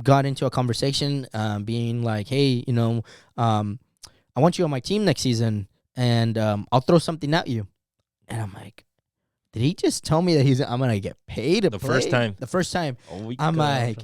got into a conversation, being like, "Hey, I want you on my team next season, and I'll throw something at you." And I'm like, did he just tell me that I'm gonna get paid to play? The first time. Oh, I'm like,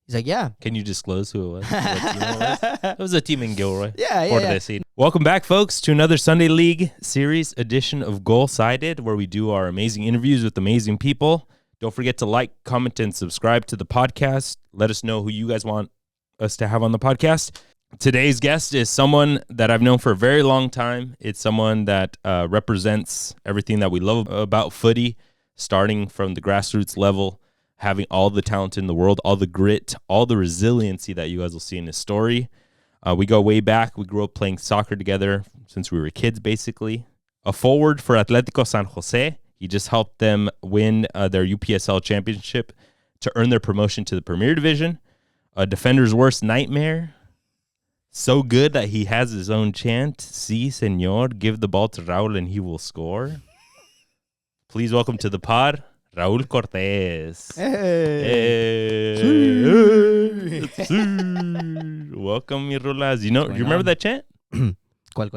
he's like, yeah. Can you disclose who it was? What team it was? It was a team in Gilroy. Yeah. Welcome back, folks, to another Sunday League series edition of Gol Sided, where we do our amazing interviews with amazing people. Don't forget to like, comment, and subscribe to the podcast. Let us know who you guys want us to have on the podcast. Today's guest is someone that I've known for a very long time. It's someone that represents everything that we love about footy, starting from the grassroots level, having all the talent in the world, all the grit, all the resiliency that you guys will see in his story. We go way back. We grew up playing soccer together since we were kids, basically. A forward for Atletico San Jose. He just helped them win their UPSL championship to earn their promotion to the Premier Division. A defender's worst nightmare. So good that he has his own chant. Sí, señor. Give the ball to Raul and he will score. Please welcome to the pod, Raul Cortes. Hey. Welcome, mi Rulas. You remember that chant? ¿Cuál?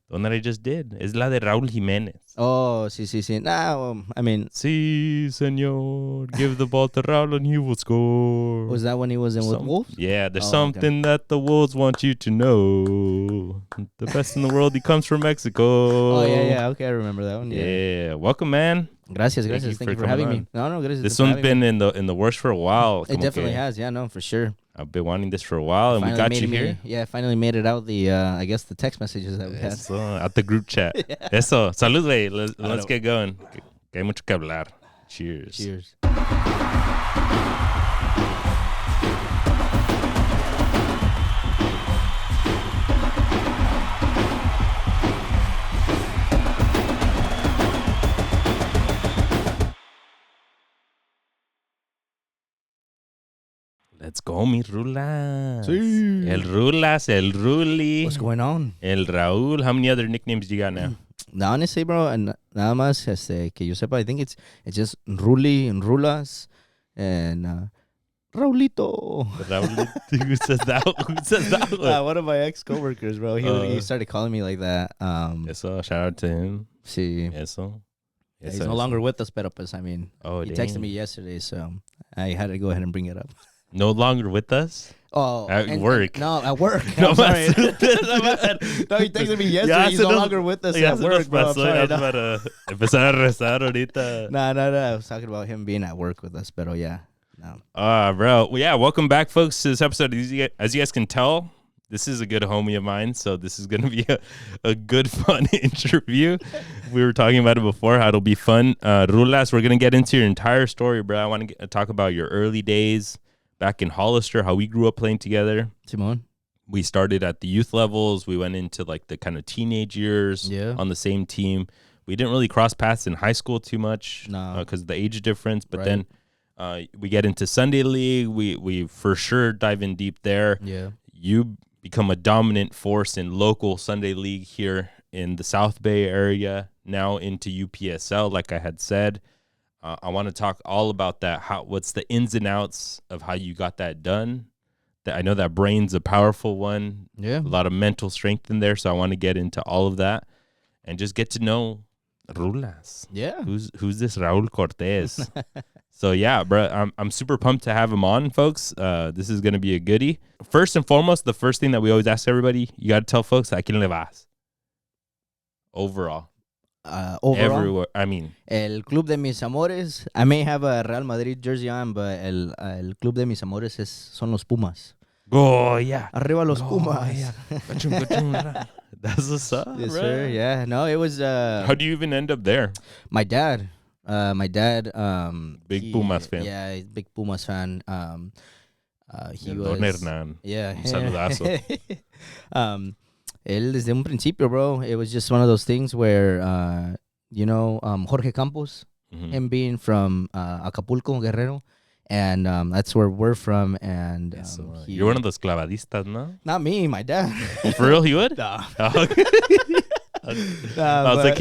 The one that I just did. Es la de Raul Jimenez. Oh, sí. Nah, I mean. Sí, señor. Give the ball to Raul and he will score. Was that when he was in with Wolves? Yeah, there's something that the Wolves want you to know. The best in the world, he comes from Mexico. Oh, yeah. Okay, I remember that one. Yeah. Welcome, man. Gracias. Thank you for having me. No, gracias. This one's been in the works for a while. It definitely has. Yeah, no, for sure. I've been wanting this for a while, and we got you here. Yeah, finally made it out I guess the text messages that we had. At the group chat. Yeah. Eso. Salud, güey. Let's get going. Que hay mucho que hablar. Cheers. Let's go, mi Rulas. Sí. El Rulas, el Ruli. What's going on? El Raul. How many other nicknames do you got now? No, honestly, bro, and nada más que yo sepa, I think it's just Ruli and Rulas and Raulito. Who says that? One of my ex-coworkers, bro. He started calling me like that. Eso, shout out to him. Sí. Eso. Yeah, he's no longer with us, pero pues, I mean, he texted me yesterday, so I had to go ahead and bring it up. No longer with us? Oh, at work. No, at work. No, sorry. No, he texted me yesterday. He's no longer with us at work, bro. I'm sorry. Empezar a rezar ahorita. No. I was talking about him being at work with us, pero yeah. No. Bro. Well, yeah, welcome back, folks, to this episode. As you guys can tell, this is a good homie of mine, so this is going to be a good, fun interview. We were talking about it before, how it'll be fun. Rulas, we're going to get into your entire story, bro. I want to talk about your early days back in Hollister, how we grew up playing together. Simone. We started at the youth levels. We went into like the kind of teenage years on the same team. We didn't really cross paths in high school too much because of the age difference. But then we get into Sunday League. We for sure dive in deep there. Yeah. You become a dominant force in local Sunday League here in the South Bay area, now into UPSL, like I had said. I want to talk all about that. What's the ins and outs of how you got that done? I know that brain's a powerful one. Yeah. A lot of mental strength in there, so I want to get into all of that and just get to know Rulas. Yeah. Who's this Raul Cortes? So yeah, bro, I'm super pumped to have him on, folks. This is gonna be a goodie. First and foremost, the first thing that we always ask everybody, you got to tell folks, ¿a quién le vas? Overall. Everywhere. I mean, El Club de Mis Amores. I may have a Real Madrid jersey on, but el Club de Mis Amores son los Pumas. Oh, yeah. Arriba los Pumas. Yeah. That's what's up, Yes, bro. sir. Yeah. No, it was... How do you even end up there? My dad. Big Pumas fan. Yeah, big Pumas fan. He was... Don Hernan. Yeah. Un saludazo. Él desde un principio, bro. It was just one of those things where, Jorge Campos, him being from Acapulco, Guerrero, and that's where we're from. And you're one of those clavadistas, no? Not me, my dad. For real, he would? Nah. I was like,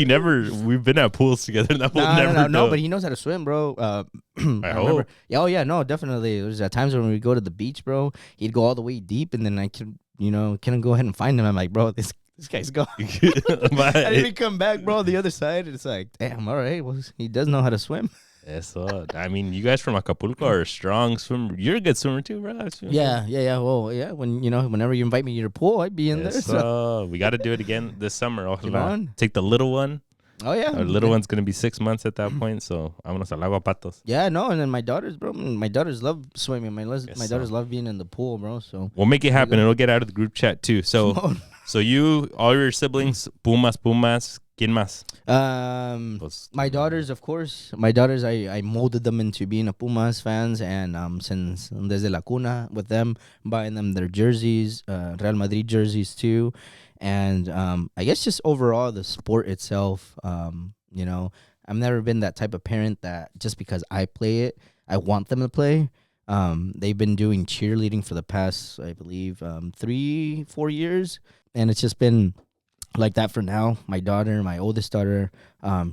we've been at pools together. And that will never no, but he knows how to swim, bro. I remember. Yeah, oh, yeah, no, definitely. There's times when we go to the beach, bro, he'd go all the way deep, and then I could, couldn't go ahead and find him. I'm like, bro, this guy's gone. And then he come back, bro, the other side, and it's like, damn, all right, well, he does know how to swim. Eso. I mean, you guys from Acapulco are strong swimmer. You're a good swimmer too, bro. Yeah. Well, yeah. Whenever you invite me to your pool, I'd be in there. So we got to do it again this summer. On. Take the little one. Oh yeah, our little one's gonna be 6 months at that point. So vámonos al agua, patos. Yeah, no, and then my daughters, bro. My daughters love swimming. My daughters love being in the pool, bro. So we'll make it happen. It'll get out of the group chat too. So, you, all your siblings, Pumas. ¿Quién más? My daughters, of course. My daughters, I molded them into being a Pumas fans, and since desde la cuna with them, buying them their jerseys, Real Madrid jerseys too, and I guess just overall the sport itself. I've never been that type of parent that just because I play it, I want them to play. They've been doing cheerleading for the past, I believe, 3-4 years, and it's just been like that for now. My oldest daughter,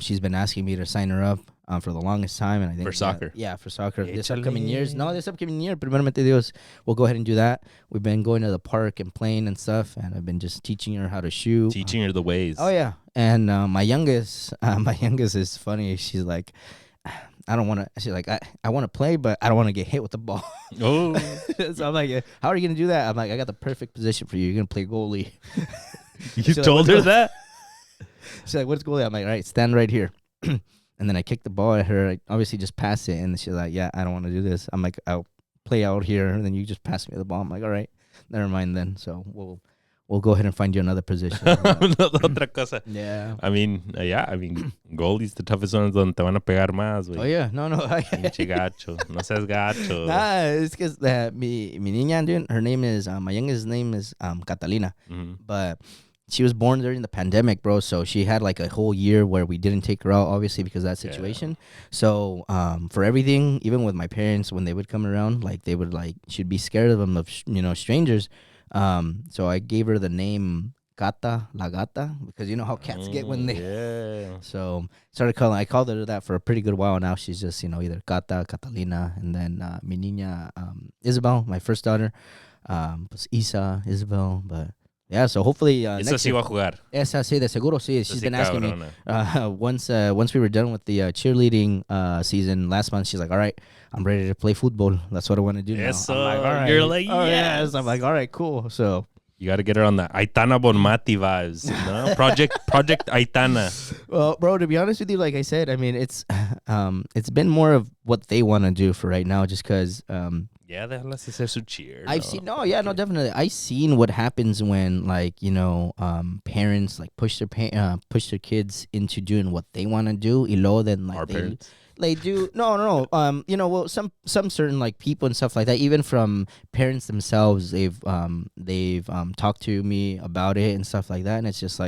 she's been asking me to sign her up for the longest time, and I think for soccer. Yeah, for soccer. This upcoming year, primeramente Dios, we'll go ahead and do that. We've been going to the park and playing and stuff, and I've been just teaching her how to shoot, teaching her the ways. Oh yeah, and my youngest is funny. She's like, I don't want to. She's like, I want to play, but I don't want to get hit with the ball. Oh, so I'm like, how are you gonna do that? I'm like, I got the perfect position for you. You're gonna play goalie. You told her that? She's like, what's goalie? I'm like, all right, stand right here. And then I kicked the ball at her. I obviously just passed it, and she's like, yeah, I don't want to do this. I'm like, I'll play out here, and then you just pass me the ball. I'm like, all right, never mind then. So we'll go ahead and find you another position. Otra cosa. Yeah. I mean, goalie's the toughest ones donde te van a pegar más, güey. Oh, yeah. No. Pinche gacho. No seas gacho. Nah, it's because mi niña, dude, her name is, my youngest name is Catalina. Mm-hmm. But she was born during the pandemic, bro. So she had like a whole year where we didn't take her out, obviously, because of that situation. Yeah. So for everything, even with my parents, when they would come around, like they would she'd be scared of them, of strangers. So I gave her the name Gata, La Gata, because you know how cats get when they. Yeah. So I called her that for a pretty good while. Now she's just either Gata, Catalina, and then mi niña Isabel, my first daughter, Isa, Isabel, but. Yeah, so hopefully Esa sí va a jugar. Esa sí, de seguro sí. She's been asking me. Once we were done with the cheerleading season last month, she's like, all right, I'm ready to play football. That's what I want to do now. I'm like, all right. You're like, yes. I'm like, all right, cool. So you got to get her on the Aitana Bonmati vibes, no? Project Aitana. Well, bro, to be honest with you, like I said, I mean, it's been more of what they want to do for right now, just because. Yeah, déjalas hacer su cheer. I've seen definitely. I've seen what happens when parents push their kids into doing what they want to do. Y luego then parents. They do some certain people and stuff like that. Even from parents themselves, they've talked to me about it and stuff like that. And it's just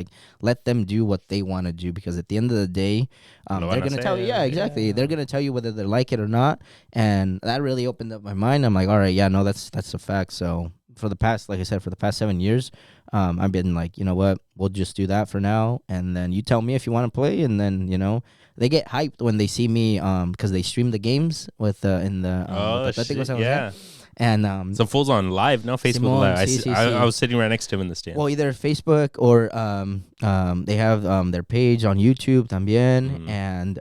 let them do what they want to do, because at the end of the day, they're gonna tell you. Yeah, exactly. Yeah. They're gonna tell you whether they like it or not. And that really opened up my mind. I'm like, all right, yeah, no, that's a fact. So for the past 7 years, I've been like, you know what, we'll just do that for now, and then you tell me if you want to play, and then they get hyped when they see me because they stream the games with Atletico San Jose. Yeah. And some fools on live, no Facebook Simon, Live. I was sitting right next to him in the stand. Well, either Facebook or they have their page on YouTube también, and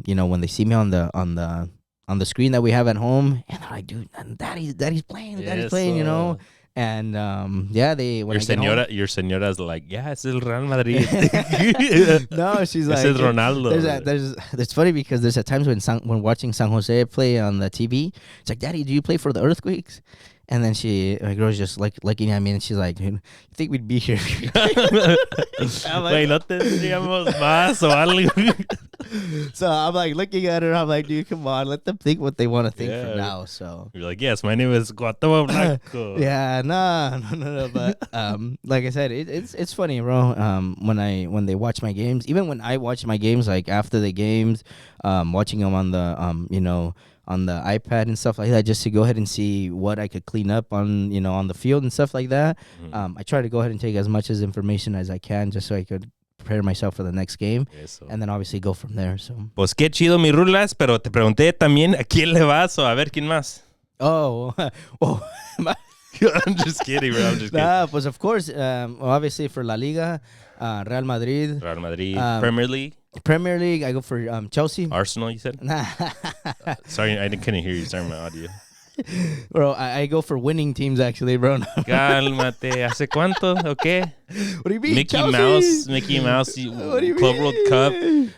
when they see me on the screen that we have at home, and they're like, dude, daddy's playing, and your señora's like, yeah, it's el Real Madrid. No, she's like, it's Ronaldo. It's funny because there's at times when watching San Jose play on the TV, it's like, Daddy, do you play for the Earthquakes? And then my girl's just looking at me, and she's like, dude, you think we'd be here? Wait, no tendríamos más o algo. So I'm looking at her. I'm like, dude, come on, let them think what they want to think for now. So you're like, yes, my name is Guatama Blanco. Yeah, no. But like I said, it's funny, bro. When they watch my games, even when I watch my games, after the games, watching them on the on the iPad and stuff like that, just to go ahead and see what I could clean up on on the field and stuff like that. I try to go ahead and take as much as information as I can, just so I could prepare myself for the next game, Eso. and then obviously go from there. So. Pues qué chido, mi Rulas, pero te pregunté también a quién le vas o a ver quién más. Oh, well, I'm just kidding, bro. I'm just kidding. nah, pues of course, obviously for La Liga, Real Madrid, Real Madrid, Premier League, Premier League, I go for Chelsea. Arsenal, you said? Sorry, I couldn't hear you. Sorry, my audio. Bro, I go for winning teams actually, bro. Cálmate. ¿Hace cuánto? Okay. What do you mean, Mickey Chelsea? Mouse, What do you Club mean? World Cup,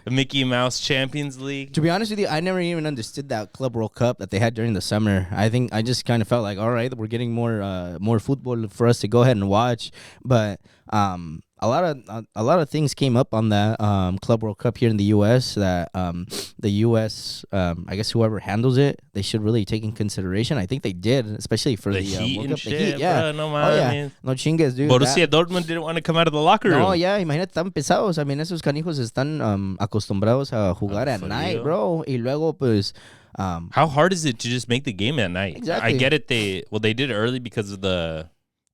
Mickey Mouse Champions League. To be honest with you, I never even understood that Club World Cup that they had during the summer. I think I just kind of felt like, all right, we're getting more football for us to go ahead and watch. But a lot of things came up on that Club World Cup here in the U.S. that the U.S. I guess whoever handles it, they should really take in consideration. I think they did, especially for the Heat World and Cup. shit, The Heat, yeah. bro, no Oh yeah, mames. no chingues, dude. Borussia Dortmund didn't want to come out of the locker room. No, yeah, imagínate, tan pesados. I mean, esos canijos están acostumbrados a jugar at for night, real. bro. Y luego, pues... How hard is it to just make the game at night? Exactly. I get it. They did it early because of the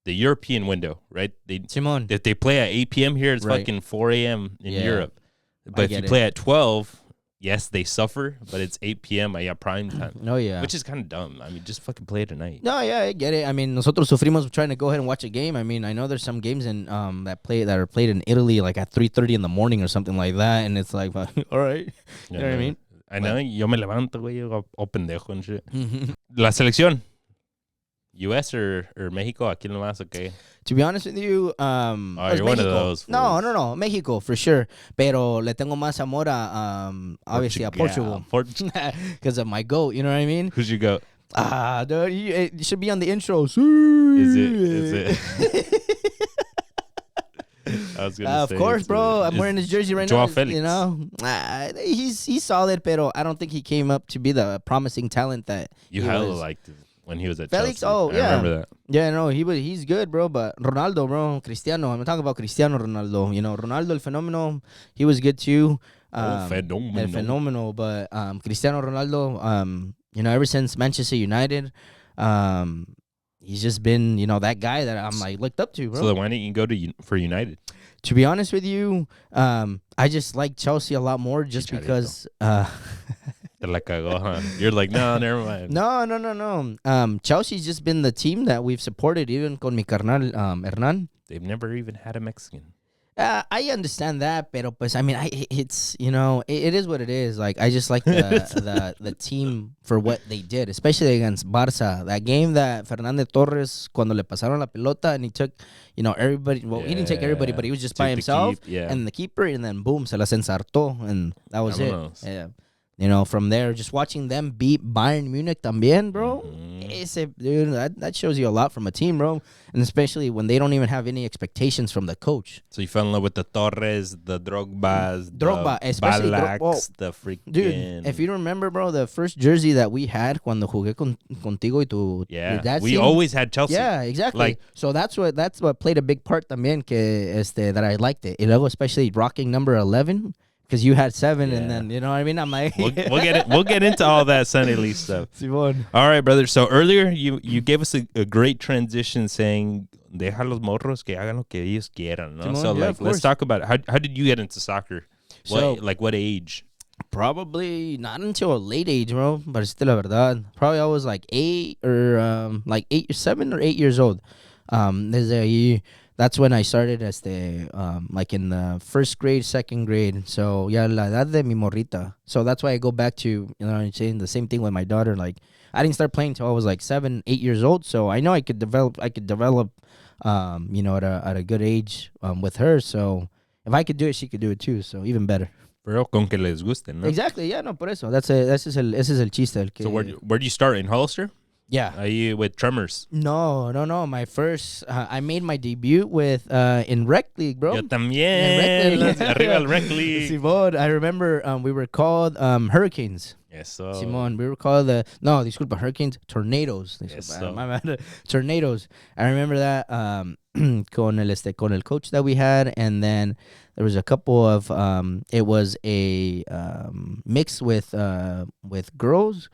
European window, right? Simon. If they play at 8 p.m. here, it's Right. fucking 4 a.m. in Yeah, Europe. I But if you get it. play at 12, yes, they suffer, but it's 8 p.m. at prime time, Oh, yeah. which is kind of dumb. I mean, just fucking play it at night. No, yeah, I get it. I mean, nosotros sufrimos trying to go ahead and watch a game. I mean, I know there's some games in that are played in Italy like at 3:30 in the morning or something like that, and it's like, all right, you know what I mean? I know. Yo me levanto, güey, o pendejo and shit. La selección. U.S. or Mexico? ¿A quién lo más? Okay. To be honest with you, pues you're one of Mexico. those No, Mexico for sure. Pero le tengo más amor a obviously a Portugal because of my goat. You know what I mean? Who's your goat? Dude, it should be on the intro. Is it? I was gonna say of course, bro. I'm it's wearing his jersey right Joao now. Felix. You know, he's solid, pero I don't think he came up to be the promising talent that You he hella was. liked it when he was at Felix, Chelsea. oh, I yeah. remember that. Yeah, no, he's good, bro. But Ronaldo, bro, Cristiano. I'm talking about Cristiano Ronaldo. You know, Ronaldo el Fenomeno, he was good too. Phenomenal. El Fenomeno, but Cristiano Ronaldo, you know, ever since Manchester United, he's just been, you know, that guy that I'm like looked up to, bro. So then why didn't you go for United? To be honest with you, I just like Chelsea a lot more just Chicharito. because. Te la cagó, huh? You're like, no, never mind. No. Chelsea's just been the team that we've supported, even con mi carnal Hernan. They've never even had a Mexican. I understand that, pero pues I mean, it's you know, it is what it is. Like I just like the team for what they did, especially against Barça. That game that Fernando Torres cuando le pasaron la pelota and he took, you know, everybody. Well, he didn't take everybody, but he was just by himself and the keeper, and then boom, se las ensartó, and that was it. Yeah. You know, from there, just watching them beat Bayern Munich también, bro. Dude, that shows you a lot from a team, bro. And especially when they don't even have any expectations from the coach. So you fell in love with the Torres, the Drogbas, especially Balacs, the freaking... Dude, if you remember, bro, the first jersey that we had cuando jugué contigo y your dad's we team, always had Chelsea. Yeah, exactly. Like, so that's what played a big part también that I liked it. Y luego especially rocking number 11. Because you had 7, and then you know what I mean. I'm like, we'll get into all that Sunday League stuff. Simón. All right, brother. So earlier you gave us a great transition, saying "Deja los morros que hagan lo que ellos quieran." No? Simón, So yeah, like, let's talk about it. How did you get into soccer? What age? Probably not until a late age, bro. But it's still la verdad. Probably I was like 8 or 7 or 8 years old. Desde ahí. That's when I started as like in the first grade, second grade. So, yeah, la edad de mi morrita. So that's why I go back to, you know what I'm saying, the same thing with my daughter. Like, I didn't start playing till I was like 7, 8 years old. So I know I could develop, you know, at a good age with her. So if I could do it, she could do it too. So even better. Pero con que les guste, ¿no? Exactly. Yeah, no, por eso. Ese es el chiste. So where'd you start? In Hollister? Yeah. Are you with Tremors? No. My first, I made my debut with in Rec League, bro. Yo también. Arriba el Rec League. Simón, I remember we were called Hurricanes. Eso. Simón, we were called disculpa, Hurricanes, Tornadoes. Disculpa, my bad. Tornadoes. I remember that con el coach that we had, and then there was a couple of it was a mix with girls.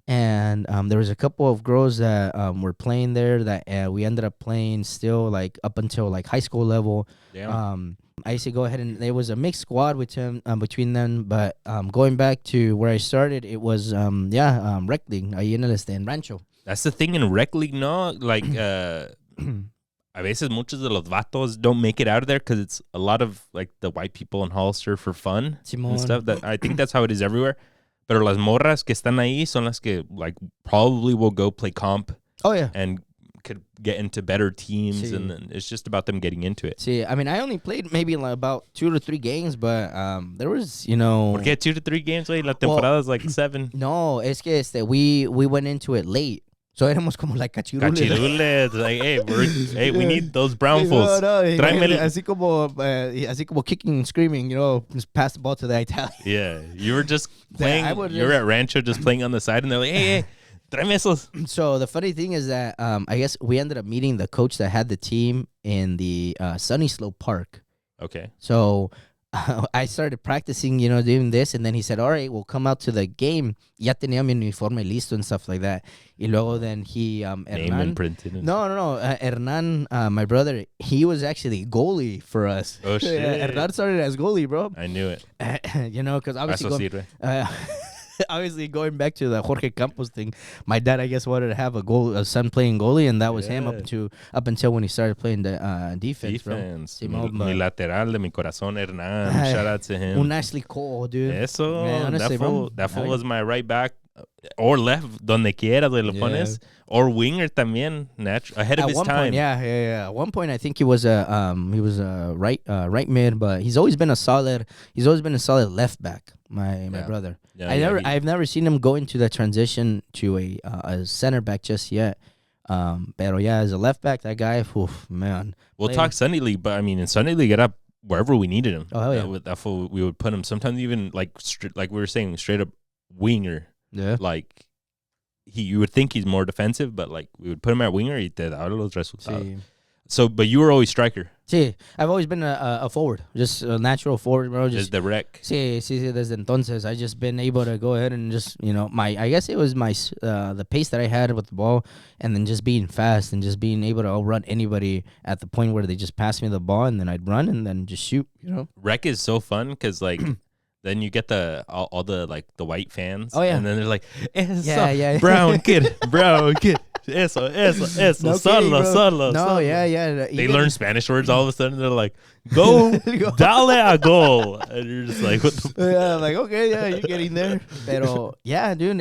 and there was a couple of girls that were playing there that we ended up playing still like up until like high school level. Damn. I used to go ahead and there was a mixed squad with him between them, but going back to where I started, it was rec league ahí en Rancho. That's the thing in rec league, no? Like, a veces muchos de los vatos don't make it out of there because it's a lot of like the white people in Hollister for fun Simón. and stuff. That I think that's how it is everywhere. Pero las morras que están ahí son las que like probably will go play comp. Oh yeah, and could get into better teams, Sí. and then it's just about them getting into it. See, I mean, I only played maybe like about 2 to 3 games, but there was, you know. Porque 2 to 3 games, güey. La temporada is like 7. No, es que we went into it late. So éramos como like cachirules. Cachirules. Like, hey, we need those brown fools. No, Tráeme el- así como kicking and screaming, you know, just pass the ball to the Italian. Yeah, you were just playing. I would You're just- at Rancho just playing on the side, and they're like, hey, tráeme esos. So the funny thing is that I guess we ended up meeting the coach that had the team in the Sunny Slope Park. Okay. So I started practicing, you know, doing this, and then he said, all right, we'll come out to the game. Ya tenía mi uniforme listo and stuff like that. Y luego then he, Name Hernan. imprinted. And No. Hernan, my brother, he was actually goalie for us. Oh, shit. Hernan started as goalie, bro. I knew it. You know, because obviously, Eso sirve. obviously going back to the Jorge Campos thing, my dad, I guess, wanted to have a son playing goalie, and that was him up until when he started playing the defense, bro. Simón, Mi but- lateral de mi corazón, Hernan. Ay, Shout out to him. Un Ashley Cole, dude. Eso. Man, honestly, bro. That fool I- was my right back. Or left, donde quiera, donde lo Yeah. pones. Or winger también. Ahead of At his one time. point, yeah. At one point, I think he was a right mid, but he's always been a solid left back. My Yeah. brother. Yeah, I've never seen him go into the transition to a center back just yet. Pero yeah, as a left back, that guy, oof, man. We'll Played- talk Sunday League, but I mean, in Sunday League, get up wherever we needed him. Oh, hell yeah. That fool, we would put him sometimes even like like we were saying, straight up winger. Yeah. Like you would think he's more defensive, but like we would put him at winger. Y te daba los resultados. Sí. So, but you were always striker. Sí, I've always been a forward, just a natural forward, bro. Just the rec. Sí, desde entonces, I just been able to go ahead and just, you know, I guess it was the pace that I had with the ball, and then just being fast and just being able to outrun anybody at the point where they just pass me the ball, and then I'd run and then just shoot, you know. Rec is so fun because like then you get all the like the white fans. Oh, yeah. And then they're like, Yeah. brown kid. Eso, No solo, kidding, bro. solo. No, solo. yeah. They learn Spanish words all of a sudden. They're like, go, dale a goal. And you're just like, what the Yeah, like, okay, yeah, you're getting there. Pero, yeah, dude,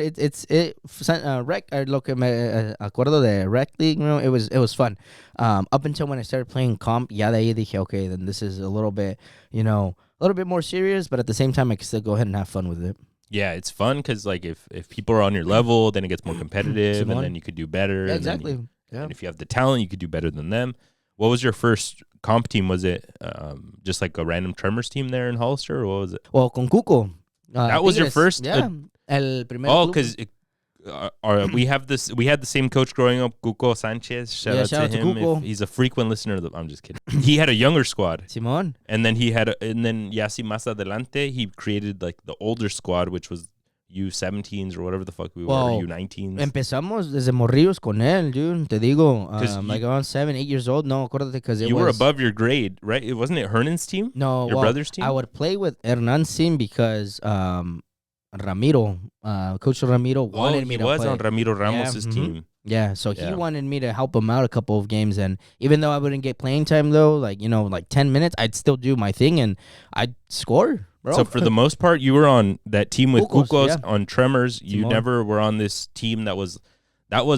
rec, lo que me acuerdo de rec league, you know, it was fun. Up until when I started playing comp, ya de ahí dije, okay, then this is a little bit, you know, a little bit more serious, but at the same time, I can still go ahead and have fun with it. Yeah, it's fun because like if people are on your level, then it gets more competitive, Simón. and then you could do better. Yeah, and then exactly. Yeah. And if you have the talent, you could do better than them. What was your first comp team? Was it just like a random Tremors team there in Hollister, or what was it? Well, con Cuco. That was your Tigres, first, Yeah. El primer Oh, club. because we had the same coach growing up, Cuco Sanchez. Shout out shout out to to him. Cuco. He's a frequent listener of I'm just kidding. He had a younger squad. Simón. And then Yasi Más Adelante, he created like the older squad, which was U17s or whatever the fuck we Well, were, U19s. Empezamos desde morrillos con él, dude. Te digo, 'Cause like around 7, 8 years old. No, acuérdate, because You were above your grade, right? It wasn't it Hernan's team? No, Your brother's team? I would play with Hernan's team because Ramiro, Coach Ramiro wanted me he to was play. on Ramiro Ramos's mhm. team. Yeah, so Yeah. he wanted me to help him out a couple of games, and even though I wouldn't get playing time though, like, you know, like 10 minutes, I'd still do my thing and I'd score, bro. So for the most part, you were on that team with Cucos, Cucos yeah. on Tremors. You Simón. never were on this team that was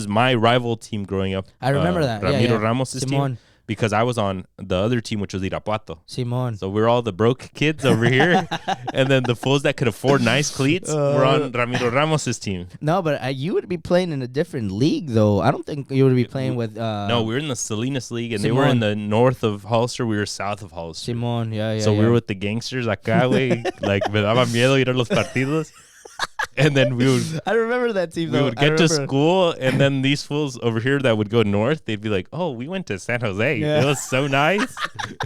my rival team growing up. I remember that. Ramiro yeah. Ramos's team. Simón, Because I was on the other team, which was Irapuato. Simón. So we're all the broke kids over here. And then the fools that could afford nice cleats were on Ramiro Ramos's team. No, but you would be playing in a different league though. I don't think you would be playing with. No, we were in the Salinas League, and they were in Simón. the north of Hollister. We were south of Hollister. Simón, yeah. So we were with the gangsters acá, güey. Like, me daba miedo ir a los partidos. And then we I remember that team. would get to school, and then these fools over here that would go north, they'd be like, "Oh, we went to San Jose. Yeah. It was so nice."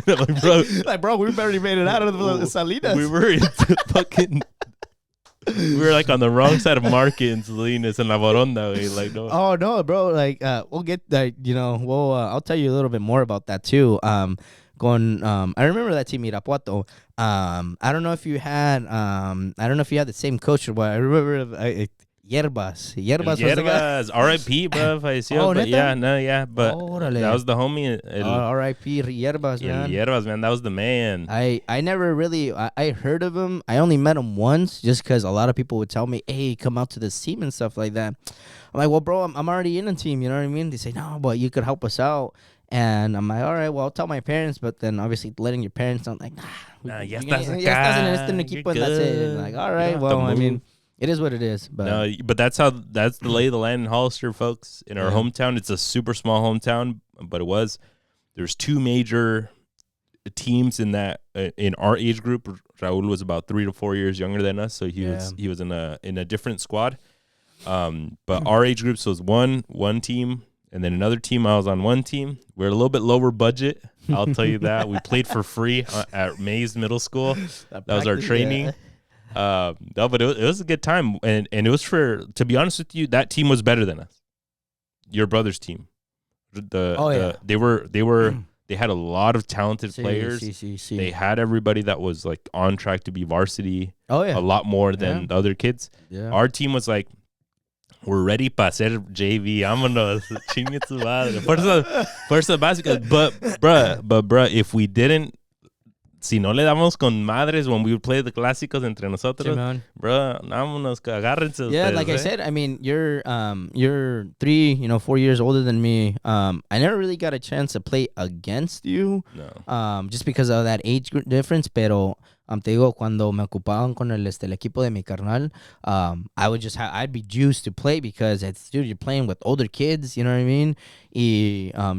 And I'm like, bro, Like, bro, we barely made it out of the Salinas. we were into fucking We were like on the wrong side of Market and Salinas and La Boronda. Like, no. Oh no, bro! Like, we'll get that. We'll. I'll tell you a little bit more about that too. I remember that team Irapuato. I don't know if you had. I don't know if you had the same coach or what. I remember. Yerbas was the guy. R.I.P. bro. Oh, but neta? but Órale. that was the homie. R.I.P. Yerbas, man. Yerbas, man, that was the man. I never really I heard of him. I only met him once, just because a lot of people would tell me, "Hey, come out to this team and stuff like that." I'm like, "Well, bro, I'm already in a team." You know what I mean? They say, "No, but you could help us out." And I'm like, "All right, well, I'll tell my parents." But then obviously letting your parents know, like, Ya ya estás estás en acá, este you're equipo, and that's it. And like, all right, don't have well, to I mean, move. it is what it is. But No, but that's the lay of the land in Hollister, folks. In our Yeah. hometown, it's a super small hometown, but there's two major teams in that in our age group. Raul was about 3 to 4 years younger than us, so he was in a different squad. But our age groups was one team, and then another team. I was on one team. We're a little bit lower budget. I'll tell you that. We played for free at Mays Middle School. That was our training. No, but it was a good time, and it was to be honest with you, that team was better than us. Your brother's team. They had a lot of talented players. They had everybody that was like on track to be varsity. Oh yeah, a lot more than the other kids. Yeah. Our team was like, we're ready para ser JV. Vámonos. Chingue tu madre. Fuerza básica. But bruh, if we didn't, si no le damos con madres when we would play the clásicos entre nosotros, bro, vámonos, agárrense. Yeah, ustedes, like I said, I mean, you're 3, 4 years older than me. I never really got a chance to play against you. No. Just because of that age group difference, pero te digo, cuando me ocupaban con el equipo de mi carnal, I'd be juiced to play because dude, you're playing with older kids, you know what I mean?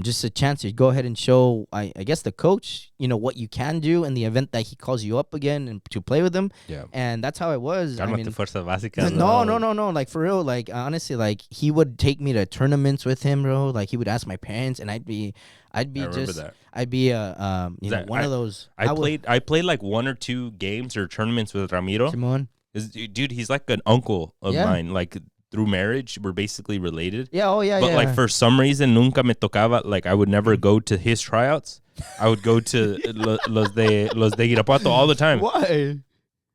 Just a chance to go ahead and show, I guess, the coach, what you can do in the event that he calls you up again and to play with him. Yeah. And that's how it was. Cálmate, fuerza básica. No. Like, for real, like, honestly, like, he would take me to tournaments with him, bro. Like, he would ask my parents, and I'd be one of those. I played like 1 or 2 games or tournaments with Ramiro. Simón. Dude, he's like an uncle of mine. Like, through marriage, we're basically related. Yeah, But like, for some reason, nunca me tocaba. Like, I would never go to his tryouts. I would go to los de Irapuato all the time. Why?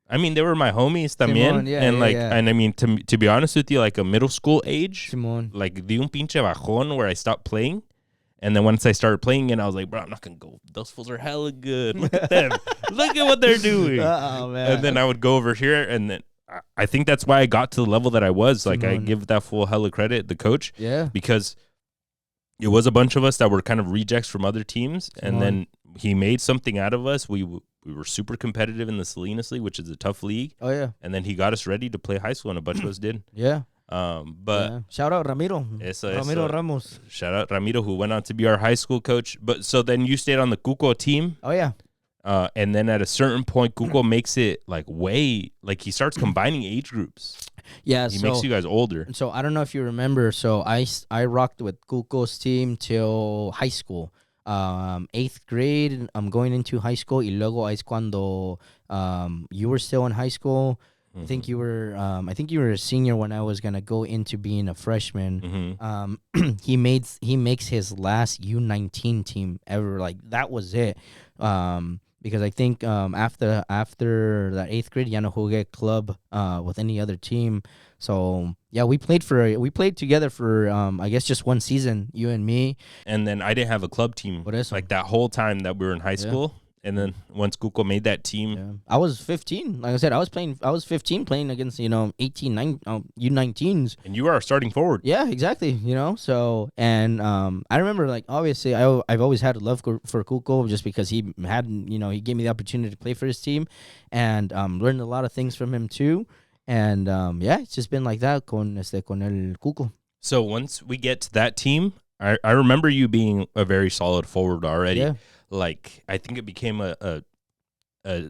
I mean, they were my homies también. Simón, and I mean, to be honest with you, like a middle school age, Simón. like di un pinche bajón where I stopped playing. And then once I started playing, and I was like, bro, I'm not going to go. Those fools are hella good. Look at them. Look at what they're doing. Oh, man. And then I would go over here, and then I think that's why I got to the level that I was. Like, I give that full hella credit, the coach. Yeah. Because it was a bunch of us that were kind of rejects from other teams. And then he made something out of us. We were super competitive in the Salinas League, which is a tough league. Oh, yeah. And then he got us ready to play high school, and a bunch of us did. Yeah. But shout out Ramiro. Ramiro Ramos. Shout out Ramiro, who went on to be our high school coach. But so then you stayed on the Cuco team. Oh yeah. And then at a certain point, Cuco makes it he starts combining age groups. Yeah, he makes you guys older. So I don't know if you remember. So I rocked with Cuco's team till high school. 8th grade, I'm going into high school. Y luego es cuando you were still in high school. I think you were a senior when I was gonna go into being a freshman. He makes his last U19 team ever. Like, that was it. Because I think after that 8th grade, ya no jugué club with any other team. So yeah, we played together for I guess just one season, you and me. And then I didn't have a club team like that whole time that we were in high school. And then once Cuco made that team, I was 15. Like I said, I was 15 playing against 18, U19s. And you are starting forward. Yeah, exactly. So and I remember, like, obviously I've always had a love for Cuco just because he had he gave me the opportunity to play for his team, and learned a lot of things from him too. And it's just been like that con el Cuco. So once we get to that team, I remember you being a very solid forward already. Yeah. Like, I think it became a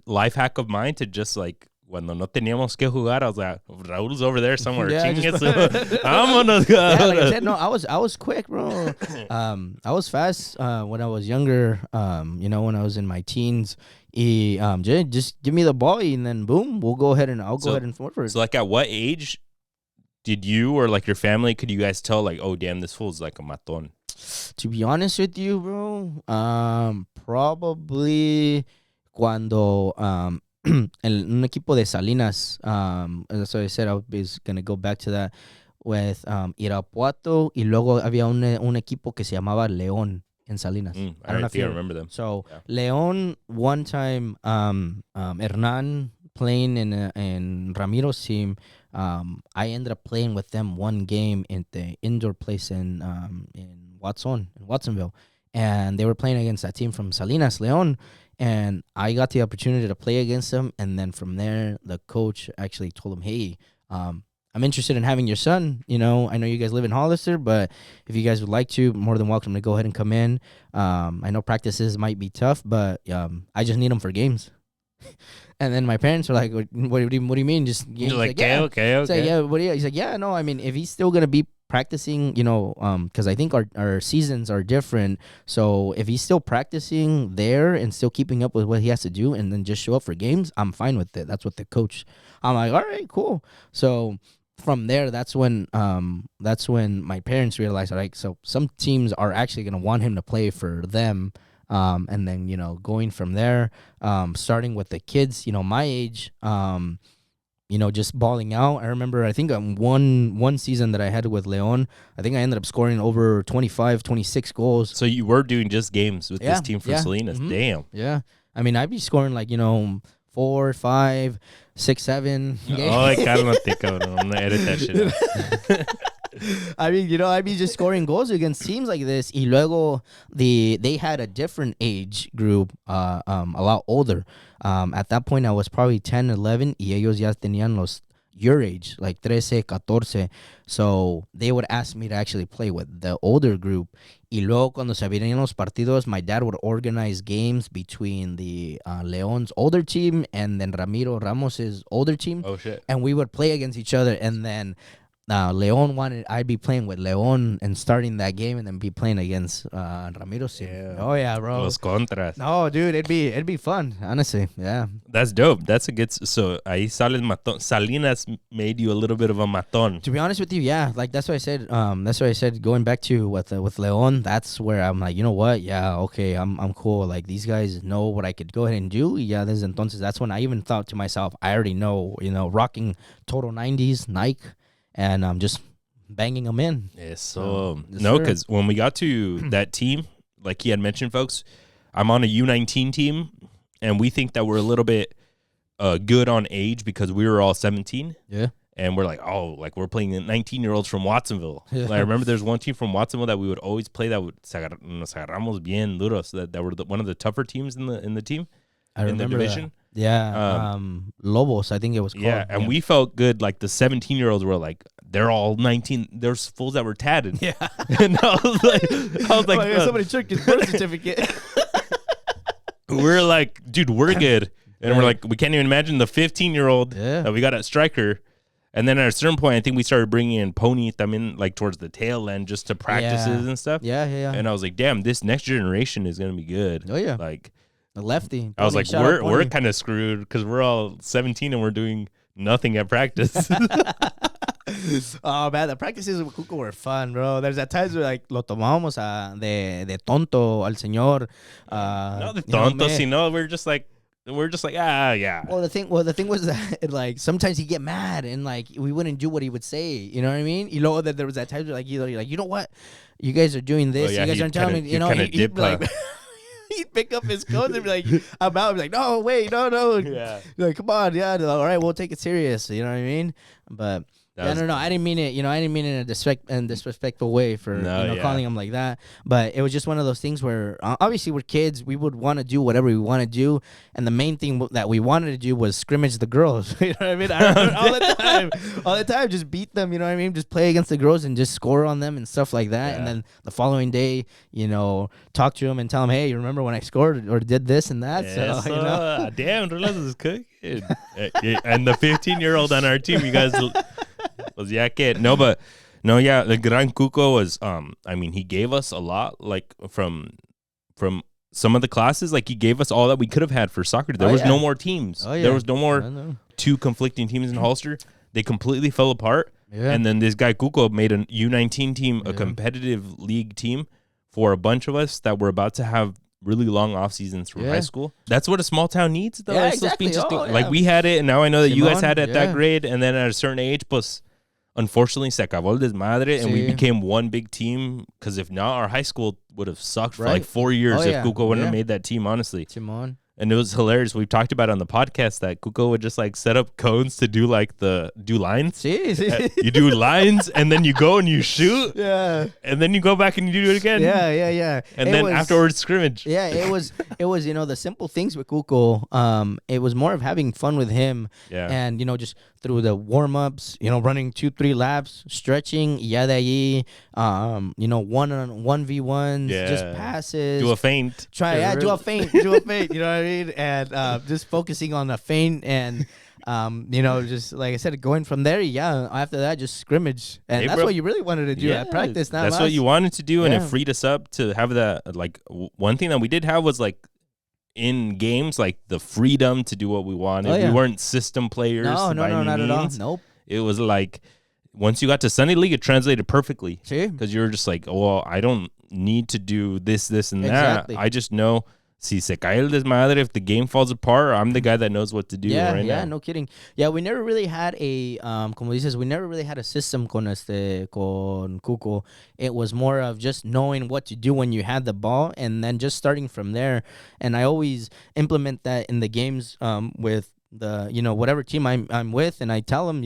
life hack of mine to just, like, cuando no teníamos que jugar, I was like, Raul's over there somewhere. Vámonos. Yeah, like I said, no, I was quick, bro. I was fast when I was younger. When I was in my teens. Just give me the ball, and then boom, I'll go ahead and forward for it. So like at what age did you or like your family, could you guys tell like, oh damn, this fool's like a maton? To be honest with you, bro, probably cuando un equipo de Salinas, as I said, I was gonna go back to that with Irapuato, y luego había un equipo que se llamaba León en Salinas. I don't know if you remember them. So León, one time, Hernan playing in Ramiro's team. I ended up playing with them one game in the indoor place in Watsonville, and they were playing against that team from Salinas, León, and I got the opportunity to play against them. And then from there, the coach actually told him, "Hey, I'm interested in having your son. I know you guys live in Hollister, but if you guys would like to, more than welcome to go ahead and come in. I know practices might be tough, but I just need him for games." And then my parents were like, "What do you mean? Just games?" Like, okay. He's like, yeah, what do you? He's like, yeah, no. I mean, if he's still gonna be practicing, because I think our seasons are different. So if he's still practicing there and still keeping up with what he has to do, and then just show up for games, I'm fine with it. That's what the coach. I'm like, all right, cool. So from there, that's when my parents realized, all right, so some teams are actually gonna want him to play for them. And then, going from there, starting with the kids, my age, just balling out. I remember, I think one season that I had with Leon, I think I ended up scoring over 25, 26 goals. So you were doing just games with this team from Salinas. Mm-hmm. Damn. Yeah. I mean, I'd be scoring like, 4, 5, 6, 7 games. Oh, cálmate, cabrón. I'm gonna edit that shit out. I mean, I'd be just scoring goals against teams like this. Y luego, they had a different age group, a lot older. At that point, I was probably 10, 11, y ellos ya tenían your age, like 13, 14. So they would ask me to actually play with the older group. Y luego, cuando se venían los partidos, my dad would organize games between the Leon's older team and then Ramiro Ramos's older team. Oh, shit. And we would play against each other, and then Leon wanted I'd be playing with Leon and starting that game, and then be playing against Ramiro's team. Yeah. Oh yeah, bro. Los contras. No, dude, it'd be fun, honestly. Yeah. That's dope. That's a good. So ahí sale el matón. Salinas made you a little bit of a matón. To be honest with you, yeah, like that's what I said. Going back to with Leon, that's where I'm like, you know what? Yeah, okay, I'm cool. Like these guys know what I could go ahead and do. Yeah, entonces that's when I even thought to myself, I already know, rocking total 90s Nike. And I'm just banging them in. Yes, so no, because when we got to that team, like he had mentioned, folks, I'm on a U19 team, and we think that we're a little bit good on age because we were all 17. Yeah. And we're like, oh, like we're playing 19-year-olds from Watsonville. Yeah. Like, I remember there's one team from Watsonville that we would always play that would nos agarramos bien duros. That were one of the tougher teams in the team. I remember in the division. That. Yeah, Lobos, I think it was called. Yeah, and we felt good. Like the 17-year-olds were like, they're all 19. There's fools that were tatted. Yeah, and I was like, somebody took his birth certificate. We're like, dude, we're good, and we're like, we can't even imagine the 15-year-old that we got at striker. And then at a certain point, I think we started bringing in Pony Tamin, like towards the tail end, just to practices and stuff. Yeah. And I was like, damn, this next generation is gonna be good. Oh yeah, like. The lefty. I was like, we're kind of screwed because we're all 17 and we're doing nothing at practice. Oh man, the practices with Cuco were fun, bro. There's at times where like lo tomábamos de tonto al señor. Not de tonto, sino we're just like yeah. Well, the thing was that like sometimes he'd get mad and like we wouldn't do what he would say. You know what I mean? You know that there was that time where like you're like, you know what, you guys are doing this. You guys aren't telling me. You know, he'd be like. He'd pick up his coat and be like, I'm out. I'd be like, no, wait, no. Yeah. Like, come on, yeah. All right, we'll take it serious. You know what I mean? But I don't know. I didn't mean it. I didn't mean it in a disrespectful way for calling him like that. But it was just one of those things where obviously we're kids. We would want to do whatever we want to do, and the main thing that we wanted to do was scrimmage the girls. You know what I mean? all the time, just beat them. You know what I mean? Just play against the girls and just score on them and stuff like that. Yeah. And then the following day, talk to them and tell them, hey, you remember when I scored or did this and that? Yeah, so damn, Rolas is cooking. And the 15-year-old on our team, you guys. Was the Gran Cuco was he gave us a lot, like from some of the classes, like he gave us all that we could have had for soccer. There was no more teams. There was no more two conflicting teams in Holster. They completely fell apart. Yeah. And then this guy Cuco made an U19 team, a competitive league team for a bunch of us that were about to have really long off seasons from high school. That's what a small town needs, though. Yeah, it's exactly. Like we had it, and now I know that you guys had it at that grade, and then at a certain age, pues, unfortunately, se acabó el desmadre, and we became one big team. Because if not, our high school would have sucked for like 4 years if Cuco wouldn't have made that team, honestly. Simón. And it was hilarious. We've talked about it on the podcast that Cuco would just like set up cones to do like do lines. Sí. You do lines and then you go and you shoot. Yeah. And then you go back and you do it again. Yeah. And then afterwards scrimmage. Yeah, it was the simple things with Cuco. It was more of having fun with him. Yeah. And just through the warm-ups, running 2-3 laps, stretching, ya de allí, 1v1s, just passes. Do a feint. Do a feint, you know what I mean? And just focusing on the feint and, just like I said, going from there, after that, just scrimmage. And that's what you really wanted to do at practice. That's what you wanted to do, and it freed us up to have that. Like, one thing that we did have was, like, in games, like the freedom to do what we wanted. We weren't system players. No, not at all. Nope. It was like once you got to Sunday League, it translated perfectly. Because you were just like, well, I don't need to do this, and that. I just know si se cae el desmadre, if the game falls apart, I'm the guy that knows what to do right now. Yeah, no kidding. Yeah, we never really had a como dices, we never really had a system con Cuco. It was more of just knowing what to do when you had the ball and then just starting from there. And I always implement that in the games with the whatever team I'm with, and I tell them,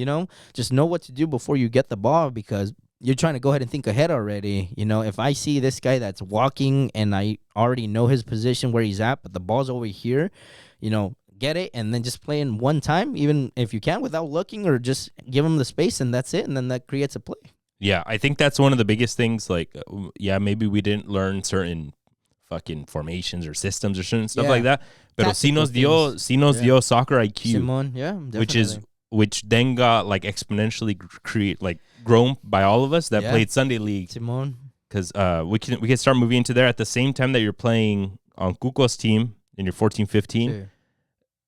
just know what to do before you get the ball, because you're trying to go ahead and think ahead already. If I see this guy that's walking and I already know his position where he's at, but the ball's over here, get it and then just play in one time, even if you can, without looking, or just give him the space and that's it. And then that creates a play. Yeah, I think that's one of the biggest things. Like, maybe we didn't learn certain fucking formations or systems or certain stuff like that. Pero sí nos dio soccer IQ. Simón, definitely. Which then got like exponentially grown by all of us that played Sunday League. Simón. Because we can start moving into there at the same time that you're playing on Cuco's team in your 14-15.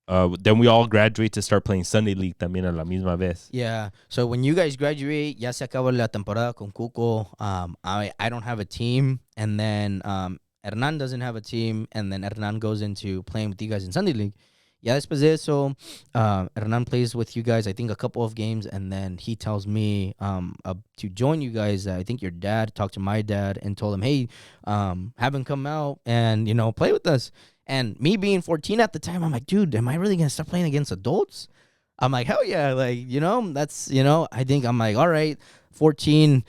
Then we all graduate to start playing Sunday League también a la misma vez. Yeah. So when you guys graduate, ya se acabó la temporada con Cuco. I don't have a team, and then Hernan doesn't have a team, and then Hernan goes into playing with you guys in Sunday League. Ya después de eso, Hernan plays with you guys, I think, a couple of games, and then he tells me to join you guys. I think your dad talked to my dad and told him, hey, have him come out and, play with us. And me being 14 at the time, I'm like, dude, am I really going to start playing against adults? I'm like, hell yeah. Like, that's, I think I'm like, all right, 14,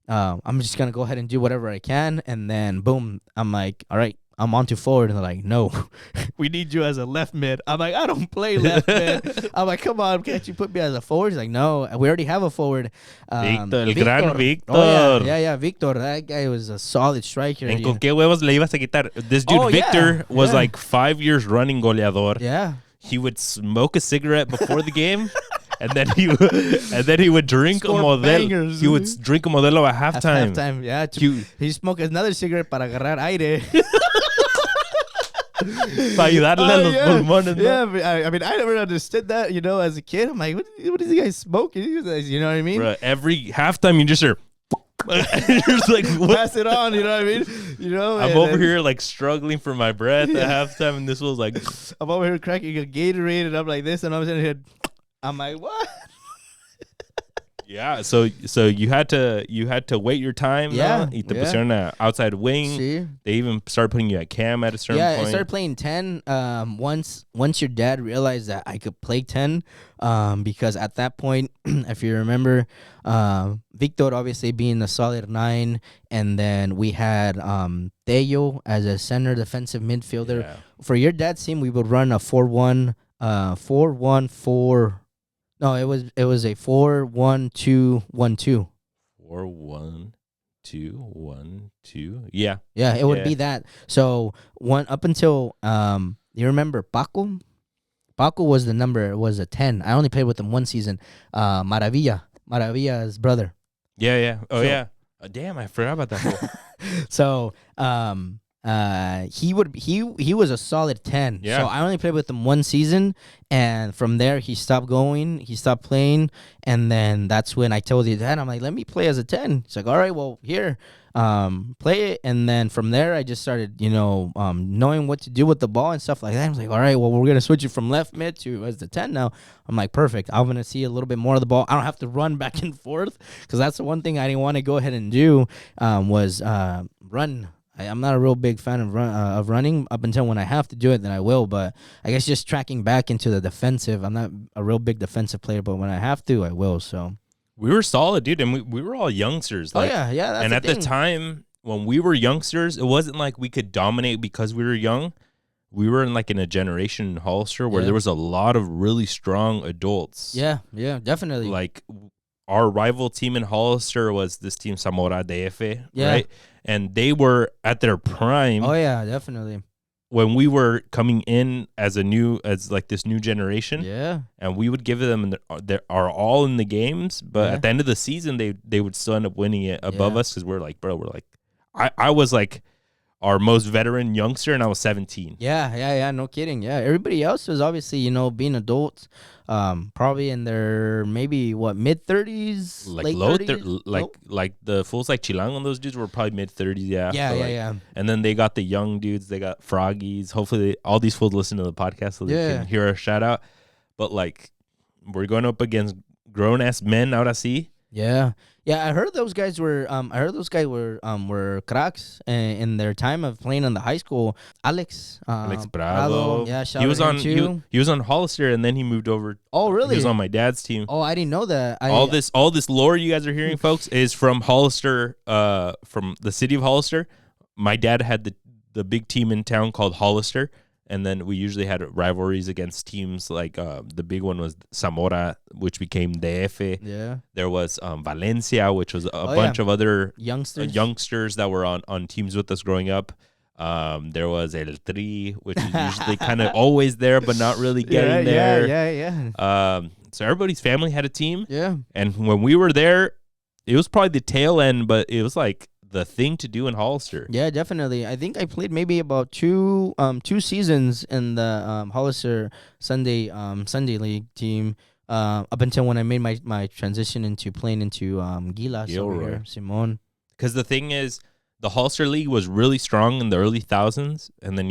I'm just going to go ahead and do whatever I can. And then, boom, I'm like, all right, I'm on to forward. And they're like, no, we need you as a left mid. I'm like, I don't play left mid. I'm like, come on, can't you put me as a forward? He's like, no, we already have a forward. Victor, el gran Victor. Oh, yeah, Victor. That guy was a solid striker. ¿En con qué huevos le ibas a quitar? This dude, Victor, was like 5 years running goleador. Yeah. He would smoke a cigarette before the game. And then he would drink a modelo. Bangers. He would drink a modelo at halftime. At halftime, yeah. He smoked another cigarette para agarrar aire. Para ayudarle a los pulmones. Yeah, I mean, I never understood that, as a kid. I'm like, what is the guy smoking? You know what I mean? Bro, every halftime, you just hear... you're just like, what? Pass it on, you know what I mean? I'm over here like struggling for my breath at halftime, and this was like... I'm over here cracking a Gatorade, and I'm like this, and I'm sitting here... I'm like, what? Yeah, so you had to wait your time. Yeah, y te pusieron a outside wing. Sí. They even started putting you at cam at a certain point. Yeah, I started playing 10. Once your dad realized that I could play 10, because at that point, if you remember, Victor obviously being a solid 9, and then we had Tello as a center defensive midfielder. Yeah. For your dad's team, we would run a 4-1, 4-1-4. No, it was a 4-1-2-1-2. 4-1-2-1-2. Yeah. Yeah, it would be that. So up until you remember Paco? Paco was a 10. I only played with him one season. Maravilla's brother. Yeah. Oh, yeah. Damn, I forgot about that. So he was a solid 10. Yeah. So I only played with him one season, and from there he stopped going, he stopped playing, and then that's when I told you that I'm like, let me play as a 10. He's like, all right, well here, play it, and then from there I just started, knowing what to do with the ball and stuff like that. I was like, all right, well we're gonna switch it from left mid to as the 10 now. I'm like, perfect. I'm gonna see a little bit more of the ball. I don't have to run back and forth because that's the one thing I didn't want to go ahead and do was run. I'm not a real big fan of running up until when I have to do it, then I will. But I guess just tracking back into the defensive. I'm not a real big defensive player, but when I have to, I will. So we were solid, dude, and we were all youngsters. Like, yeah. That's and at the time when we were youngsters, it wasn't like we could dominate because we were young. We were in a generation in Hollister where there was a lot of really strong adults. Yeah, definitely. Like our rival team in Hollister was this team Zamora DF, right? And they were at their prime. Oh yeah, definitely. When we were coming in as this new generation. Yeah. And we would give them their all in the games, but at the end of the season they would still end up winning it above us because we're like I was like our most veteran youngster and I was 17. Yeah, no kidding. Yeah, everybody else was obviously, being adults, probably in their maybe mid 30s, like late low 30s. Like the fools like Chilang and those dudes were probably mid 30s. Yeah. And then they got the young dudes, they got Froggies. Hopefully all these fools listen to the podcast so they can hear our shout out. But we're going up against grown ass men ahora sí. Yeah, I heard those guys were were cracks in their time of playing in the high school. Alex Bravo. Yeah, he was on he was on Hollister and then he moved over. Oh, really? He was on my dad's team. Oh, I didn't know that. All this lore you guys are hearing, folks, is from Hollister, from the city of Hollister. My dad had the big team in town called Hollister. And then we usually had rivalries against teams like the big one was Zamora, which became DF. Yeah. There was Valencia, which was a bunch of other youngsters that were on teams with us growing up. There was El Tri, which is usually kind of always there, but not really getting there. Yeah. So everybody's family had a team. Yeah. And when we were there, it was probably the tail end, but it was like the thing to do in Hollister. Yeah, definitely. I think I played maybe about two seasons in the Hollister Sunday League team up until when I made my transition into playing into Gilas over here, Simon. Because the thing is, the Hollister League was really strong in the early thousands, and then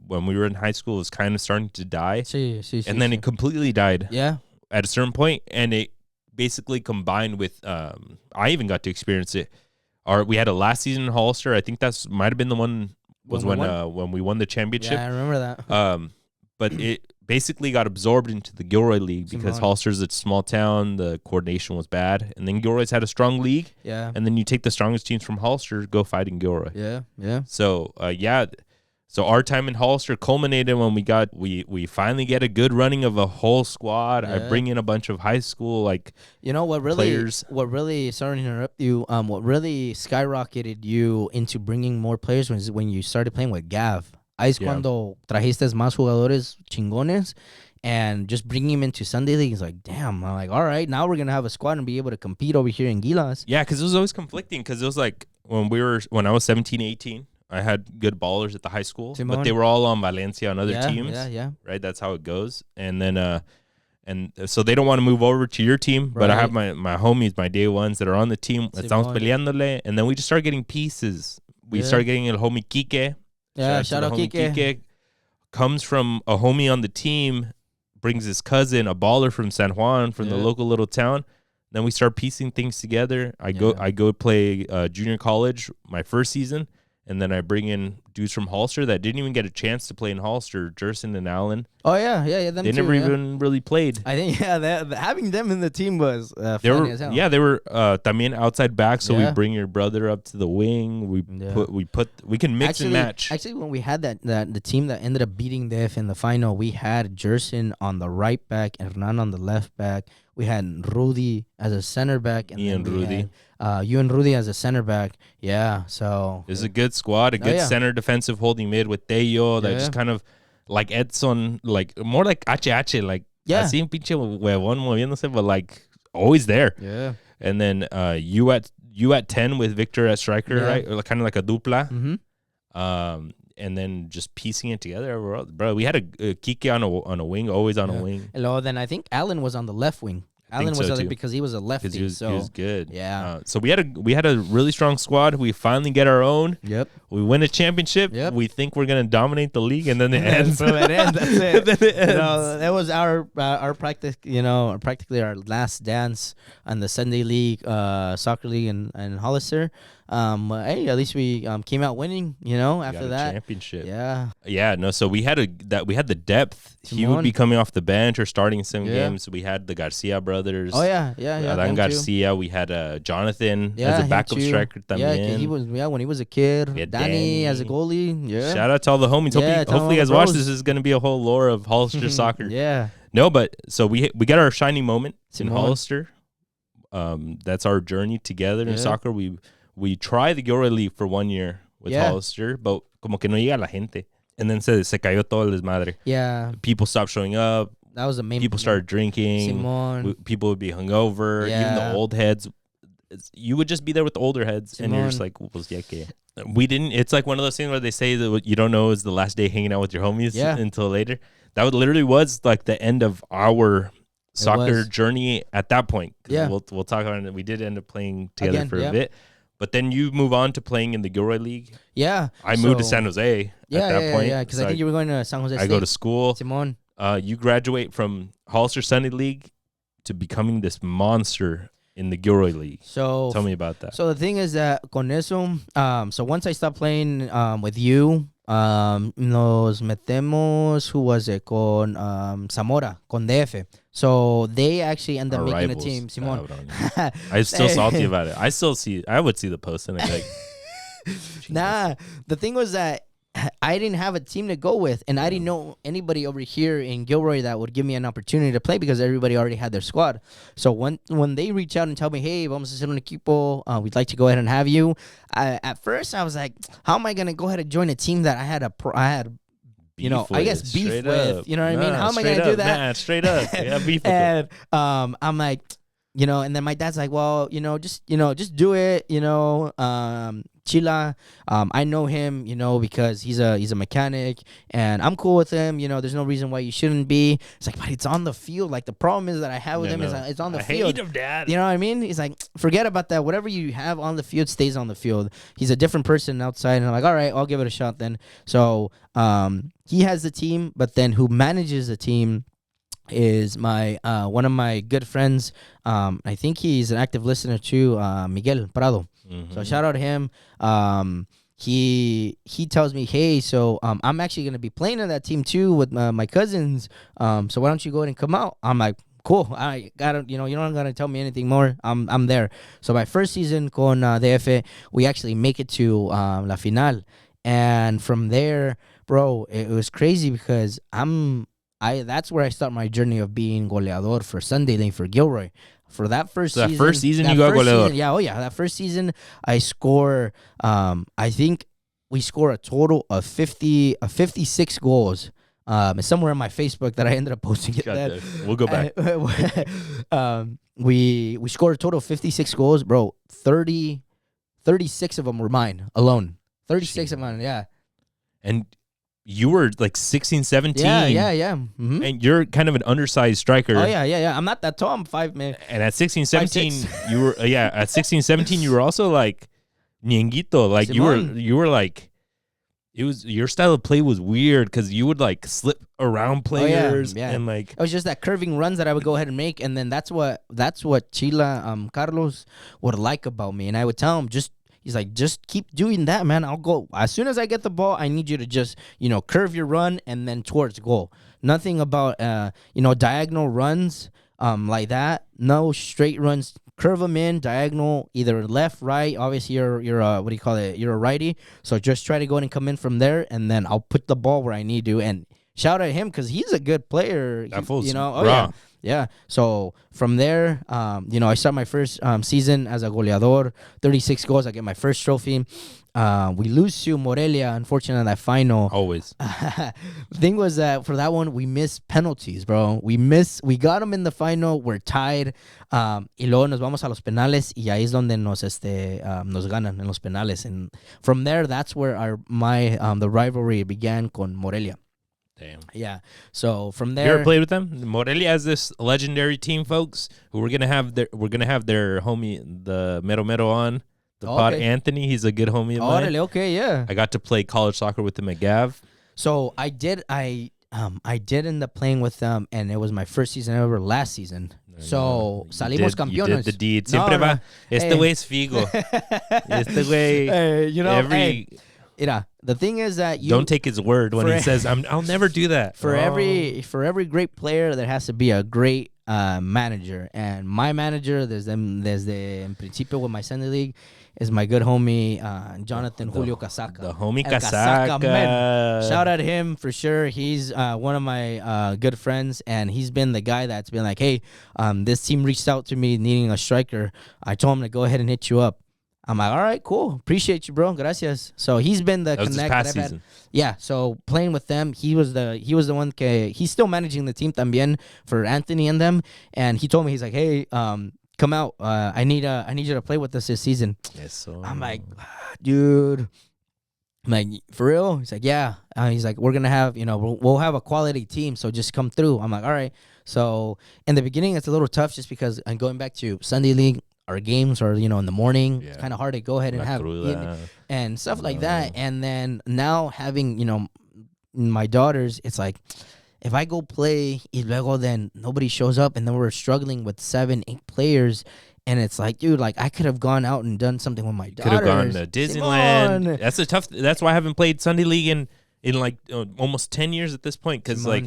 when we were in high school, it was kind of starting to die. And then it completely died. Yeah. At a certain point, and it basically combined with I even got to experience it. We had a last season in Hollister. I think that might have been the one when we won the championship. Yeah, I remember that. But it basically got absorbed into the Gilroy League because Hollister's a small town. The coordination was bad. And then Gilroy's had a strong league. Yeah. And then you take the strongest teams from Hollister, go fight in Gilroy. Yeah. So, So our time in Hollister culminated when we finally get a good running of a whole squad. Yeah. I bring in a bunch of high school players. What really, sorry to interrupt you, what really skyrocketed you into bringing more players was when you started playing with Gav. Ahí es cuando trajiste más jugadores chingones and just bringing him into Sunday League is like, damn. I'm like, all right, now we're going to have a squad and be able to compete over here in Gilas. Yeah, because it was always conflicting because it was like when I was 17, 18, I had good ballers at the high school, but they were all on Valencia on other teams. Yeah. Right, that's how it goes. And then, and so they don't want to move over to your team, but I have my homies, my day ones that are on the team. Estamos peleándole, and then we just start getting pieces. We start getting el homie Kike. Yeah, shout out Kike. Kike comes from a homie on the team, brings his cousin, a baller from San Juan, from the local little town. Then we start piecing things together. I go play junior college my first season. And then I bring in dudes from Hollister that didn't even get a chance to play in Hollister, Jerson and Allen. Oh, yeah. They never even really played. I think, having them in the team was funny as hell. Yeah, they were también outside back, so we bring your brother up to the wing. We can mix and match. Actually, when we had the team that ended up beating DF in the final, we had Jerson on the right back, Hernan on the left back. We had Rudy as a center back. And Rudy. You and Rudy as a center back. Yeah, so. It's a good squad, a good center defensive holding mid with Tello that just kind of like Edson, like more like HH, like así un pinche huevón moviéndose, but like always there. Yeah. And then you at 10 with Victor at striker, right? Or kind of like a dupla. Mm-hmm. And then just piecing it together. Bro, we had a Kike on a wing, always on a wing. And then I think Allen was on the left wing. Allen was because he was a lefty. He was good. Yeah. So we had a really strong squad. We finally get our own. Yep. We win a championship. Yep. We think we're gonna dominate the league, and then it ends. So it ends. That's it. Then it ends. That was our practice. Practically our last dance on the Sunday league, soccer league in Hollister. Hey, at least we came out winning. After that championship. Yeah. No. So we had the depth. He would be coming off the bench or starting some games. We had the Garcia brothers. Oh yeah. Adan Garcia. We had Jonathan as a backup striker. He was when he was a kid. Danny as a goalie. Yeah. Shout out to all the homies. Hopefully you guys watch this. Is going to be a whole lore of Hollister soccer. Yeah. No, but so we got our shining moment in Hollister. That's our journey together in soccer. We tried the Gilroy League for 1 year with Hollister, but como que no llega la gente. And then se cayó todo el desmadre. Yeah. People stopped showing up. That was the main. People started drinking. People would be hungover. Yeah. Even the old heads. You would just be there with the older heads, and you're just like, pues ya que. We didn't. It's like one of those things where they say that what you don't know is the last day hanging out with your homies until later. That literally was like the end of our soccer journey at that point. Yeah. We'll talk about it. We did end up playing together for a bit. But then you move on to playing in the Gilroy League. Yeah. I moved to San Jose at that point. Yeah, because I think you were going to San Jose State. I go to school. Simon. You graduate from Hollister Sunday League to becoming this monster in the Gilroy League. So tell me about that. So the thing is that con eso, so once I stopped playing with you, nos metemos, who was it? Con Zamora, con DF. So they actually end up making a team. Simon. I'm still salty about it. I would see the post and I'd be like, nah, the thing was that I didn't have a team to go with, and I didn't know anybody over here in Gilroy that would give me an opportunity to play because everybody already had their squad. So when they reach out and tell me, hey, vamos a hacer un equipo, we'd like to go ahead and have you. At first, I was like, how am I going to go ahead and join a team that I had beef with? You know what I mean? How am I going to do that? Nah, straight up. Yeah, beef with and I'm like, and then my dad's like, well, just do it, Chila, I know him, because he's a mechanic, and I'm cool with him. There's no reason why you shouldn't be. It's like, but it's on the field. Like, the problem is that I have with him is it's on the field. I hate him, Dad. You know what I mean? He's like, forget about that. Whatever you have on the field stays on the field. He's a different person outside, and I'm like, all right, I'll give it a shot then. So he has the team, but then who manages the team is my one of my good friends. I think he's an active listener too, Miguel Prado. Mm-hmm. So shout out to him. He tells me, hey, so I'm actually gonna be playing in that team too with my cousins. So why don't you go ahead and come out? I'm like, cool. I got you're not gonna tell me anything more. I'm there. So my first season con DF, we actually make it to la final, and from there, bro, it was crazy because that's where I start my journey of being goleador for Sunday League for Gilroy. For that first season. That first season, you got goleador. That first season, I score, I think we score a total of 56 goals. It's somewhere on my Facebook that I ended up posting it. We'll go back. We scored a total of 56 goals, bro. 36 of them were mine alone. 36 of mine, yeah. And you were like 16, 17. Yeah. Mm-hmm. And you're kind of an undersized striker. Oh, yeah. I'm not that tall. I'm 5, man. And at 16, 17, you were, at 16, 17, you were also like ñenguito. Like Simon. you were like, your style of play was weird because you would like slip around players. Yeah. And like. It was just that curving runs that I would go ahead and make. And then that's what Chila, Carlos would like about me. And I would tell him, he's like, just keep doing that, man. I'll go. As soon as I get the ball, I need you to just, curve your run and then towards goal. Nothing about, diagonal runs like that. No straight runs. Curve them in, diagonal, either left, right. Obviously, you're what do you call it? You're a righty. So just try to go in and come in from there, and then I'll put the ball where I need to. And shout out to him because he's a good player. Yeah. So from there, I start my first season as a goleador, 36 goals. I get my first trophy. we lose to Morelia, unfortunately, in that final. Always. The thing was that for that one, we missed penalties, bro. We got them in the final. We're tied. Y luego nos vamos a los penales. Y ahí es donde nos ganan en los penales. And from there, that's where the rivalry began con Morelia. Damn. Yeah. So from You there, ever played with them? Morelia has this legendary team, folks, who we're gonna have their homie, the Mero Mero on the pod. Anthony, he's a good homie of mine. Okay, yeah. I got to play college soccer with him at Gav. So I did end up playing with them, and it was my first season ever last season. So salimos campeones. You did the deed. Siempre va. Este güey es Figo. Este güey. The thing is that you don't take his word when he says, "I'll never do that." For every great player, there has to be a great manager, and my manager, desde en principio with my Sunday league, is my good homie Jonathan Julio Casaca. The homie Casaca, man. Casaca. Shout out to him for sure. He's one of my good friends, and he's been the guy that's been like, hey, this team reached out to me needing a striker. I told him to go ahead and hit you up. I'm like, all right, cool. Appreciate you, bro. Gracias. So he's been the connect that past I've had. season. Yeah. So playing with them, he was the one. He's still managing the team también for Anthony and them. And he told me, he's like, hey, come out. I need you to play with us this season. Yes, so. I'm like, dude. I'm like, for real? He's like, yeah. He's like, we're gonna have, we'll have a quality team. So just come through. I'm like, all right. So in the beginning, it's a little tough just because I'm going back to Sunday league. Our games are, in the morning. Yeah. It's kind of hard to go ahead and have and stuff like that. And then now having, my daughters, it's like, if I go play, y luego then nobody shows up, and then we're struggling with 7-8 players, and it's like, dude, like I could have gone out and done something with my daughters. Could have gone to Disneyland. That's why I haven't played Sunday League in like almost 10 years at this point, because like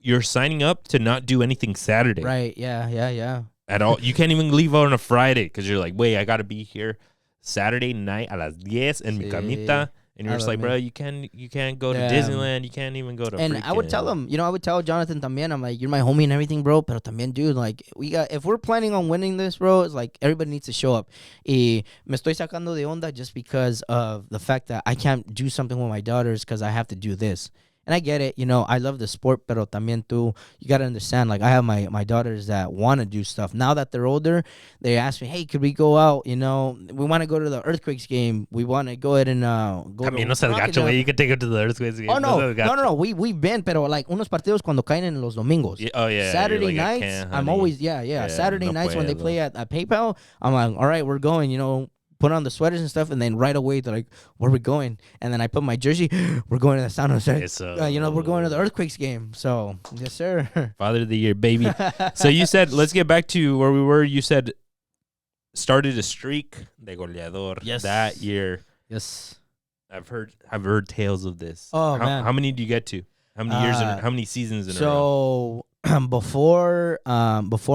you're signing up to not do anything Saturday. Right? Yeah. At all. You can't even leave on a Friday because you're like, wait, I got to be here Saturday night a las 10 en mi camita. And you're just like, bro, you can't go to Disneyland. You can't even go to And I would tell him, I would tell Jonathan también, I'm like, you're my homie and everything, bro. Pero también, dude, like, if we're planning on winning this, bro, it's like everybody needs to show up. Y me estoy sacando de onda just because of the fact that I can't do something with my daughters because I have to do this. And I get it, I love the sport, pero también tú, you got to understand, like, I have my daughters that want to do stuff. Now that they're older, they ask me, hey, could we go out, we want to go to the Earthquakes game. We want to go ahead and go to... no seas gacho, güey. You can take them to the Earthquakes game. Oh, no. We've been, pero, like, unos partidos cuando caen en los domingos. Yeah. Saturday nights, I'm always, Saturday nights when they play at PayPal, I'm like, all right, we're going, put on the sweaters and stuff, and then right away they're like, where are we going? And then I put my jersey, we're going to the San Jose. We're going to the Earthquakes game. So, yes, sir. Father of the Year, baby. So you said, let's get back to where we were. You said started a streak de goleador that year. Yes. I've heard tales of this. Oh, man. How many do you get to? How many years how many seasons in a row? So, before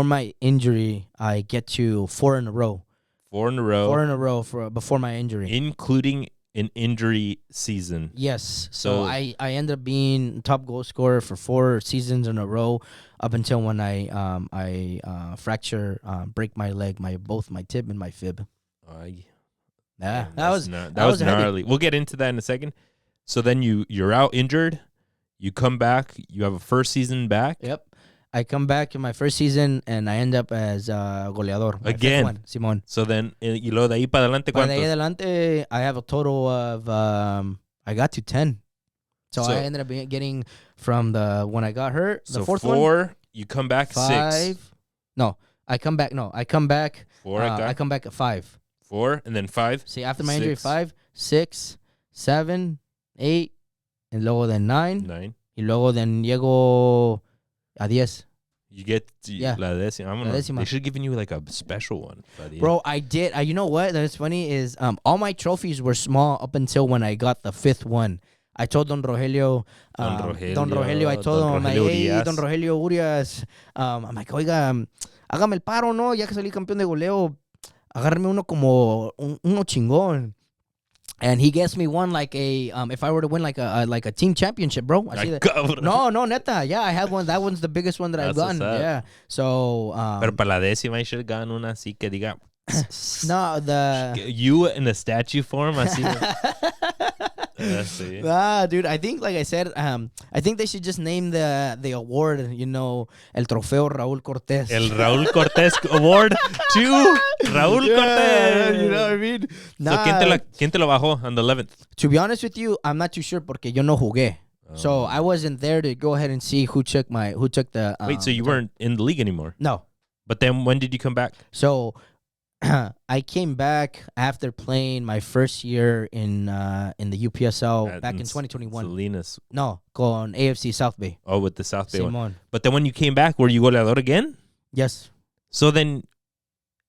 my injury, I get to 4 in a row. 4 in a row. 4 in a row before my injury. Including an injury season. Yes. So I ended up being top goal scorer for 4 seasons in a row up until when I break my leg, both my tib and my fib. That was gnarly. We'll get into that in a second. So then you're out injured. You come back. You have a first season back. Yep. I come back in my first season, and I end up as goleador. Again. Simón. So then, y luego de ahí para adelante, ¿cuántos? De ahí adelante, I have a total of, I got to 10. So I ended up getting from when I got hurt, the fourth 4, one. You come back 5. 6. I come back 4. I come back at 5. 4, and then 5. See, after my injury, 5, 6, 7, 8, and luego then 9. Y luego then llego a 10. You get la décima. They should have given you like a special one. Bro, I did. You know what? That's funny is all my trophies were small up until when I got the 5th one. I told Don Rogelio, I told him, I'm like, hey, Don Rogelio Urias. I'm like, oiga, hágame el paro, ¿no? Ya que salí campeón de goleo, agárrame uno como uno chingón. And he gets me one like if I were to win like a team championship, bro. I see that. No, neta. Yeah, I have one. That one's the biggest one that I've done. Yeah. So. Pero para la décima, I should have gotten una así que diga No, the You in a statue form? I see. See. dude. I think, like I said, I think they should just name the award. You know, el trofeo Raul Cortes. El Raul Cortes Award to Raul Cortes. You know what I mean? So, ¿quién te lo bajó on the 11th? To be honest with you, I'm not too sure porque yo no jugué. So I wasn't there to go ahead and see who took the. Wait, so you weren't in the league anymore? No. But then when did you come back? So I came back after playing my first year in the UPSL back in 2021. Salinas. No, con AFC South Bay. Oh, with the South Bay one. Simon. But then when you came back, were you goleador again? Yes. So then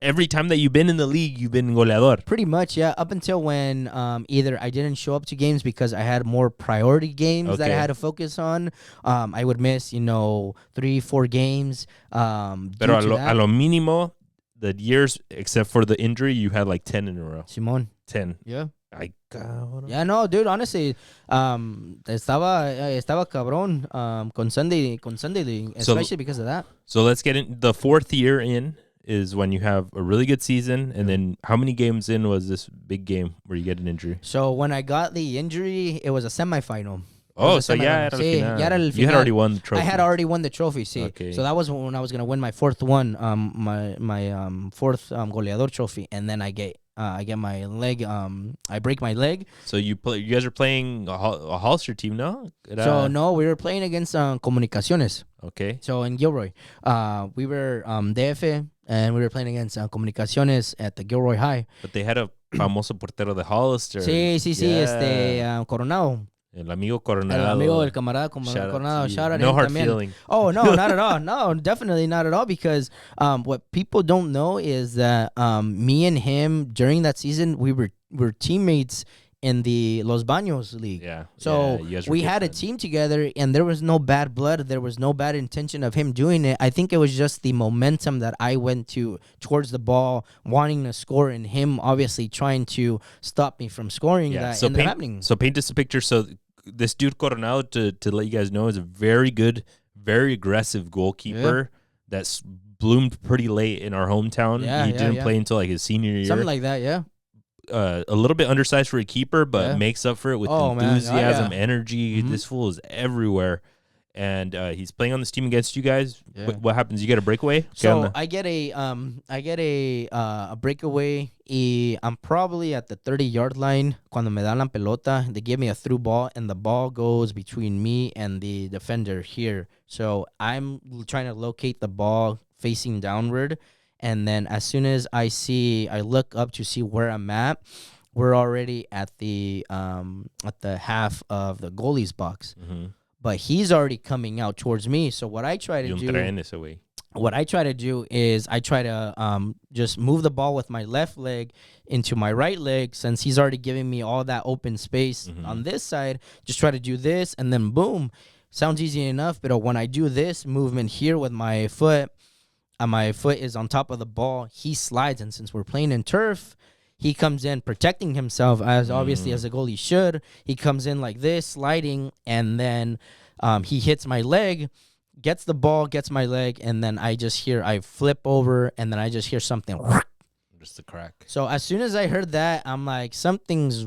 every time that you've been in the league, you've been goleador. Pretty much, yeah. Up until when either I didn't show up to games because I had more priority games that I had to focus on. I would miss, 3-4 games. Pero a lo mínimo, the years, except for the injury, you had like 10 in a row. Simón. 10. Yeah. Ay, cabrón. Yeah, no, dude, honestly, estaba cabrón con Sunday League, especially because of that. So let's get in. The fourth year in is when you have a really good season, and then how many games in was this big game where you get an injury? So when I got the injury, it was a semifinal. Oh, so yeah, sí, ya era el final. You had already won the trophy. I had already won the trophy, sí. Okay. So that was when I was gonna win my fourth one, my fourth goleador trophy, and then I get my leg. I break my leg. So you guys are playing a Holster team, no? So no, we were playing against Comunicaciones. Okay. So in Gilroy, we were DF, and we were playing against Comunicaciones at the Gilroy High. But they had a famoso portero de Holster. Sí, yeah. Coronado. El amigo Coronado. El amigo del camarada Coronado. Shout out no hard también. feeling. Oh, no, not at all. No, definitely not at all. Because what people don't know is that me and him during that season, we were teammates in the Los Baños League. Yeah. So we had a team together, and there was no bad blood. There was no bad intention of him doing it. I think it was just the momentum that I went towards the ball, wanting to score, and him obviously trying to stop me from scoring. Yeah. That So ended up happening. So paint us a picture. So this dude Coronado, to let you guys know, is a very good, very aggressive goalkeeper that's bloomed pretty late in our hometown. He didn't play until like his senior year. Something like that, yeah. A little bit undersized for a keeper, but makes up for it with enthusiasm, energy. Mm-hmm. This fool is everywhere. And he's playing on this team against you guys. Yeah. What happens? You get a breakaway? So I get a breakaway. I'm probably at the 30-yard line. Cuando me dan la pelota, they give me a through ball, and the ball goes between me and the defender here. So I'm trying to locate the ball facing downward, and then as soon as I look up to see where I'm at, we're already at the half of the goalie's box. Mm-hmm. But he's already coming out towards me. So what I try to do is I try to just move the ball with my left leg into my right leg, since he's already giving me all that open space on this side. Just try to do this, and then boom. Sounds easy enough, but when I do this movement here with my foot, my foot is on top of the ball. He slides, and since we're playing in turf, he comes in protecting himself, as obviously as a goalie should. He comes in like this, sliding, and then he hits my leg, gets the ball, gets my leg, and then I flip over, and then I just hear something. Just a crack. So as soon as I heard that, I'm like, something's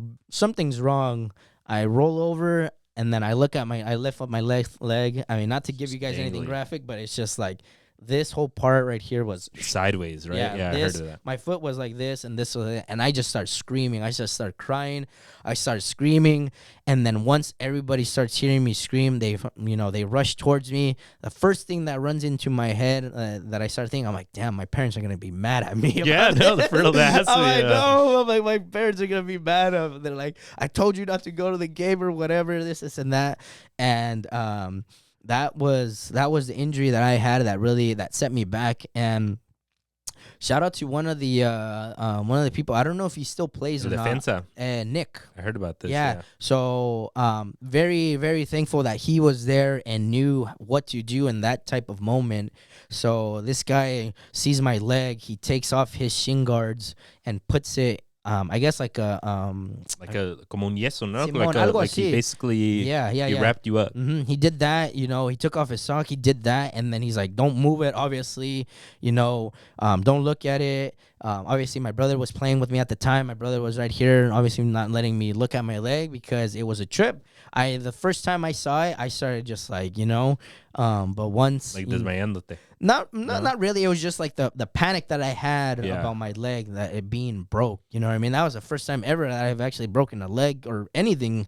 wrong. I roll over, and then I lift up my leg. I mean, not to give you guys anything graphic, but it's just like, this whole part right here was sideways, right? Yeah, I heard of that. My foot was like this, and this was it, and I just start screaming. I just start crying. I start screaming, and then once everybody starts hearing me scream, they rush towards me. The first thing that runs into my head that I start thinking, I'm like, damn, my parents are gonna be mad at me. Yeah, no, the frill that. I'm like, my parents are gonna be mad at me. They're like, I told you not to go to the game or whatever, this and that, and That was the injury that I had that set me back. And shout out to one of the people. I don't know if he still plays or defensa. not. Nick. I heard about this. Yeah. So very, very thankful that he was there and knew what to do in that type of moment. So this guy sees my leg. He takes off his shin guards and puts it. I guess like como un yeso, no? Simón, like he basically he wrapped you up. Mm-hmm. He did that, he took off his sock, he did that, and then he's like, don't move it, obviously, don't look at it. Obviously, my brother was playing with me at the time. My brother was right here, obviously not letting me look at my leg because it was a trip. The first time I saw it, I started just like, but once Like desmayándote. not really. It was just like the panic that I had Yeah. about my leg, that it being broke. You know what I mean? That was the first time ever that I've actually broken a leg or anything.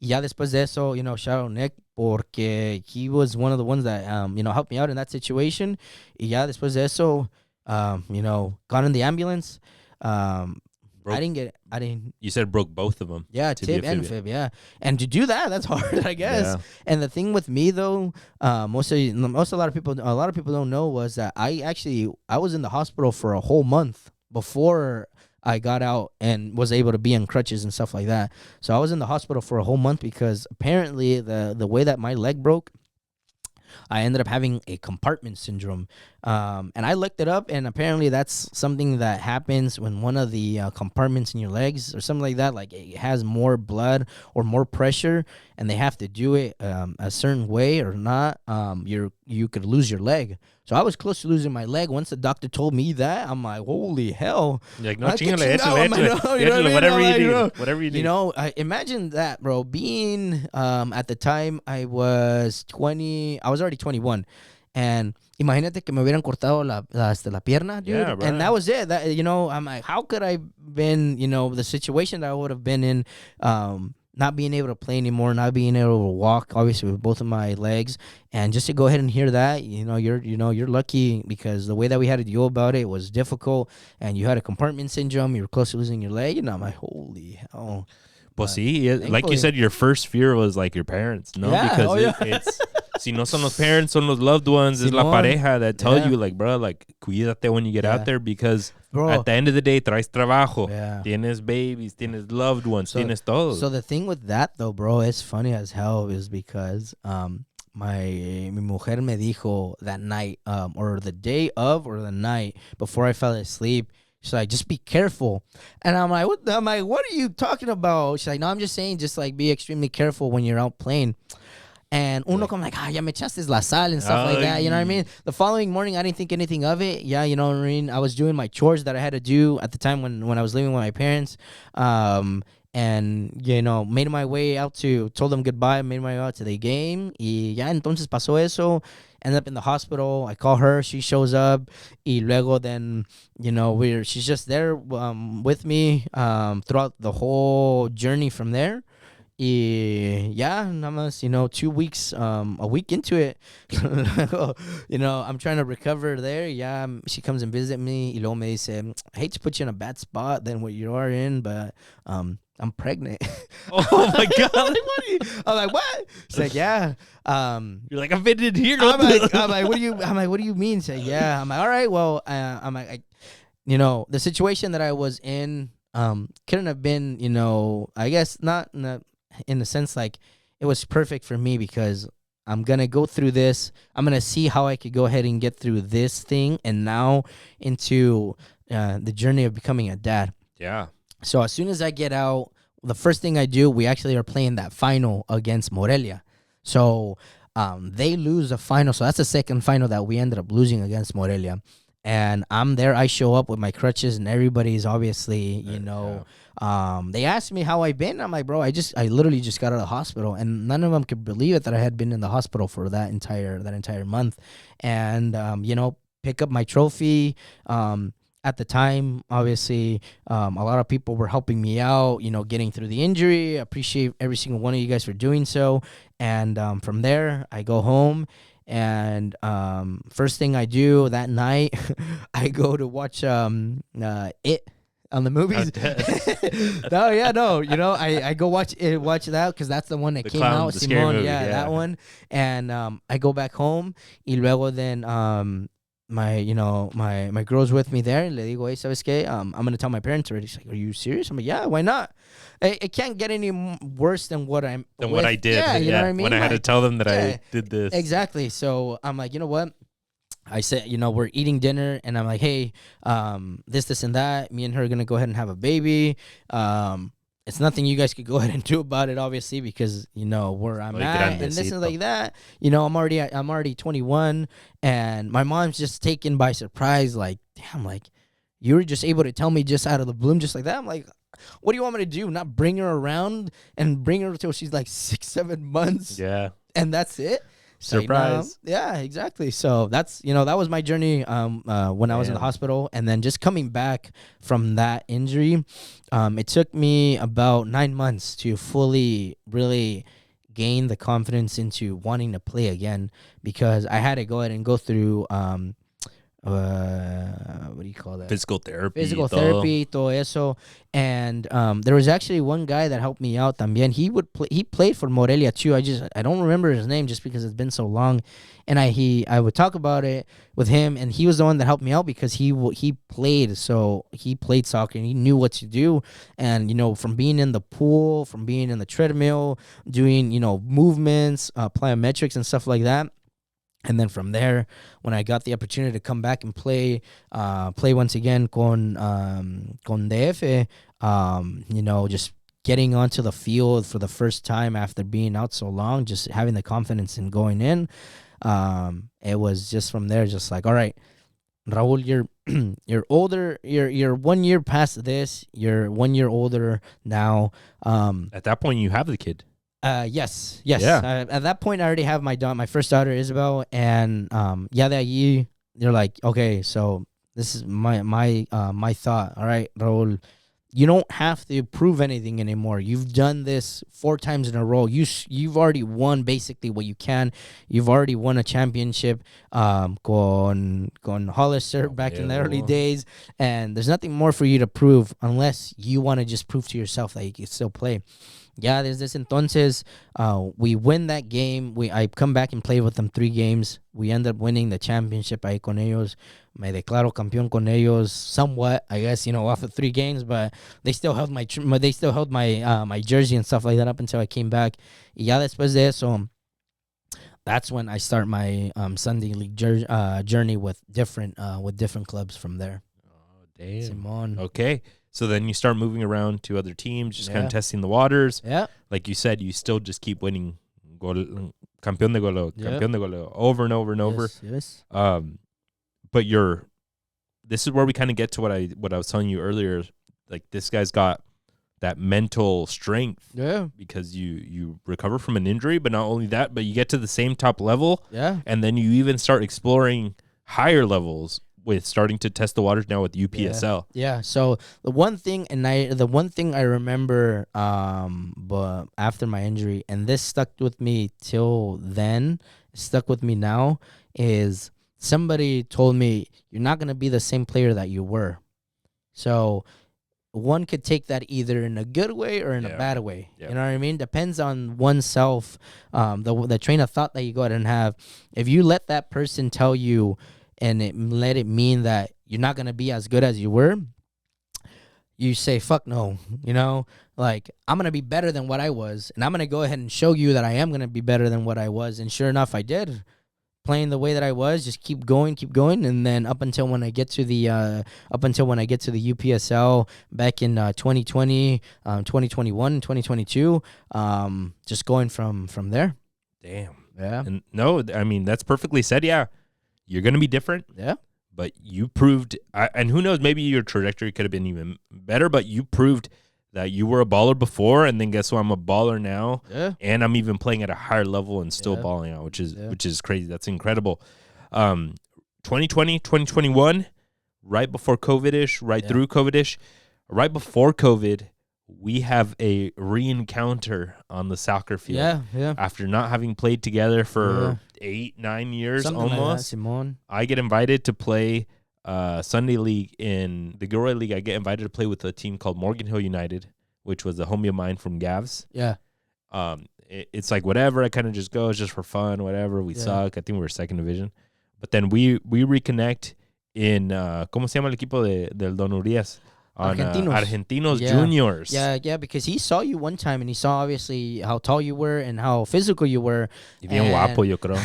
Ya después de eso, shout out Nick, porque he was one of the ones that, helped me out in that situation. Y ya después de eso, got in the ambulance. Broke. I didn't. You said broke both of them. Yeah, Tibia, tib and fibia. fib, yeah. And to do that, that's hard, I guess. Yeah. And the thing with me though, a lot of people don't know was that I was in the hospital for a whole month before I got out and was able to be on crutches and stuff like that. So I was in the hospital for a whole month because apparently the way that my leg broke, I ended up having a compartment syndrome. And I looked it up, and apparently that's something that happens when one of the compartments in your legs or something like that, like it has more blood or more pressure, and they have to do it a certain way or not, you could lose your leg. So I was close to losing my leg. Once the doctor told me that, I'm like, holy hell. You're like, no, I could chingale, chingao, échale, whatever you need. Whatever you need. Imagine that, bro. Being at the time I was already 21, and imagínate que me hubieran cortado la pierna, dude. Yeah, bro. And that was it. That I'm like, how could I been, the situation that I would have been in, not being able to play anymore, not being able to walk, obviously with both of my legs, and just to go ahead and hear that, you're lucky because the way that we had to deal about it was difficult, and you had a compartment syndrome, you were close to losing your leg, I'm like, holy hell. Well, see, like you said, your first fear was like your parents, no? Yeah, Because it's si no son los parents, son los loved ones, it's la pareja that tell you, like, bro, like, cuídate when you get out there because at the end of the day, traes trabajo, tienes babies, tienes loved ones, tienes todo. So the thing with that, though, bro, it's funny as hell is because mi mujer me dijo that night, or the day of or the night before I fell asleep, she's like, just be careful. And I'm like, what are you talking about? She's like, no, I'm just saying, just like be extremely careful when you're out playing. And uno come like, ya me echaste la sal and stuff like that. You know what I mean? The following morning, I didn't think anything of it. Yeah, you know what I mean? I was doing my chores that I had to do at the time when I was living with my parents. And, made my way out told them goodbye, made my way out to the game. Y ya, entonces pasó eso. Ended up in the hospital. I call her. She shows up. Y luego then, she's just there with me throughout the whole journey from there. Y nada más, 2 weeks, a week into it, I'm trying to recover there. Yeah, she comes and visit me. Y luego me dice, I hate to put you in a bad spot than what you are in, but I'm pregnant. Oh my God. I'm like, what? She's like, yeah. You're like, I've been in here. I'm like, what do you mean? She's like, yeah. I'm like, all right, well, I'm like, the situation that I was in, couldn't have been, I guess not in the sense like it was perfect for me because I'm going to go through this. I'm going to see how I could go ahead and get through this thing and now into the journey of becoming a dad. Yeah. So as soon as I get out, the first thing I do, we actually are playing that final against Morelia. So they lose the final. So that's the second final that we ended up losing against Morelia. And I'm there. I show up with my crutches, and everybody's obviously, they asked me how I've been. I'm like, bro, I literally just got out of the hospital, and none of them could believe it that I had been in the hospital for that entire month. And pick up my trophy. At the time, obviously, a lot of people were helping me out, getting through the injury. I appreciate every single one of you guys for doing so. And from there, I go home. And first thing I do that night, I go to watch It on the movies. I go watch that because that's the one that came out. Simon, movie, that one. And I go back home. Y luego then my girl's with me there. Le digo, hey, ¿sabes qué? I'm gonna tell my parents already. She's like, are you serious? I'm like, yeah, why not? It can't get any worse than what I did. Yeah, you know what I mean? When I had to tell them that I did this. Exactly. So I'm like, you know what? I said, we're eating dinner, and I'm like, hey, this, and that. Me and her are gonna go ahead and have a baby. It's nothing you guys could go ahead and do about it, obviously, because where I'm at, and this is like that. I'm already 21, and my mom's just taken by surprise. Like, damn, like, you were just able to tell me just out of the bloom, just like that. I'm like, what do you want me to do? Not bring her around and bring her till she's like 6-7 months, Yeah. and that's it. Surprise. Yeah, exactly. So that's, that was my journey when I was in the Damn. hospital. And then just coming back from that injury, it took me about 9 months to fully really gain the confidence into wanting to play again, because I had to go ahead and go through what do you call that? Physical Physical therapy, todo eso. And there was actually one guy that helped me out también. He played for Morelia too. I don't remember his name just because it's been so long. And I would talk about it with him, and he was the one that helped me out because he played soccer and he knew what to do. And from being in the pool, from being in the treadmill, doing movements, plyometrics and stuff like that. And then from there, when I got the opportunity to come back and play once again con DF, just getting onto the field for the first time after being out so long, just having the confidence in going in, it was just from there, just like, all right, Raul, you're older, you're 1 year past this, you're 1 year older now. At that point, you have the kid. Yes. Yeah. At that point, I already have my first daughter, Isabel, and that year, they're like, okay, so this is my thought. All right, Raul, you don't have to prove anything anymore. You've done this 4 times in a row. You've already won basically what you can. You've already won a championship con Hollister back in the early days, and there's nothing more for you to prove unless you want to just prove to yourself that you can still play. Yeah, there's this entonces. We win that game. I come back and play with them 3 games. We end up winning the championship ahí con ellos. Me declaro campeón con ellos somewhat, I guess, off of 3 games, but they still held my my jersey and stuff like that up until I came back. Y ya después de eso, that's when I start my Sunday League journey with different clubs from there. Oh, damn. Simón. Okay. So then you start moving around to other teams, just kind of testing the waters. Yeah. Like you said, you still just keep winning campeón de goleo, over and over and over. Yes. But this is where we kind of get to what I was telling you earlier. Like, this guy's got that mental strength. Yeah. Because you recover from an injury, but not only that, but you get to the same top level. Yeah. And then you even start exploring higher levels with starting to test the waters now with UPSL. Yeah. So the one thing I remember, but after my injury, and this stuck with me till then, stuck with me now, is somebody told me, you're not going to be the same player that you were. So one could take that either in a good way or in a bad way. Yeah. You know what I mean? Depends on oneself, the train of thought that you go ahead and have. If you let that person tell you and let it mean that you're not going to be as good as you were, you say, fuck no, like, I'm going to be better than what I was, and I'm going to go ahead and show you that I am going to be better than what I was. And sure enough, I did. Playing the way that I was, just keep going, and then up until when I get to the UPSL back in 2020, 2021, 2022, just going from there. Damn. Yeah. And no, I mean, that's perfectly said. Yeah. You're going to be different. Yeah. But you proved, and who knows, maybe your trajectory could have been even better, but you proved that you were a baller before, and then guess what? I'm a baller now. Yeah. And I'm even playing at a higher level and still balling out, which is crazy. That's incredible. 2020, 2021, right before COVID-ish, through COVID-ish, right before COVID, we have a re-encounter on the soccer field. Yeah. After not having played together for 8-9 years, something almost. Like that, Simón. I get invited to play Sunday League in the Gilroy League. I get invited to play with a team called Morgan Hill United, which was a homie of mine from Gavs. Yeah. It's like whatever. I kind of just go. It's just for fun, whatever. We suck. I think we were 2nd division. But then we reconnect in, ¿cómo se llama el equipo del Don Urias? On Argentinos Juniors. Yeah, because he saw you one time, and he saw obviously how tall you were and how physical you were. Y bien guapo, yo creo.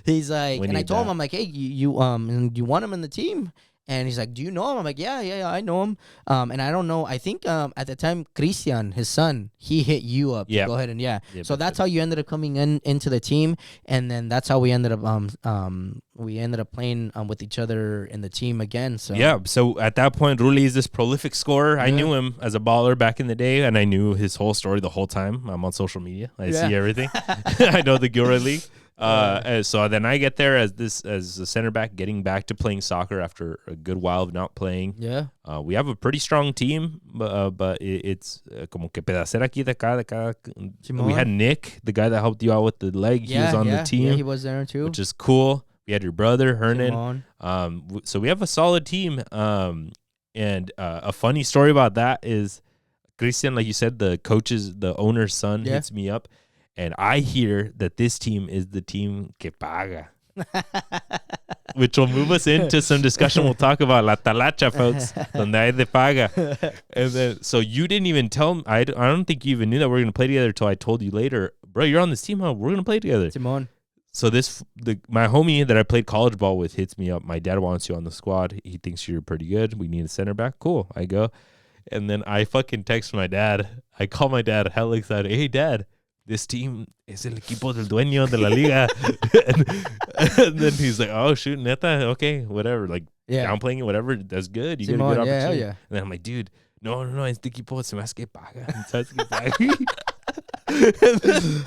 He's like, and I told him, I'm like, hey, you want him in the team? And he's like, "Do you know him?" I'm like, "Yeah, I know him." And I don't know. I think at the time, Christian, his son, he hit you up to Yep. go ahead and Yep, So yep, that's how you ended up coming into the team, and then that's how we ended up playing with each other in the team again. So Yeah, so at that point, Ruli is this prolific scorer. I Yeah. knew him as a baller back in the day, and I knew his whole story the whole time. I'm on social media. I see everything. I know the Gilroy League. So then I get there as a center back, getting back to playing soccer after a good while of not playing. Yeah. We have a pretty strong team, but it's como que pedacera aquí de acá. We had Nick, the guy that helped you out with the leg. He was on the team. Yeah, he was there too. Which is cool. We had your brother, Hernan. Simon. So we have a solid team. And a funny story about that is Christian, like you said, the owner's son hits me up. And I hear that this team is the team que paga. Which will move us into some discussion we'll talk about. La talacha, folks. Donde hay de paga. And then, so you didn't even tell me. I don't think you even knew that we were going to play together until I told you later. Bro, you're on this team, huh? We're going to play together. Simon. So my homie that I played college ball with hits me up. My dad wants you on the squad. He thinks you're pretty good. We need a center back. Cool. I go. And then I fucking text my dad. I call my dad hella excited. Hey, Dad. This team es el equipo del dueño de la liga. and then he's like, oh, shoot, neta, okay, whatever. Like, downplaying it, whatever, that's good. You get a good opportunity. Yeah. And then I'm like, dude, no, este equipo se me hace que paga.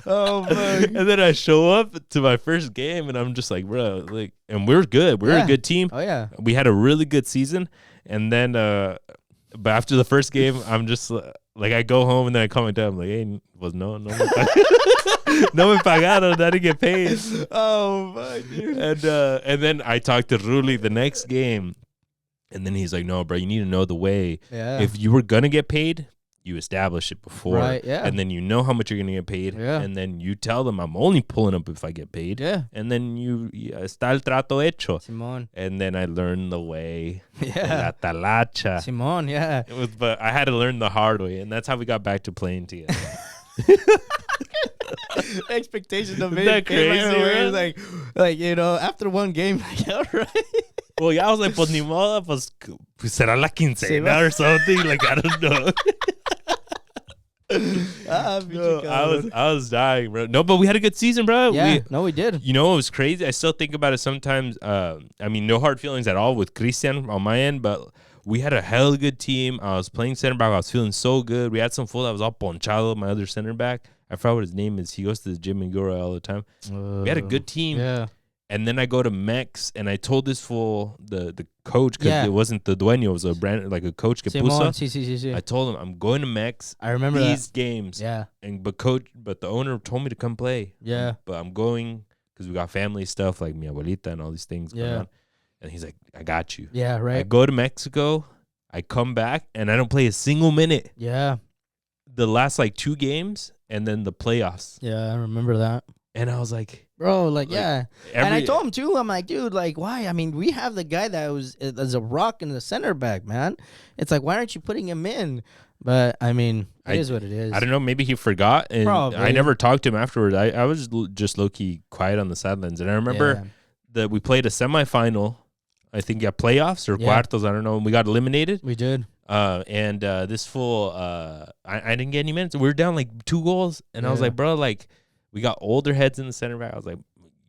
Oh, fuck. And then I show up to my first game, and I'm just like, bro, like, and we're good. We're a good team. Oh, yeah. We had a really good season. And then, but after the first game, I'm just like, I go home and then I call my dad. I'm like, hey, no me pagaron. I didn't get paid. Oh, my dude. And then I talked to Ruli the next game, and then he's like, no, bro, you need to know the way. Yeah. If you were gonna get paid, you establish it before, right? Yeah. And then you know how much you're gonna get paid. Yeah. And then you tell them I'm only pulling up if I get paid. Yeah. And then está el trato hecho. Simon. And then I learned the way. Yeah. La talacha. Simon. Yeah. But I had to learn the hard way, and that's how we got back to playing together. Expectations of Isn't that crazy, like after one game, like, all right. Well, yeah, I was like, pues ni modo, pues será la quincena or something. Like, I don't know. I was dying, bro. No, but we had a good season, bro. Yeah, we did. You know, it was crazy. I still think about it sometimes. I mean, no hard feelings at all with Christian on my end, but we had a hell good team. I was playing center back. I was feeling so good. We had some fool that was all ponchado, my other center back. I forgot what his name is. He goes to the gym in Gilroy all the time. We had a good team. Yeah. And then I go to Mex, and I told this fool, the coach, because it wasn't the dueño, it was a brand, like a coach que puso. Sí. I told him, I'm going to Mex. I remember these games. Yeah. But the owner told me to come play. Yeah. But I'm going because we got family stuff like mi abuelita and all these things going on. And he's like, I got you. Yeah, right. I go to Mexico. I come back, and I don't play a single minute. Yeah. The last, like, 2 games, and then the playoffs. Yeah, I remember that. And I was like... Bro, yeah. And I told him, too, I'm like, dude, like, why? I mean, we have the guy that was as a rock in the center back, man. It's like, why aren't you putting him in? But, I mean, it is what it is. I don't know. Maybe he forgot, and Probably. I never talked to him afterwards. I was just low-key quiet on the sidelines. And I remember that we played a semifinal, I think, playoffs or cuartos, I don't know, and we got eliminated. We did. And this fool, I didn't get any minutes. We were down, like, 2 goals, and I was like, bro, like, we got older heads in the center back. I was like,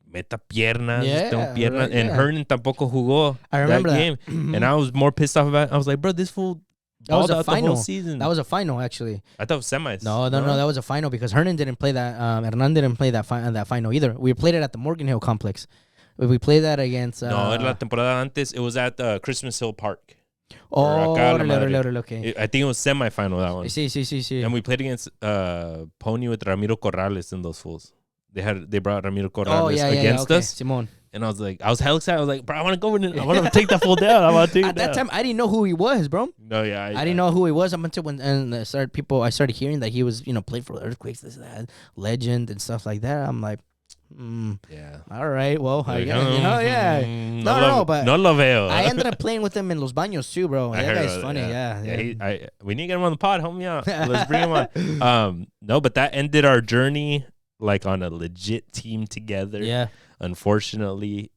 meta piernas, don't piernas. Right, and Hernan tampoco jugó that game. And I was more pissed off about it. I was like, bro, this fool balled out the whole season. That was a final, actually. I thought it was semis. No, that was a final because Hernan didn't play that. Hernan didn't play that final either. We played it at the Morgan Hill complex. We played that against... no, la temporada antes, it was at Christmas Hill Park. Oh, okay. I think it was semifinal, that one. Sí. And we played against Pony with Ramiro Corrales and those fools. They brought Ramiro Corrales against us. Simon. And I was hell excited. I was like, bro, I want to go in. I want to take that fool down. I want to take At that time, I didn't know who he was, bro. No, yeah. I didn't know who he was until when I started hearing that he was, played for the Earthquakes, this, that, legend and stuff like that. I'm like, yeah. All right. Well, like, No, but no lo veo. I ended up playing with him in Los Baños too, bro. That guy's funny. Yeah. We need to get him on the pod. Help me out. Let's bring him on. No, but that ended our journey like on a legit team together. Yeah. Unfortunately,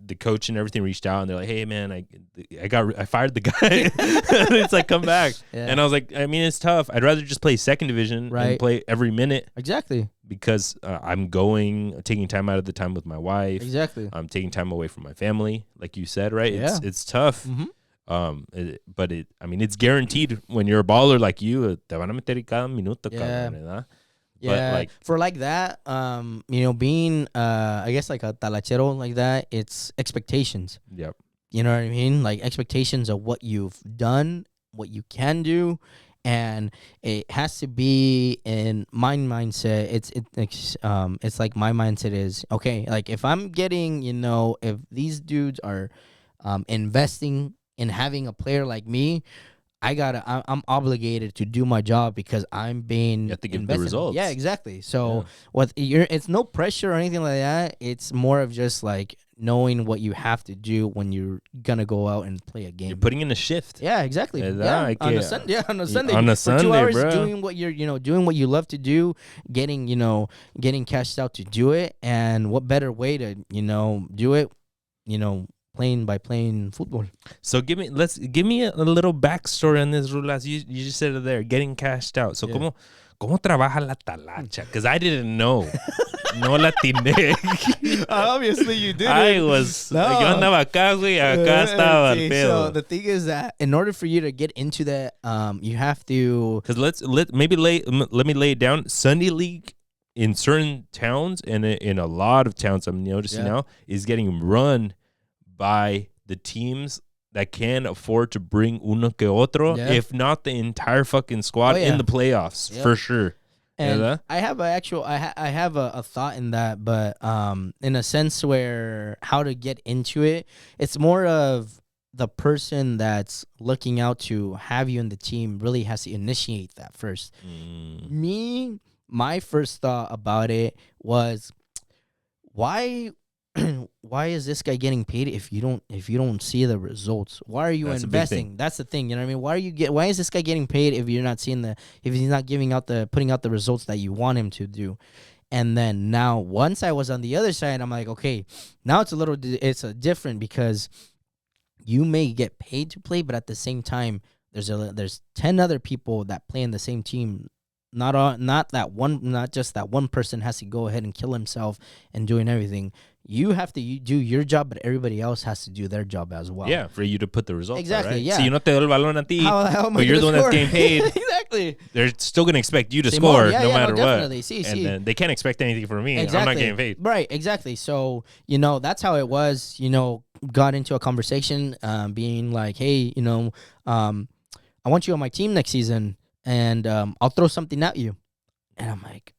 the coach and everything reached out and they're like, hey man, I fired the guy. It's like, come back. Yeah. And I was like, I mean, it's tough. I'd rather just play second division and play every minute. Exactly. Because I'm taking time out of the time with my wife. Exactly. I'm taking time away from my family, like you said, right? Yeah. It's tough. Mm-hmm. But it's guaranteed when you're a baller like you, te van a meter cada minuto, yeah. cabrón, ¿verdad? Yeah, like, for like that, being I guess like a talachero like that, it's expectations. Yep. You know what I mean? Like expectations of what you've done, what you can do, and it has to be in my mindset. It's like my mindset is okay. Like if I'm getting, if these dudes are investing in having a player like me, I'm obligated to do my job because I'm being you have to give the results. Yeah, exactly. So it's no pressure or anything like that. It's more of just like knowing what you have to do when you're gonna go out and play a game. You're putting in a shift. Yeah, exactly. On a Sunday. On a for Sunday, 2 hours, bro. doing what doing what you love to do, getting cashed out to do it, and what better way to do it, playing football. So give me a little backstory on this, Rulas. You just said it there, getting cashed out. So cómo trabaja la talacha? Because I didn't know. No la atiné. Obviously you did. Yo andaba acá, güey. Acá estaba el pedo. So the thing is that in order for you to get into that, you have to. Because let me lay it down. Sunday League in certain towns and in a lot of towns I'm noticing now is getting run by the teams that can afford to bring uno que otro, if not the entire fucking squad in the playoffs, for sure. And I have I have a thought in that, but in a sense where how to get into it, it's more of the person that's looking out to have you in the team really has to initiate that first. My first thought about it was, why is this guy getting paid if you don't see the results? Why are you investing? That's the thing, you know what I mean? Why is this guy getting paid if you're not seeing if he's not putting out the results that you want him to do? And then now once I was on the other side, I'm like, okay, now it's a different, because you may get paid to play, but at the same time there's 10 other people that play in the same team. Not just that one person has to go ahead and kill himself and doing everything. You have to do your job, but everybody else has to do their job as well. Yeah, for you to put the results. Exactly. Out, right? Yeah. So you no te doy el balón a ti, but you're the one that's getting paid. Exactly. They're still gonna expect you to score no matter what. Sí. Then they can't expect anything from me. Exactly. I'm not getting paid. Right. Exactly. So that's how it was. Got into a conversation, being like, hey, I want you on my team next season, and I'll throw something at you. And I'm like,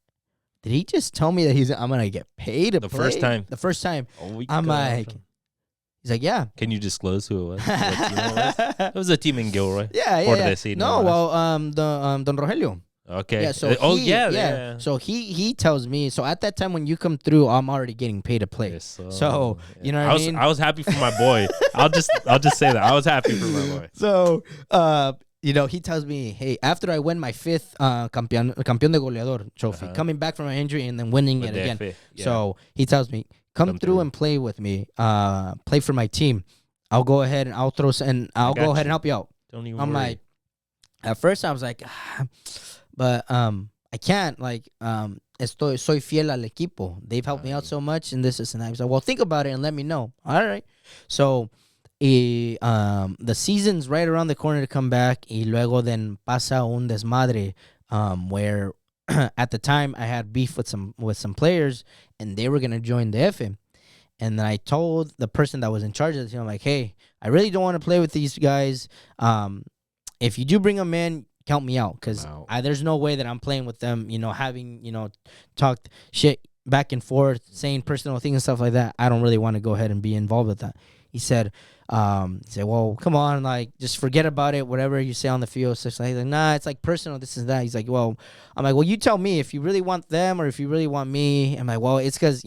did he just tell me that I'm gonna get paid to play? The first time. Oh, I'm like, he's like, yeah. Can you disclose who it was? It was a team in Gilroy. Yeah. No, well, Don Rogelio. Okay. Yeah. So So he tells me. So at that time when you come through, I'm already getting paid to play. Yes, so you know what I mean. I was happy for my boy. I'll just say that I was happy for my boy. So he tells me, hey, after I win my 5th campeón de goleador trophy, coming back from my injury and then winning it again. Yeah. So he tells me, come through and play with me, play for my team. I'll go ahead and I'll go ahead and help you out. Don't even I'm worry. like, at first I was like, but I can't, like, soy fiel al equipo. They've helped me out so much and this and that. I was like, well, think about it and let me know. All right. So the season's right around the corner to come back, y luego then pasa un desmadre, where at the time I had beef with some players, and they were gonna join the F. And then I told the person that was in charge of the team, I'm like, hey, I really don't want to play with these guys. If you do bring them in, count me out, because there's no way that I'm playing with them. Having talked shit back and forth, saying personal things and stuff like that. I don't really want to go ahead and be involved with that. He said, well, come on, like, just forget about it. Whatever you say on the field, such like, nah, it's like personal. This is that. He's like, well, I'm like, well, you tell me if you really want them or if you really want me. I'm like, well, it's because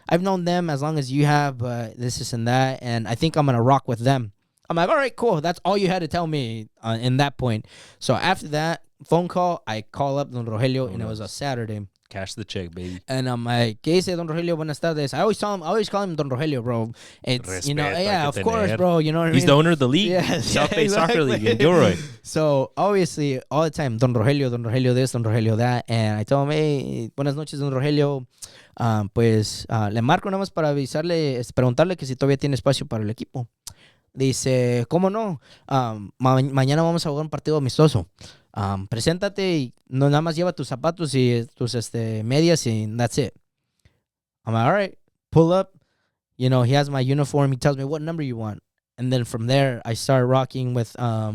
I've known them as long as you have, but this and that, and I think I'm gonna rock with them. I'm like, all right, cool. That's all you had to tell me in that point. So after that phone call, I call up Don Rogelio, and it was a Saturday. Cash the check, baby. And I'm like, ¿qué dice Don Rogelio? Buenas tardes. I always call him Don Rogelio, bro. It's, Respeto of course, bro. You know what I mean? He's the owner of the league. Yes, South Bay exactly. Soccer League in Gilroy. So, obviously, all the time, Don Rogelio this, Don Rogelio that. And I told him, hey, buenas noches, Don Rogelio. Pues, le marco nada más para avisarle, preguntarle que si todavía tiene espacio para el equipo. Dice, ¿cómo no? Mañana vamos a jugar un partido amistoso. Preséntate y no nada más lleva tus zapatos y tus medias y that's it. I'm like, all right, pull up. You know, he has my uniform. He tells me what number you want. And then from there, I start rocking with I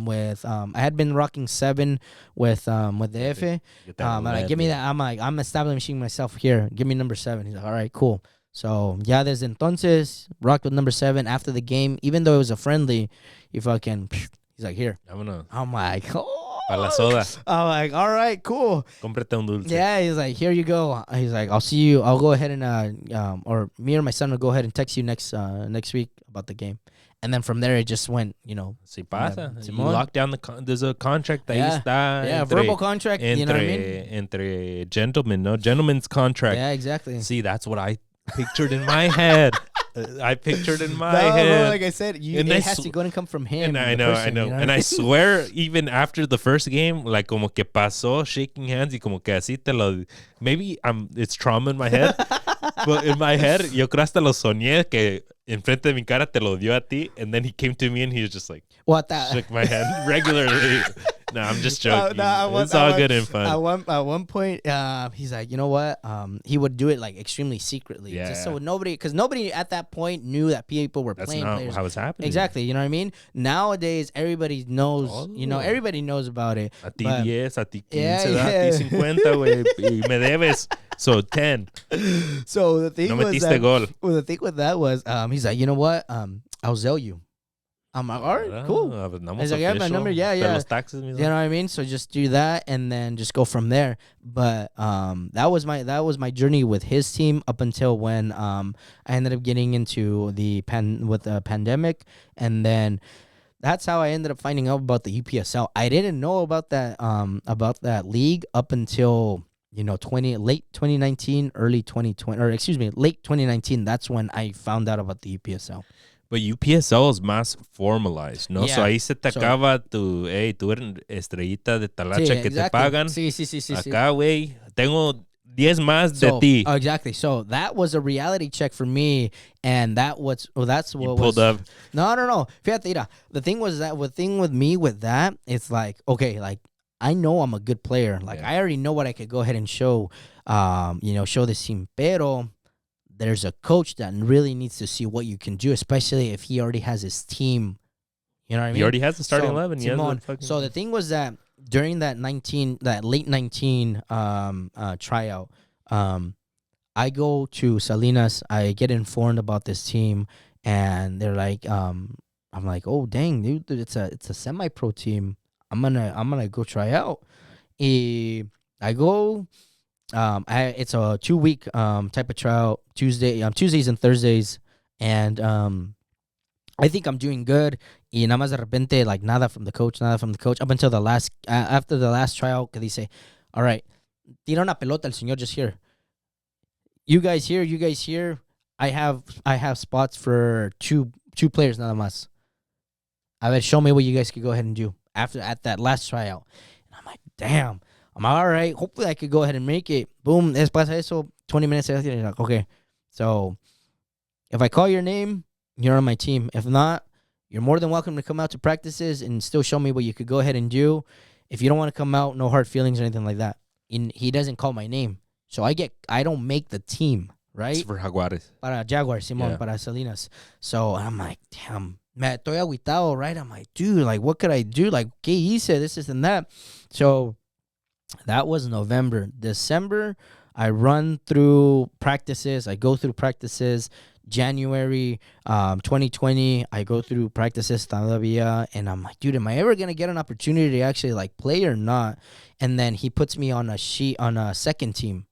had been rocking 7 with the F. Like, give me that. I'm establishing myself here. Give me number 7. He's like, all right, cool. So, ya desde entonces, rocked with number 7 after the game. Even though it was a friendly, he's like, here. I'm like, oh. Para la soda. I'm like, all right, cool. Cómprate un dulce. Yeah, he's like, here you go. He's like, I'll see you. I'll go ahead and, or me or my son will go ahead and text you next week about the game. And then from there, it just went, you know. Si pasa. You lock down there's a contract. Ahí está. Yeah, verbal contract. You know what I mean? Entre gentlemen, no? Gentleman's contract. Yeah, exactly. See, that's what I pictured in my head. Head. Bro, like I said, it has to go and come from him. And I know. You know? And I swear, even after the first game, like como que pasó shaking hands y como que así te lo. Maybe it's trauma in my head, but in my head, yo creo hasta lo soñé que enfrente de mi cara te lo dio a ti, and then he came to me and he was just like, what that? Shook my hand regularly. No, I'm just joking. It's all good and fun. At one point, he's like, you know what? He would do it like extremely secretly, just so because nobody at that point knew that people were playing. That's not players. how it's happening. Exactly, you know what I mean? Nowadays, everybody knows. You know, everybody knows about it. A ti 10, a ti 15, a ti 50, güey, y me debes. So 10. So the thing no was metiste gol. Well, the thing with that was, he's like, you know what? I'll sell you. I'm like, all right, cool. He's like, yeah, my number, yeah. Los taxes, you know what I mean? So just do that and then just go from there. But that was my journey with his team up until when I ended up getting into the pandemic, and then that's how I ended up finding out about the UPSL. I didn't know about that league up until late 2019, early 2020, or excuse me, late 2019. That's when I found out about the UPSL. But UPSL is más formalized, ¿no? Yeah. So ahí se te acaba tú eres estrellita de talacha que te pagan. Sí. Acá, güey, tengo 10 más de ti. Exactly. So that was a reality check for me, and that's what you pulled up. No. Fíjate, mira, the thing with me with that, it's like, okay, like I know I'm a good player. Like I already know what I could go ahead and show this team. Pero there's a coach that really needs to see what you can do, especially if he already has his team. You know what I mean? He already has the starting 11. So the thing was that during that late 19 tryout, I go to Salinas. I get informed about this team, and they're like, I'm like, oh dang, dude, it's a semi-pro team. I'm gonna go try out. I go. It's a 2-week type of trial. Tuesdays and Thursdays, and I think I'm doing good. Y nada más de repente, like nada from the coach. Up until the last, after the last trial, que dice, all right, tira una pelota el señor just here. You guys here. I have spots for two players nada más. I would show me what you guys could go ahead and do at that last tryout. And I'm like, damn. I'm all right. Hopefully I could go ahead and make it. Boom. Pasa eso. 20 minutes after, you're like, okay. So if I call your name, you're on my team. If not, you're more than welcome to come out to practices and still show me what you could go ahead and do. If you don't want to come out, no hard feelings or anything like that. He doesn't call my name. So I don't make the team, right? It's for Jaguares. Para Jaguars, Simón, para Salinas. So I'm like, damn, me estoy agüitado, right? I'm like, dude, like, what could I do? Like, ¿qué hice? This and that. So that was November. December, I run through practices. I go through practices. January 2020, I go through practices todavía, and I'm like, dude, am I ever gonna get an opportunity to actually like play or not? And then he puts me on a second team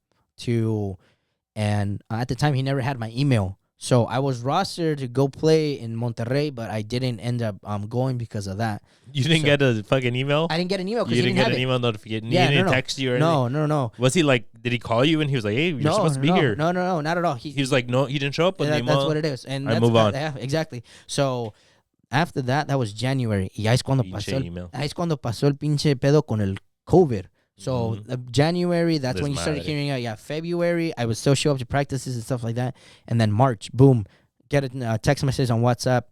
and at the time he never had my email, So I was rostered to go play in Monterrey, but I didn't end up going because of that. You didn't get a fucking email? I didn't get an email because You he didn't didn't get have an it. email notification? Yeah, He didn't no. text you or anything? No. Was he like, did he call you and he was like, hey, you're supposed to be here? No, not at all. He was like, no, he didn't show up on the email. That's what it is. And I that's, move on. Yeah, exactly. So after that was January. Y es cuando pasó el pinche pedo con el COVID. So January, that's when you started hearing out. Yeah, February, I would still show up to practices and stuff like that. And then March, boom, get a text message on WhatsApp.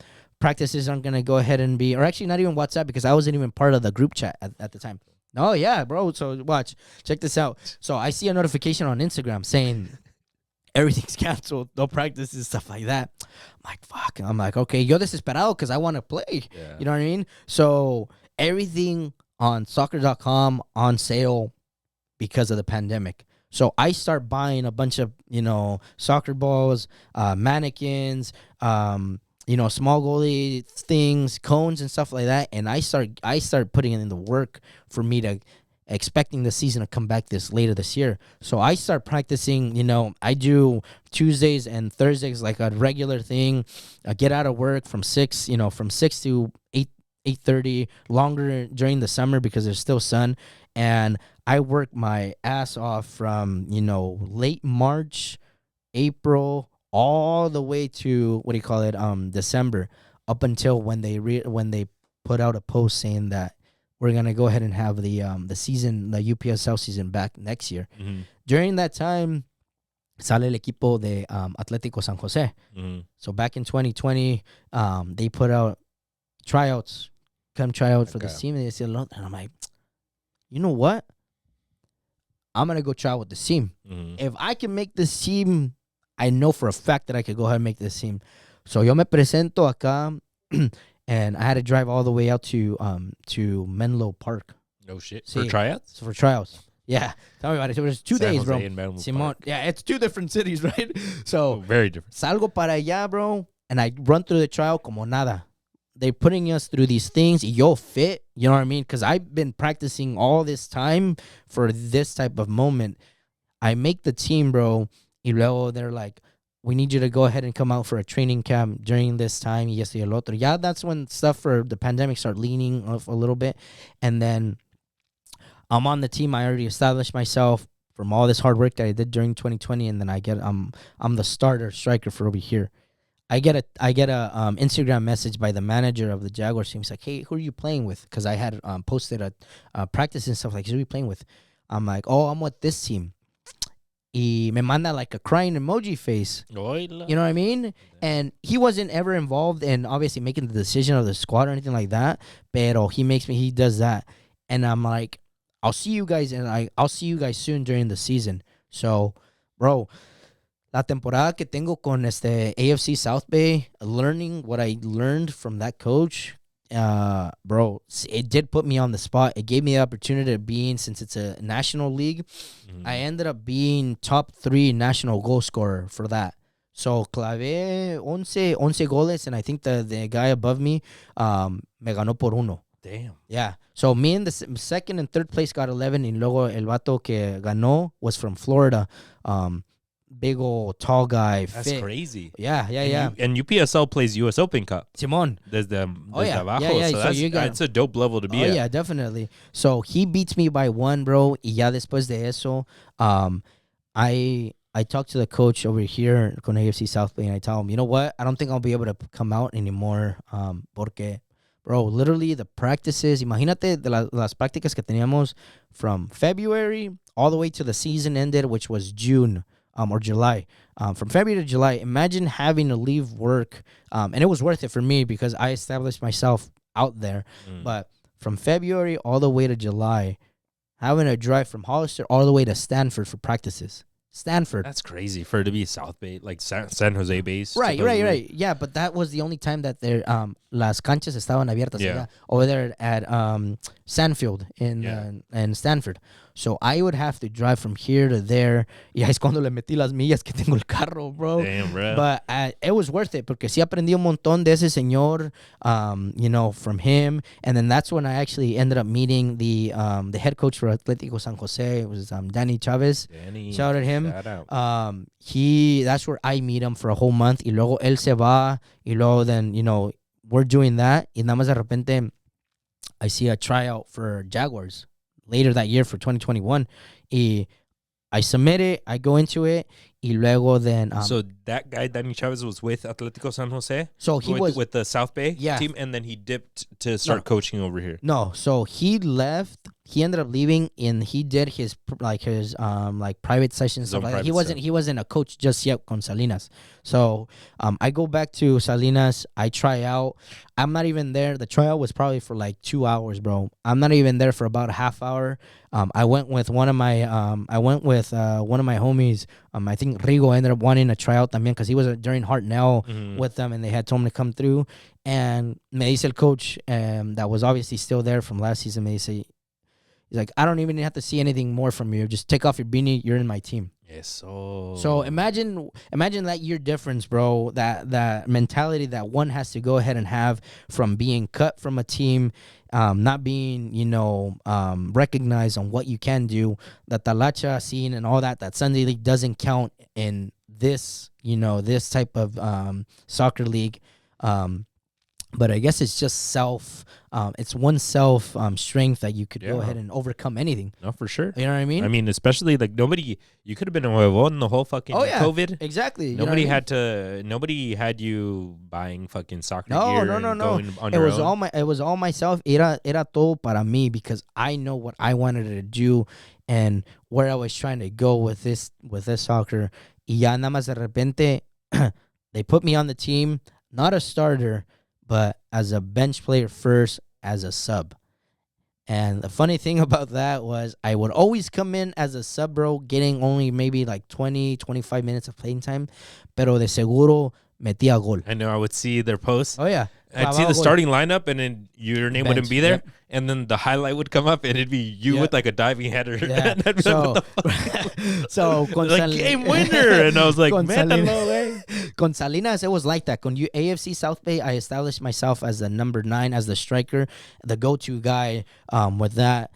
Practices aren't going to go ahead and be, or actually not even WhatsApp because I wasn't even part of the group chat at the time. Oh, yeah, bro. So watch, check this out. So I see a notification on Instagram saying everything's canceled, no practices, stuff like that. I'm like, fuck. I'm like, okay, yo desesperado because I want to play. Yeah. You know what I mean? So everything on soccer.com on sale because of the pandemic. So I start buying a bunch of, soccer balls, mannequins, small goalie things, cones and stuff like that. And I start putting in the work for me to expecting the season to come back later this year. So I start practicing, I do Tuesdays and Thursdays like a regular thing. I get out of work from 6 to 8:30, longer during the summer because there's still sun. And I work my ass off from, late March, April, all the way to, December, up until when they put out a post saying that we're going to go ahead and have the season, the UPSL season back next year. Mm-hmm. During that time, sale el equipo de Atletico San Jose. Mm-hmm. So back in 2020, they put out tryouts, come try out for the team. And I'm like, you know what? I'm going to go try out with the team. Mm-hmm. If I can make this team, I know for a fact that I could go ahead and make this team. So yo me presento acá, and I had to drive all the way out to Menlo Park. No shit. For tryouts? So for tryouts. Yeah. Tell me about it. So it was 2 days, bro. Simon. Yeah, it's 2 different cities, right? So very different. Salgo para allá, bro, and I run through the trial como nada. They're putting us through these things. Yo fit, you know what I mean? Because I've been practicing all this time for this type of moment. I make the team, bro. Y luego they're like, we need you to go ahead and come out for a training camp during this time. Y esto y el otro. Yeah, that's when stuff for the pandemic started leaning off a little bit. And then I'm on the team. I already established myself from all this hard work that I did during 2020. And then I'm the starter striker for over here. I get a Instagram message by the manager of the Jaguars team. He's like, hey, who are you playing with? Because I had posted a practice and stuff like, who are you playing with? I'm like, oh, I'm with this team. Y me manda like a crying emoji face. You know what I mean? And he wasn't ever involved in obviously making the decision of the squad or anything like that. Pero he does that. And I'm like, I'll see you guys I'll see you guys soon during the season. So, bro, la temporada que tengo con AFC South Bay, learning what I learned from that coach, bro, it did put me on the spot. It gave me the opportunity of being, since it's a national league, I ended up being top 3 national goal scorer for that. So clavé 11 goles, and I think the guy above me me ganó por uno. Damn. Yeah. So me in the second and third place got 11, and luego el vato que ganó was from Florida. Big old tall guy. That's fit. crazy. Yeah. And UPSL plays US Open Cup. Simón. Desde abajo. Yeah. So that's a dope level to be at. Oh, yeah, definitely. So he beats me by 1, bro. Y ya después de eso, I talked to the coach over here con AFC South Bay, and I tell him, you know what? I don't think I'll be able to come out anymore porque, bro, literally the practices, imagínate de las prácticas que teníamos from February all the way to the season ended, which was June. Or July, from February to July. Imagine having to leave work, and it was worth it for me because I established myself out there. But from February all the way to July, having to drive from Hollister all the way to Stanford for practices. Stanford. That's crazy for it to be South Bay, like San Jose based. Right. Yeah, but that was the only time that their las canchas estaban abiertas. Yeah. Over there at Sandfield in Stanford. So I would have to drive from here to there. Y ahí es cuando le metí las millas que tengo el carro, bro. Damn, bro. But it was worth it porque sí aprendí un montón de ese señor, from him. And then that's when I actually ended up meeting the head coach for Atletico San Jose. It was Danny Chavez. Shout out him. Shout out. That's where I meet him for a whole month. Y luego él se va. Y luego then, we're doing that. Y nada más de repente, I see a tryout for Jaguars later that year for 2021. Y I submit it. I go into it. Y luego then... so that guy, Danny Chavez, was with Atletico San Jose? So he was... With the South Bay team, and then he dipped to start coaching over here. No, so he left. He ended up leaving, and he did his private sessions. Stuff like that. He wasn't a coach just yet con Salinas. So I go back to Salinas. I try out. I'm not even there. The tryout was probably for like 2 hours, bro. I'm not even there for about a half hour. I went with one of my homies. I think Rigo ended up wanting a tryout también because he was during Hartnell with them, and they had told him to come through. And me dice el coach that was obviously still there from last season. Me dice, he's like, I don't even have to see anything more from you. Just take off your beanie. You're in my team. Yes. So imagine that year difference, bro. That mentality that one has to go ahead and have from being cut from a team, not being recognized on what you can do. The talacha scene and all that Sunday league doesn't count in this this type of soccer league. But I guess it's just it's one strength that you could go ahead and overcome anything. No, for sure. You know what I mean? I mean, especially like you could have been a huevón the whole fucking COVID. Exactly. Nobody had you buying fucking soccer gear. No. Going on It your was own. it was all myself. Era todo para mí because I know what I wanted to do and where I was trying to go with this soccer. Y ya nada más de repente they put me on the team, not a starter, but as a bench player first, as a sub. And the funny thing about that was I would always come in as a sub, bro, getting only maybe like 20, 25 minutes of playing time. Pero de seguro metía gol. I know. I would see their posts. Oh, yeah. I'd see the starting lineup, and then your name wouldn't be there. Yep. And then the highlight would come up, and it'd be you with like a diving header. Yeah. So like game winner. And I was like, man, con Salinas, it was like that. Con AFC South Bay, I established myself as the number 9, as the striker, the go-to guy with that.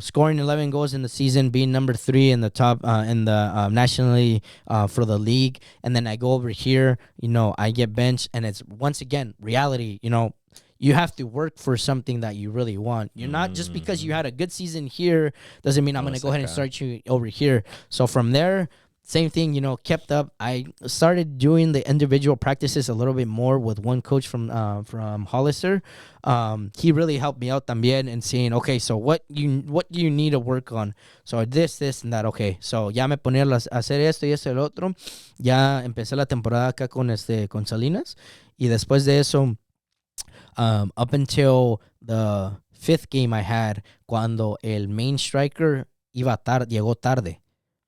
Scoring 11 goals in the season, being number 3 in the top nationally for the league. And then I go over here, I get benched, and it's once again reality. You have to work for something that you really want. You're not just because you had a good season here doesn't mean I'm going to go ahead and start you over here. So from there, same thing, kept up. I started doing the individual practices a little bit more with one coach from Hollister. He really helped me out también and seeing, okay, so what do you need to work on? So this, and that, okay. So ya me ponía a hacer esto y esto y el otro. Ya empecé la temporada acá con Salinas. Y después de eso, up until the 5th game I had, cuando el main striker llegó tarde.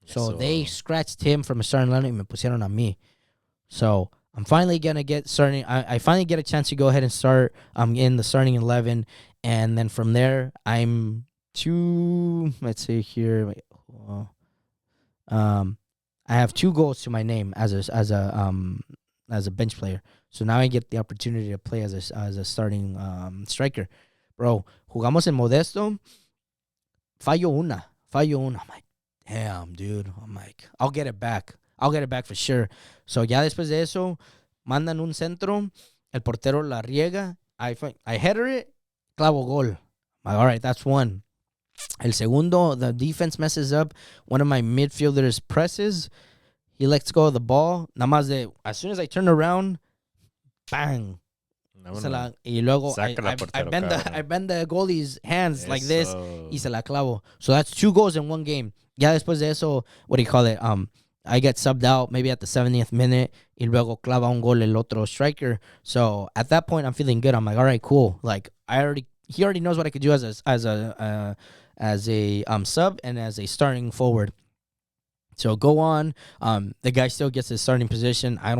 So they scratched him from a starting lineup y me pusieron a mí. So I'm finally going to get starting. I finally get a chance to go ahead and start in the starting 11. And then from there, I'm let's see here. I have 2 goals to my name as a bench player. So now I get the opportunity to play as a starting striker. Bro, jugamos en Modesto. Fallo una. I'm like, damn, dude. I'm like, I'll get it back for sure. So ya después de eso, mandan un centro. El portero la riega. I header it. Clavo gol. I'm like, all right, that's one. El segundo, the defense messes up. One of my midfielders presses. He lets go of the ball. Nada más as soon as I turn around, bang. Y luego I bend the goalie's hands like this y se la clavo. So that's 2 goals in one game. Ya después de eso, what do you call it? I get subbed out maybe at the 70th minute y luego clava un gol el otro striker. So at that point, I'm feeling good. I'm like, all right, cool. Like he already knows what I could do as a sub and as a starting forward. So go on. The guy still gets his starting position. I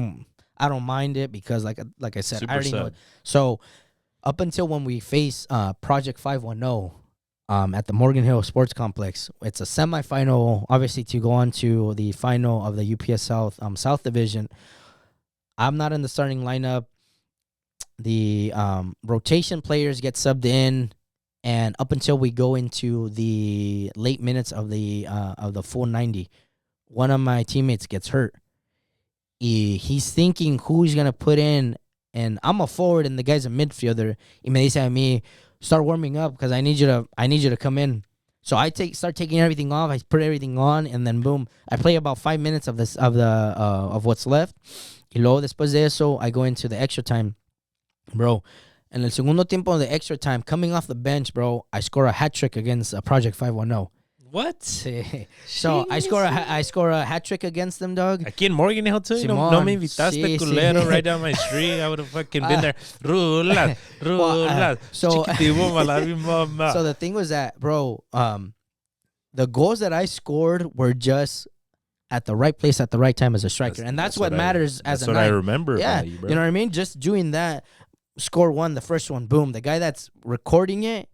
don't mind it because like I said, I already know it. So up until when we face Project 510, at the Morgan Hill Sports Complex. It's a semifinal, obviously, to go on to the final of the UPSL South Division. I'm not in the starting lineup. The rotation players get subbed in, and up until we go into the late minutes of the full 90, one of my teammates gets hurt. He's thinking who he's gonna put in, and I'm a forward and the guy's a midfielder. Y me dice a mí, start warming up because I need you to come in. So I start taking everything off. I put everything on, and then boom, I play about 5 minutes of what's left. Y luego después de eso, I go into the extra time, bro. And el segundo tiempo of the extra time, coming off the bench, bro, I score a hat trick against Project 510. What? Sí. So I score a hat trick against them, dog. Aquí en Morgan Hill too. No me invitaste, culero, right down my street. I would have fucking been there. Rulas. So the thing was that, bro, the goals that I scored were just at the right place at the right time as a striker, and that's what matters as a That's what I remember. Yeah, about you, bro. you know what I mean. Just doing that, score one, the first one, boom. The guy that's recording it,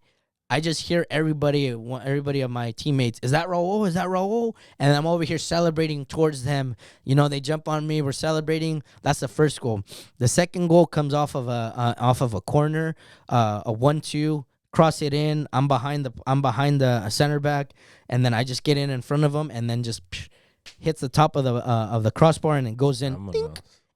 I just hear everybody of my teammates, is that Raul? Is that Raul? And I'm over here celebrating towards them. You know, they jump on me. We're celebrating. That's the first goal. The second goal comes off of a corner, a 1-2. Cross it in. I'm behind the center back, and then I just get in front of him, and then just hits the top of the crossbar, and it goes in.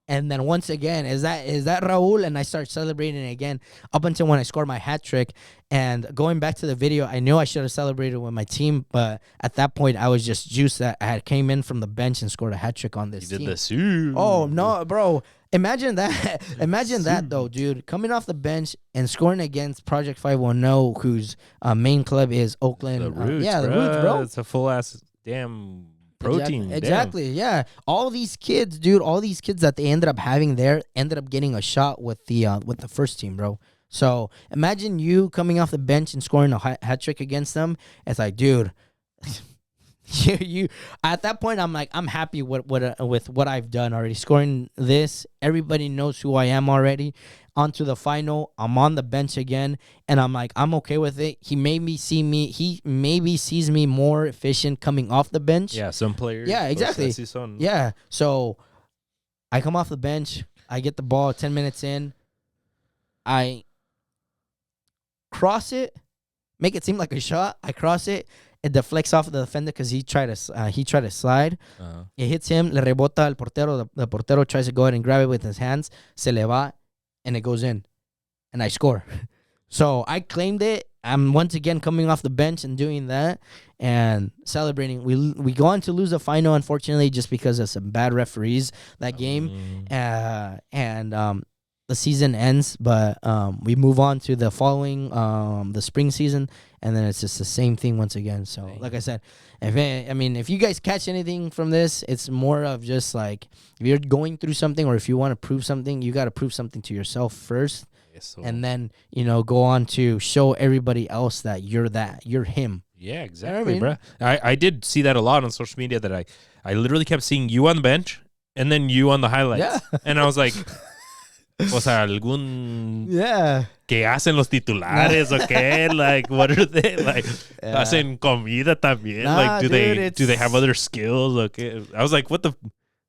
And then once again, is that Raul? And I start celebrating again up until when I score my hat trick. And going back to the video, I knew I should have celebrated with my team, but at that point, I was just juiced that I had came in from the bench and scored a hat trick on this team. You did the Oh, no, bro. Imagine that. Imagine that, though, dude. Coming off the bench and scoring against Project 510, whose main club is Oakland. The Roots, the Roots, bro. It's a full-ass damn protein. Exactly. Yeah. All these kids, dude, that they ended up having there ended up getting a shot with the first team, bro. So imagine you coming off the bench and scoring a hat trick against them. It's like, dude, you at that point, I'm like, I'm happy with what I've done already. Scoring this, everybody knows who I am already. Onto the final, I'm on the bench again, and I'm like, I'm okay with it. He maybe sees me more efficient coming off the bench. Yeah, some players. Yeah, exactly. Yeah, so I come off the bench, I get the ball 10 minutes in, I cross it, make it seem like a shot. I cross it. It deflects off the defender because he tried to slide. Uh-huh. It hits him. Le rebota al portero. The portero tries to go ahead and grab it with his hands. Se le va, and it goes in, and I score. So I claimed it. I'm once again coming off the bench and doing that and celebrating. We go on to lose the final, unfortunately, just because of some bad referees that game. And the season ends, but we move on to the following the spring season, and then it's just the same thing once again. So, like I said, if you guys catch anything from this, it's more of just like if you're going through something or if you want to prove something, you got to prove something to yourself first, and then go on to show everybody else that you're him. Yeah, exactly, bro. I did see that a lot on social media. That I literally kept seeing you on the bench and then you on the highlights, and I was like. O sea, algún que hacen los titulares o qué? Like, what are they like? Hacen comida también. Nah, like, dude, do they have other skills? Okay, I was like, I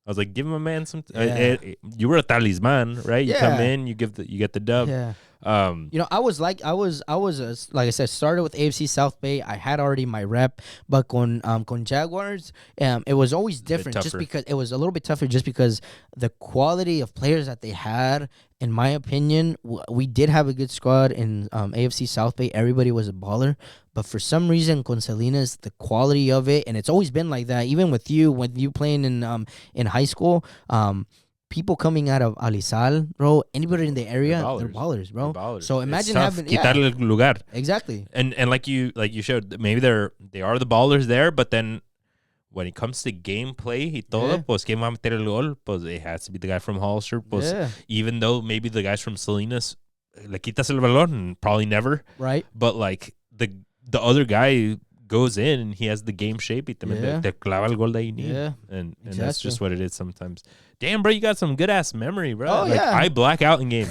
was like, give him a man some. You were a talisman, right? You come in, you get the dub. Yeah. I was like I said, started with AFC South Bay. I had already my rep, but con Jaguars, it was always different just because it was a little bit tougher just because the quality of players that they had, in my opinion, we did have a good squad in AFC South Bay. Everybody was a baller, but for some reason, con Salinas, the quality of it, and it's always been like that, even with you, when you playing in high school, people coming out of Alizal, bro, anybody in the area, they're ballers, bro. So imagine having quitarle el lugar. Exactly. And like you showed, maybe they are the ballers there, but then when it comes to gameplay y todo, pues quien va a meter el gol, pues it has to be the guy from Hollister. Pues even though maybe the guys from Salinas le quitas el balón, probably never. Right. But like the other guy goes in and he has the game shape y también te clava el gol that you need. Yeah. And that's just what it is sometimes. Damn, bro, you got some good ass memory, bro. Oh, like, yeah. I black out in games.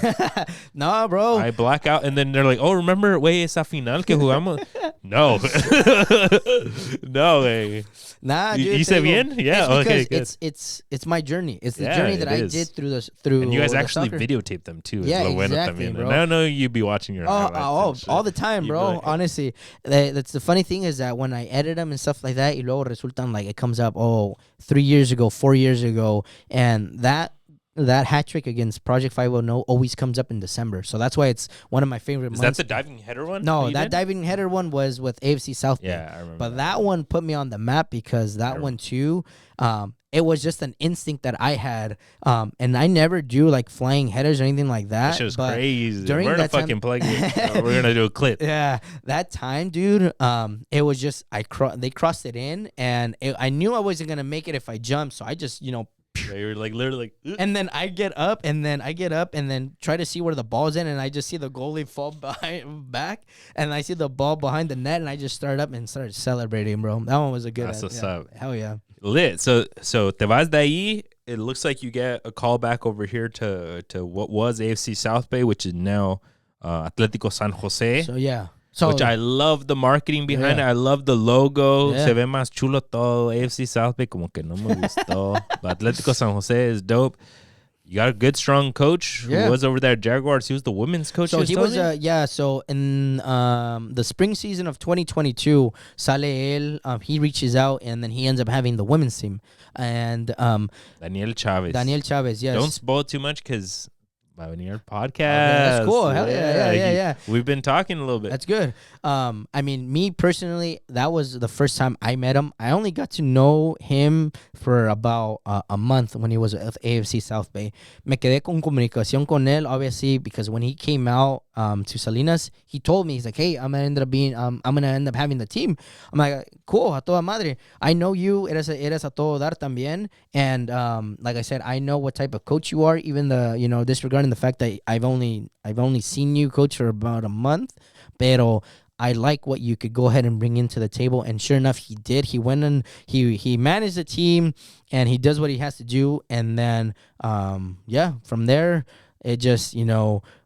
Nah, bro. I black out, and then they're like, "Oh, remember, güey, esa final que jugamos?" No, no, güey. Nah, dude. ¿Hice bien? Yeah, it's okay, because good. it's my journey. It's the Yeah, journey that it I is. did through. And you guys the actually soccer. videotaped them too. Yeah, es lo bueno exactly, también. bro. And I know you'd be watching your highlights and all shit. the time, You'd be bro. like, Honestly, that's the funny thing is that when I edit them and stuff like that, y luego resultan like it comes up 3 years ago, 4 years ago, and that hat trick against Project 509 always comes up in December. So that's why it's one of my favorite Is months. that the diving header one? No, you that did? diving header one was with AFC South Bay. Yeah, I remember. But that one put me on the map because that one too, it was just an instinct that I had. And I never do like flying headers or anything like that. That shit was but crazy. during We're gonna that time- fucking plug it. We're gonna do a clip. Yeah, that time, dude. It was just they crossed it in, and I knew I wasn't gonna make it if I jumped. So I just They were like literally like, and then I get up, and then try to see where the ball's in, and I just see the goalie fall back, and I see the ball behind the net, and I just started up and started celebrating, bro. That one was a good. That's what's up. Hell yeah. lit. So te vas de ahí. It looks like you get a call back over here to what was AFC South Bay, which is now Atletico San Jose. So yeah. So Which I love the marketing behind it. I love the logo. Se ve más chulo todo. AFC South Bay como que no me gustó. But Atletico San Jose is dope. You got a good, strong coach who was over there at Jaguars. He was the women's coach. So he was, so in the spring season of 2022, sale él, he reaches out, and then he ends up having the women's team. And Daniel Chavez. Yes. Don't spoil too much because va a venir podcast. Okay, that's cool. Hell yeah. We've been talking a little bit. That's good. I mean, me personally, that was the first time I met him. I only got to know him for about a month when he was at AFC South Bay. Me quedé con comunicación con él, obviously, because when he came out to Salinas, he told me, he's like, hey, I'm gonna end up having the team. I'm like, cool, a toda madre. I know you, eres a todo dar también. And like I said, I know what type of coach you are, even disregarding the fact that I've only seen you coach for about a month, pero I like what you could go ahead and bring into the table. And sure enough, he did. He went and he managed the team, and he does what he has to do. And then from there, it just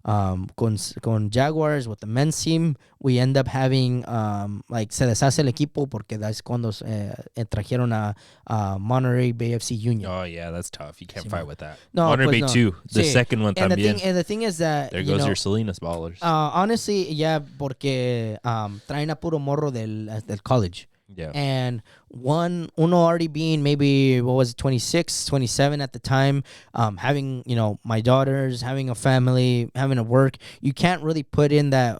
con Jaguars with the men's team, we end up having se deshace el equipo porque that's cuando trajeron a Monterey Bay FC Union. Oh yeah, that's tough. You can't fight with that. No, Monterey Bay 2, the second one and también. The thing is that there goes your Salinas ballers. Honestly, yeah, porque traen a puro morro del college. Yeah. And uno already being maybe 26, 27 at the time, having my daughters, having a family, having to work, you can't really put in that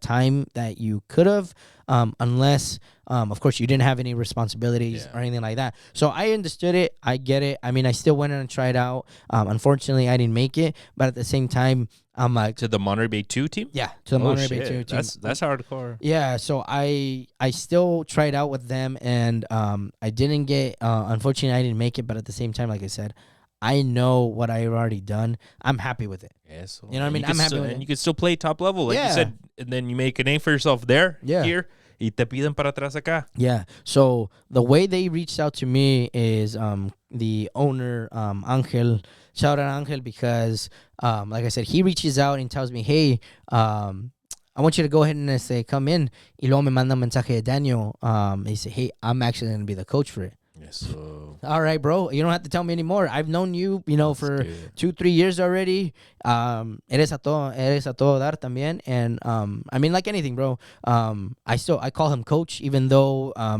time that you could have, unless of course you didn't have any responsibilities or anything like that. So I understood it. I get it. I mean, I still went in and tried out. Unfortunately, I didn't make it, but at the same time, I'm like to the Monterey Bay 2 team. Yeah, to the Monterey Bay 2 team. That's hardcore. Yeah, so I still tried out with them, and I didn't get. Unfortunately, I didn't make it. But at the same time, like I said, I know what I've already done. I'm happy with it. Yeah, so you know what I mean. I'm happy with it. And you can still play top level, like you said, and then you make a name for yourself there. Yeah. Here. Y te piden para atrás acá. Yeah. So the way they reached out to me is the owner, Angel. Shout out Angel because, like I said, he reaches out and tells me, hey, I want you to go ahead and come in. Y luego me manda un mensaje de Daniel. He said, hey, I'm actually going to be the coach for it. Yes, so. All right, bro. You don't have to tell me anymore. I've known you, for good. 2-3 years already. Eres a todo dar también. And I mean, like anything, bro. I call him coach, even though I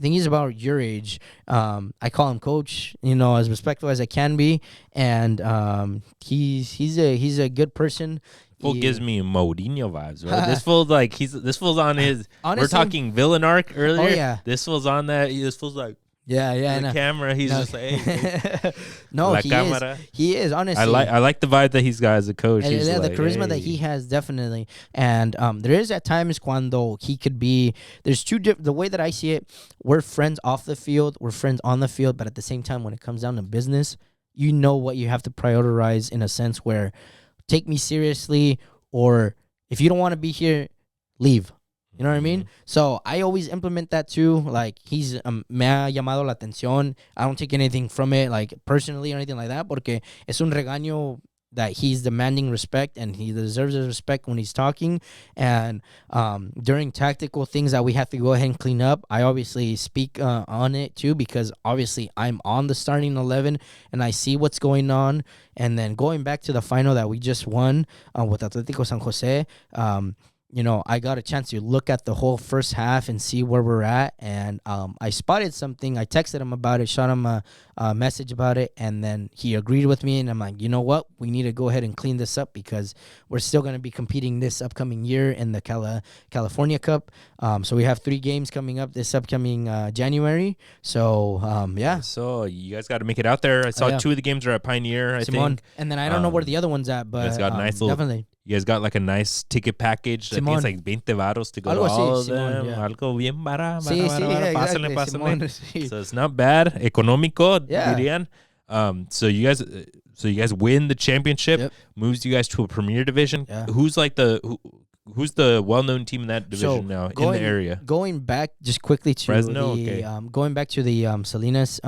think he's about your age. I call him coach, as respectful as I can be. And he's a good person. Fool gives me Mourinho vibes, right? This fool's like this fool's on his. Honestly, we're talking villain arc earlier. Oh yeah, this fool's on that. This fool's like the camera. He's just like hey. No, he is honestly. I like the vibe that he's got as a coach. And the charisma that he has, definitely. And there is at times cuando he could be. There's two different. The way that I see it, we're friends off the field, we're friends on the field, but at the same time, when it comes down to business, you know what you have to prioritize in a sense where. Take me seriously, or if you don't want to be here, leave. You know what I mean? So I always implement that too. Like, he's me ha llamado la atención. I don't take anything from it, like, personally or anything like that, porque es un regaño that he's demanding respect, and he deserves his respect when he's talking. And during tactical things that we have to go ahead and clean up, I obviously speak on it too, because obviously I'm on the starting 11 and I see what's going on. And then going back to the final that we just won with Atletico San Jose, you know, I got a chance to look at the whole first half and see where we're at. And I spotted something. I texted him about it, shot him a message about it, and then he agreed with me. And I'm like, you know what? We need to go ahead and clean this up, because we're still going to be competing this upcoming year in the California Cup. So we have 3 games coming up this upcoming January. So, yeah. So you guys got to make it out there. I saw 2 of the games are at Pioneer, I think. And then I don't know where the other one's at, but you guys got a nice little, definitely. You guys got like a nice ticket package. I think it's like 20 varos to go to all of them. Yeah. Algo bien bara. Pásenle. Pásenle. So it's not bad. Económico, dirían. So you guys win the championship, moves you guys to a Premier Division. Yeah. Who's the well-known team in that division now in the area? Going back just quickly to Fresno, going back to the Salinas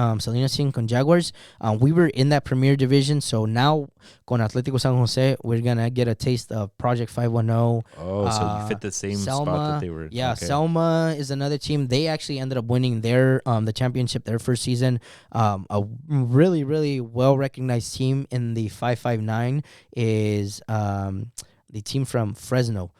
team con Jaguars, we were in that Premier Division. So now con Atletico San Jose, we're gonna get a taste of Project 510. Oh, so you fit the same Selma, spot that they were. Yeah, okay. Selma is another team. They actually ended up winning their the championship their first season. A really, really well-recognized team in the 559 is the team from Fresno.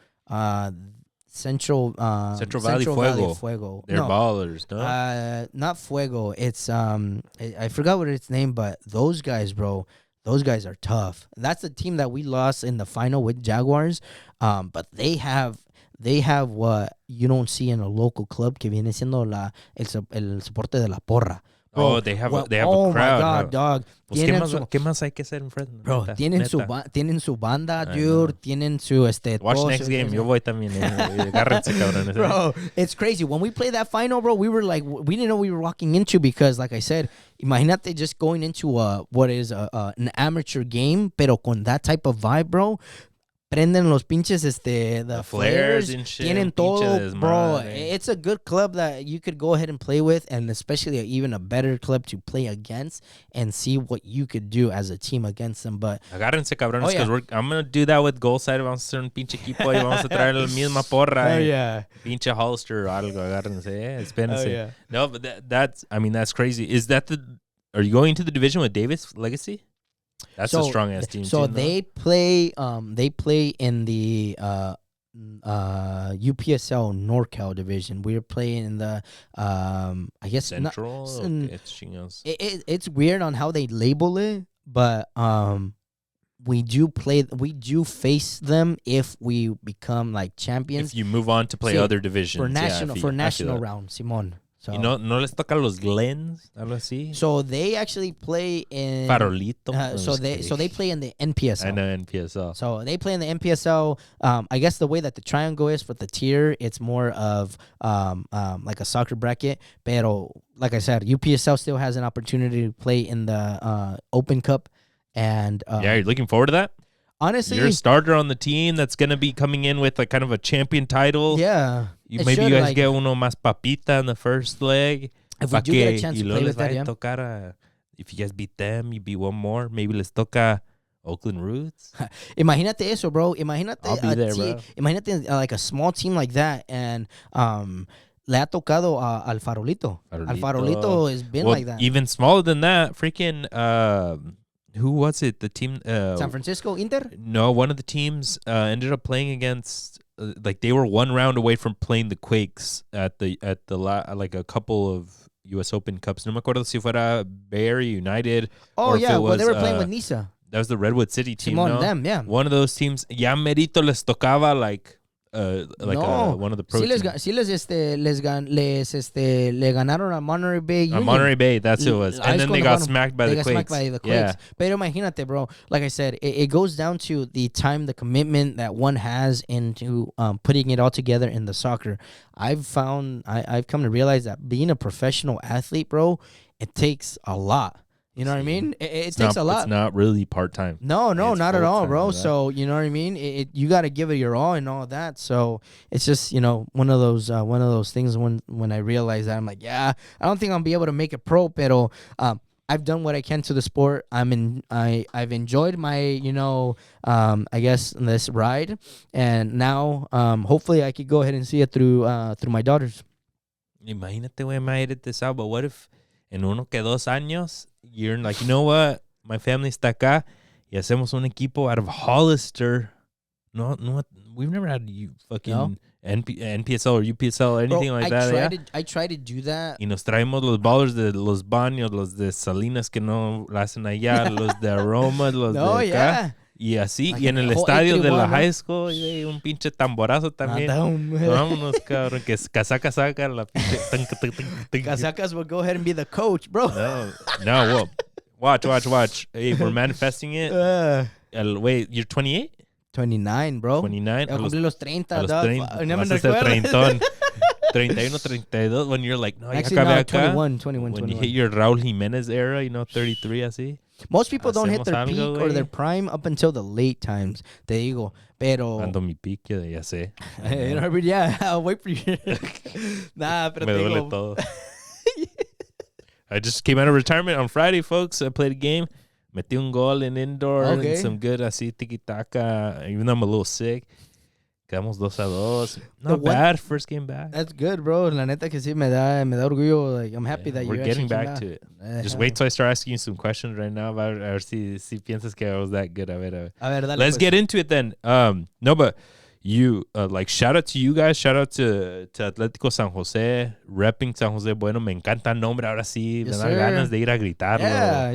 Central Valley Fuego. They're ballers, no? Not Fuego. It's I forgot what its name, but those guys, bro, those guys are tough. That's the team that we lost in the final with Jaguars. But they have what you don't see in a local club, que viene siendo el soporte de la porra. Bro, they have a crowd. Oh my God, dog. Pues ¿qué más hay que hacer en Fresno? Bro, tienen su banda, dude. Tienen su Watch next game. Yo voy también. Agárrense, cabrones. Bro, it's crazy. When we played that final, bro, we were like, we didn't know what we were walking into, because, like I said, imagínate just going into what is an amateur game, pero con that type of vibe, bro. Prenden los pinches the flares and shit. Tienen todo, bro. It's a good club that you could go ahead and play with, and especially even a better club to play against and see what you could do as a team against them. But agárrense, cabrones, because I'm gonna do that with Gol Sided. Vamos a hacer un pinche equipo y vamos a traer la misma porra. Pinche Holster o algo. Agárrense, espérense. No, but that's crazy. Is that are you going to the division with Davis Legacy? That's a strong ass team. So they play in the UPSL NorCal division. We're playing in the I guess Central. It's weird on how they label it, but we do face them if we become like champions. If you move on to play other divisions for national round, Simon. So, no les toca los Glens, algo así. So they actually play in Farolito. So they play in the NPSL. I know NPSL. So they play in the NPSL. I guess the way that the triangle is for the tier, it's more of like a soccer bracket. Pero like I said, UPSL still has an opportunity to play in the Open Cup. And you're looking forward to that? Honestly, you're a starter on the team that's going to be coming in with like kind of a champion title. Yeah. Maybe you guys get uno más papita in the first leg. If we do get a chance to play with that, if you guys beat them, you beat one more. Maybe les toca Oakland Roots. Imagínate eso, bro. Imagínate I'll be there, bro. Imagínate like a small team like that, and le ha tocado al Farolito. Al Farolito has been like that. Even smaller than that, freaking who was it? The team San Francisco Inter? No, one of the teams ended up playing against like they were one round away from playing the Quakes at like a couple of US Open Cups. No me acuerdo si fuera Bay Area United. Oh yeah, well they were playing with Nisa. That was the Redwood City team. No? Them, yeah. One of those teams. Ya merito les tocaba like one of the pro teams. Le ganaron a Monterey Bay Union. Monterey Bay, that's who it was. And then they got smacked by the Quakes. Yeah. Pero imagínate, bro. Like I said, it goes down to the time, the commitment that one has into putting it all together in the soccer. I've come to realize that being a professional athlete, bro, it takes a lot. You know what I mean? It It's takes not, a lot. It's not really part-time. No, It's not at all, full-time, bro. right? So you know what I mean. You got to give it your all and all that. So it's just one of those things. When I realize that, I'm like, yeah, I don't think I'll be able to make it pro, pero I've done what I can to the sport. I've enjoyed my I guess this ride, and now hopefully I could go ahead and see it through my daughters. Imagínate, güey, I might edit this out, but what if en 1 que 2 años, you're like, you know what? My family está acá y hacemos un equipo out of Hollister. No, we've never had fucking NPSL or UPSL or anything like that. I tried to do that. Y nos traemos los ballers de los baños, los de Salinas que no la hacen allá, los de Aroma, los de acá. Y así, y en el estadio de la high school, y un pinche tamborazo también. Vámonos, cabrón, que casaca saca la pinche. Casacas will go ahead and be the coach, bro. No, well, watch. Hey, we're manifesting it. Wait, you're 28? 29, bro. 29. A los 30, a los dog. 30. No me Vas a ser recuerdo. treintón. 31, 32, when you're like, no, ya Actually, acabé no, acá. 21. When you hit your Raul Jimenez era, 33 así. Most people don't hit their Hacemos peak algo, or güey. their prime up until the late times. Te digo, pero... Ando mi pique, ya sé. Yeah, I'll wait for you. Nah, pero Me te duele digo... todo. I just came out of retirement on Friday, folks. I played a game. Metí un gol in indoor and some good así tiki-taka, even though I'm a little sick. Quedamos 2-2. Not bad, first game back. That's good, bro. La neta que sí me da orgullo. Like, I'm happy that we're you getting actually back to it. Just wait till I start asking you some questions right now. A ver si piensas que I was that good. A ver. Dale, Let's pues. get into it then. No, but you shout out to you guys. Shout out to Atletico San Jose, repping San Jose. Bueno, me encanta el nombre. Ahora sí, Yes, me dan ganas de ir a gritarlo.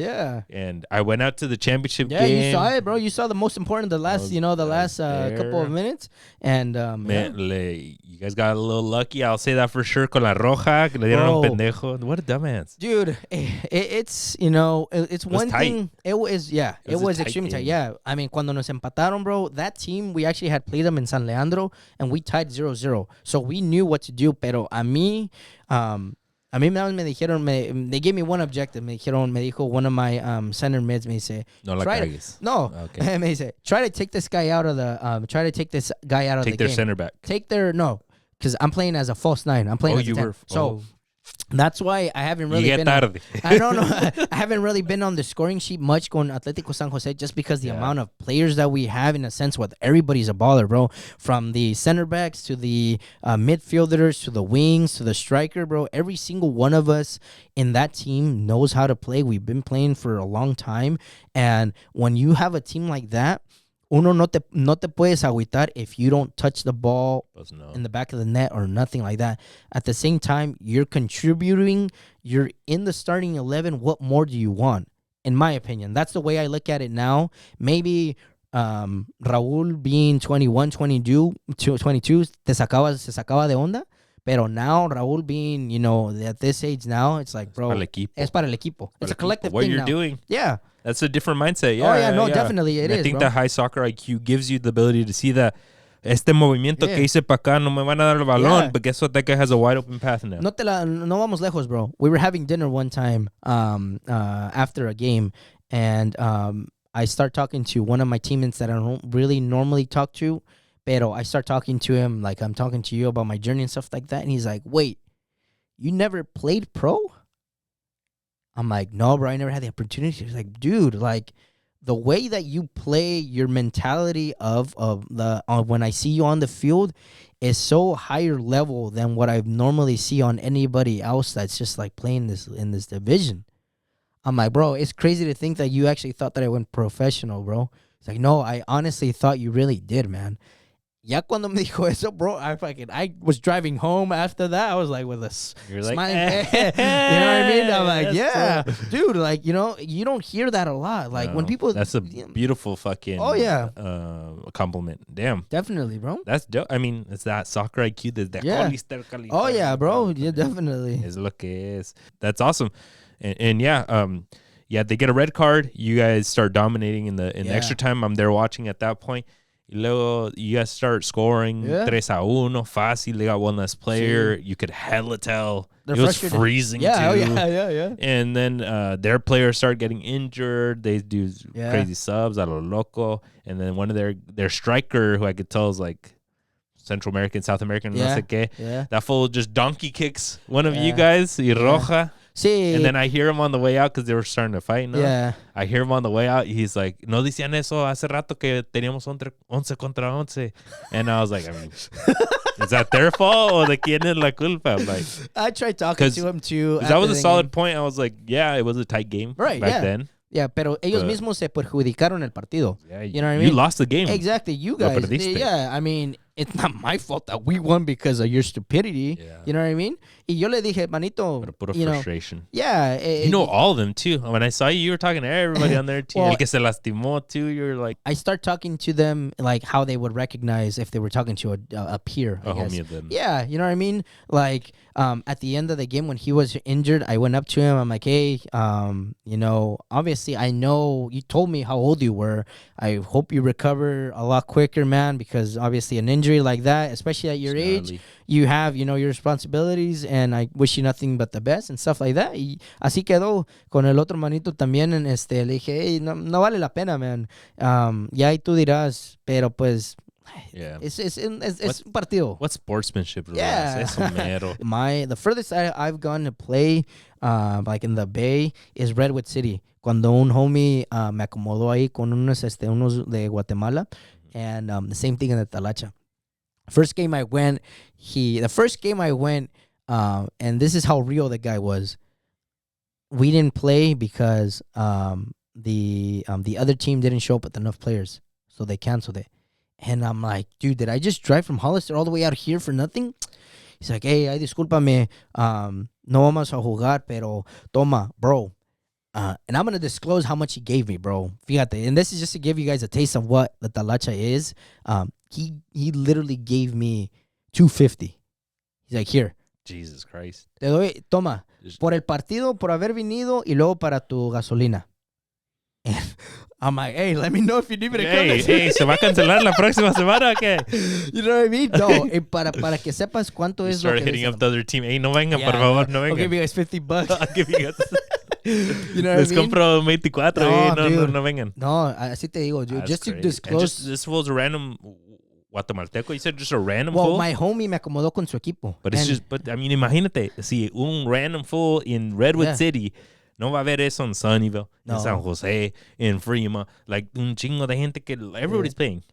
Yeah. And I went out to the championship game. Yeah, you saw it, bro. You saw the most important, the last couple of minutes. And you guys got a little lucky. I'll say that for sure. Con la roja, que le dieron un pendejo. What a dumbass. Dude, it's one tight. thing. It was extremely tight. Yeah, I mean, cuando nos empataron, bro, that team, we actually had played them in San Leandro, and we tied 0-0. So we knew what to do. Pero a mí me dijeron, they gave me one objective. Me dijo one of my center mids, me dice, No la cagues. No. Okay. Me dice, try to take this guy out of the Take their game. center back. No, because I'm playing as a false 9. I'm playing as a 10. So that's why I haven't really been tarde. I don't know. I haven't really been on the scoring sheet much going Atletico San Jose, just because the amount of players that we have, in a sense, with everybody's a baller, bro. From the center backs to the midfielders to the wings to the striker, bro. Every single one of us in that team knows how to play. We've been playing for a long time. And when you have a team like that, uno no te puedes agüitar if you don't touch the ball in the back of the net or nothing like that. At the same time, you're contributing. You're in the starting 11. What more do you want? In my opinion, that's the way I look at it now. Maybe Raul being 21, 22, se sacaba de onda. Pero now, Raul being, at this age now, it's like, bro, es para el equipo. It's a collective what thing you're now. doing. Yeah. That's a different mindset. Yeah. Definitely it is, I think bro. that high soccer IQ gives you the ability to see that este movimiento que hice para acá no me van a dar el balón, but guess what? That guy has a wide open path now. No vamos lejos, bro. We were having dinner one time after a game, and I start talking to one of my teammates that I don't really normally talk to. Pero I start talking to him like I'm talking to you about my journey and stuff like that. And he's like, wait, you never played pro? I'm like, no, bro, I never had the opportunity. He's like, dude, like the way that you play, your mentality of when I see you on the field is so higher level than what I normally see on anybody else that's just like playing in this division. I'm like, bro, it's crazy to think that you actually thought that I went professional, bro. It's like, no, I honestly thought you really did, man. Ya cuando me dijo eso, bro, I was driving home after that. I was like with a smiling face. You know what I mean? I'm like, yeah, dude, like, you don't hear that a lot. Like when people. That's a beautiful fucking compliment. Damn. Definitely, bro. That's dope. I mean, it's that soccer IQ. Oh, yeah, bro. Yeah, definitely. Es lo que es. That's awesome. And they get a red card. You guys start dominating in the extra time. I'm there watching at that point. Y luego you guys start scoring 3-1, fácil. They got one less player. You could hella tell They're it was frustrated. freezing Yeah, too. yeah. And then their players start getting injured. They do crazy subs a lo loco. And then one of their striker, who I could tell is like Central American, South American, no sé qué. Yeah. That fool just donkey kicks one of you guys, y roja. Sí. And then I hear him on the way out because they were starting to fight. No? Yeah. I hear him on the way out. He's like, no decían eso hace rato que teníamos 11 contra 11. And I was like, I mean, is that their fault or de quién es la culpa? I'm like, I tried talking to him too. That was a solid point. I was like, yeah, it was a tight game back then. Yeah, pero ellos mismos se perjudicaron el partido. Yeah, you know what I mean? You lost the game. Exactly. You guys. Yeah, I mean, it's not my fault that we won because of your stupidity. Yeah. You know what I mean? Y yo le dije, manito, pura frustration. Yeah. You know all of them too. When I saw you, you were talking to everybody on their team. El que se lastimó too. You're like, I start talking to them like how they would recognize if they were talking to a peer. A homie of them. Yeah, you know what I mean? Like at the end of the game when he was injured, I went up to him. I'm like, hey, you know, obviously I know you told me how old you were. I hope you recover a lot quicker, man, because obviously an injury like that, especially at your age, you have, you know, your responsibilities, and I wish you nothing but the best and stuff like that. Y así quedó con el otro manito también. Le dije, hey, no vale la pena, man. Ya y tú dirás, pero pues, it's un partido. What sportsmanship? Yeah. The furthest I've gone to play, like in the Bay, is Redwood City. Cuando un homie me acomodó ahí con unos de Guatemala, and the same thing in the Talacha. The first game I went, and this is how real the guy was. We didn't play because the other team didn't show up with enough players, so they canceled it. And I'm like, dude, did I just drive from Hollister all the way out here for nothing? He's like, hey, ay, discúlpame, no vamos a jugar, pero toma, bro. And I'm going to disclose how much he gave me, bro. Fíjate. And this is just to give you guys a taste of what the talacha is. He literally gave me $250. He's like, here. Jesus Christ. Te doy, toma, por el partido, por haber venido, y luego para tu gasolina. And I'm like, hey, let me know if you need me to come. Hey, ¿se va a cancelar la próxima semana o qué? You know what I mean? No, para que sepas cuánto es lo que... Start hitting up the other team. Hey, no vengan, por favor, no vengan. I'll give you guys $50. I'll give you guys... You know what Les I mean? compro 24 no vengan. No, así te digo, dude. Just crazy. To disclose. This was a random guatemalteco. You said just a random fool? fool? My homie me acomodó con su equipo. But I mean, imagínate, si un random fool in Redwood City no va a haber eso en Sunnyvale, en San Jose, in Fremont, like un chingo de gente que everybody's paying.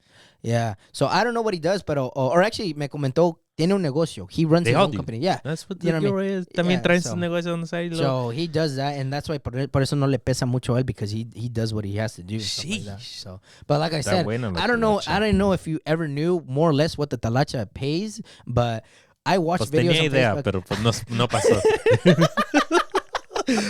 Yeah. So I don't know what he does, but or actually me comentó, tiene un negocio. He runs his own company. Yeah. That's what the Gilroy is. También traen sus negocios on the side. So he does that, and that's why por eso no le pesa mucho a él, because he does what he has to do. Stuff like that. So, but like I said, I don't know if you ever knew more or less what the talacha pays, but I watched videos on Facebook. Pero pues no pasó.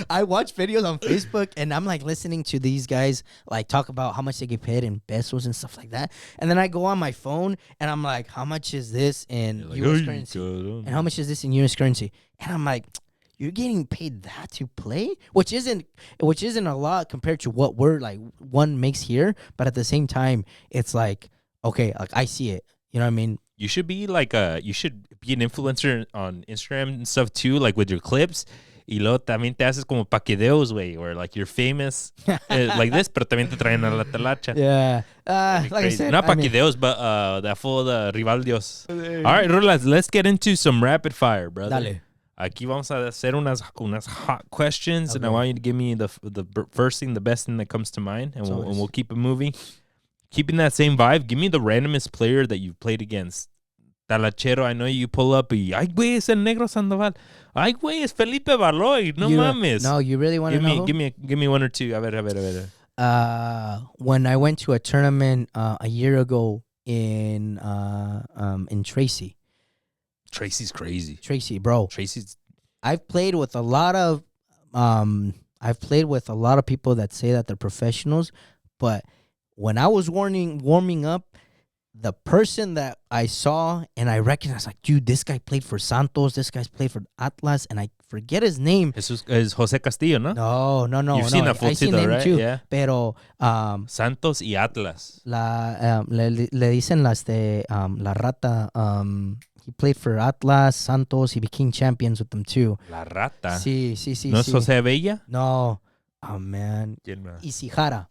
I watch videos on Facebook, and I'm like listening to these guys like talk about how much they get paid in pesos and stuff like that. And then I go on my phone and I'm like, how much is this in US currency? And how much is this in US currency? And I'm like, you're getting paid that to play? Which isn't a lot compared to what we're like one makes here. But at the same time, it's like, okay, like I see it. You know what I mean? You should be like you should be an influencer on Instagram and stuff too, like with your clips. Y luego también te haces como paquideos, güey, where like you're famous like this, pero también te traen a la talacha. Yeah. Like I said, not paquideos, but that full the rivaldios. All right, Rolas, let's get into some rapid fire, brother. Dale. Aquí vamos a hacer unas hot questions, and I want you to give me the first thing, the best thing that comes to mind, and we'll keep it moving. Keeping that same vibe, give me the randomest player that you've played against. Talachero, I know you pull up y, ay, güey, es el Negro Sandoval. Ay, güey, es Felipe Baloy. No mames. No, you really want to know? Give me one or two. A ver. When I went to a tournament a year ago in Tracy. Tracy's crazy. Tracy, bro. Tracy's. I've played with a lot of people that say that they're professionals, but when I was warming up, the person that I saw and I recognized, like, dude, this guy played for Santos, this guy's played for Atlas, and I forget his name. Es Jose Castillo, ¿no? No. You've seen that I footito, him right? too. Yeah. Pero Santos y Atlas. le dicen la rata. He played for Atlas, Santos. He became champions with them too. La Rata. Sí. ¿No es José Bella? No. Oh, man. ¿Quién más? Isijara.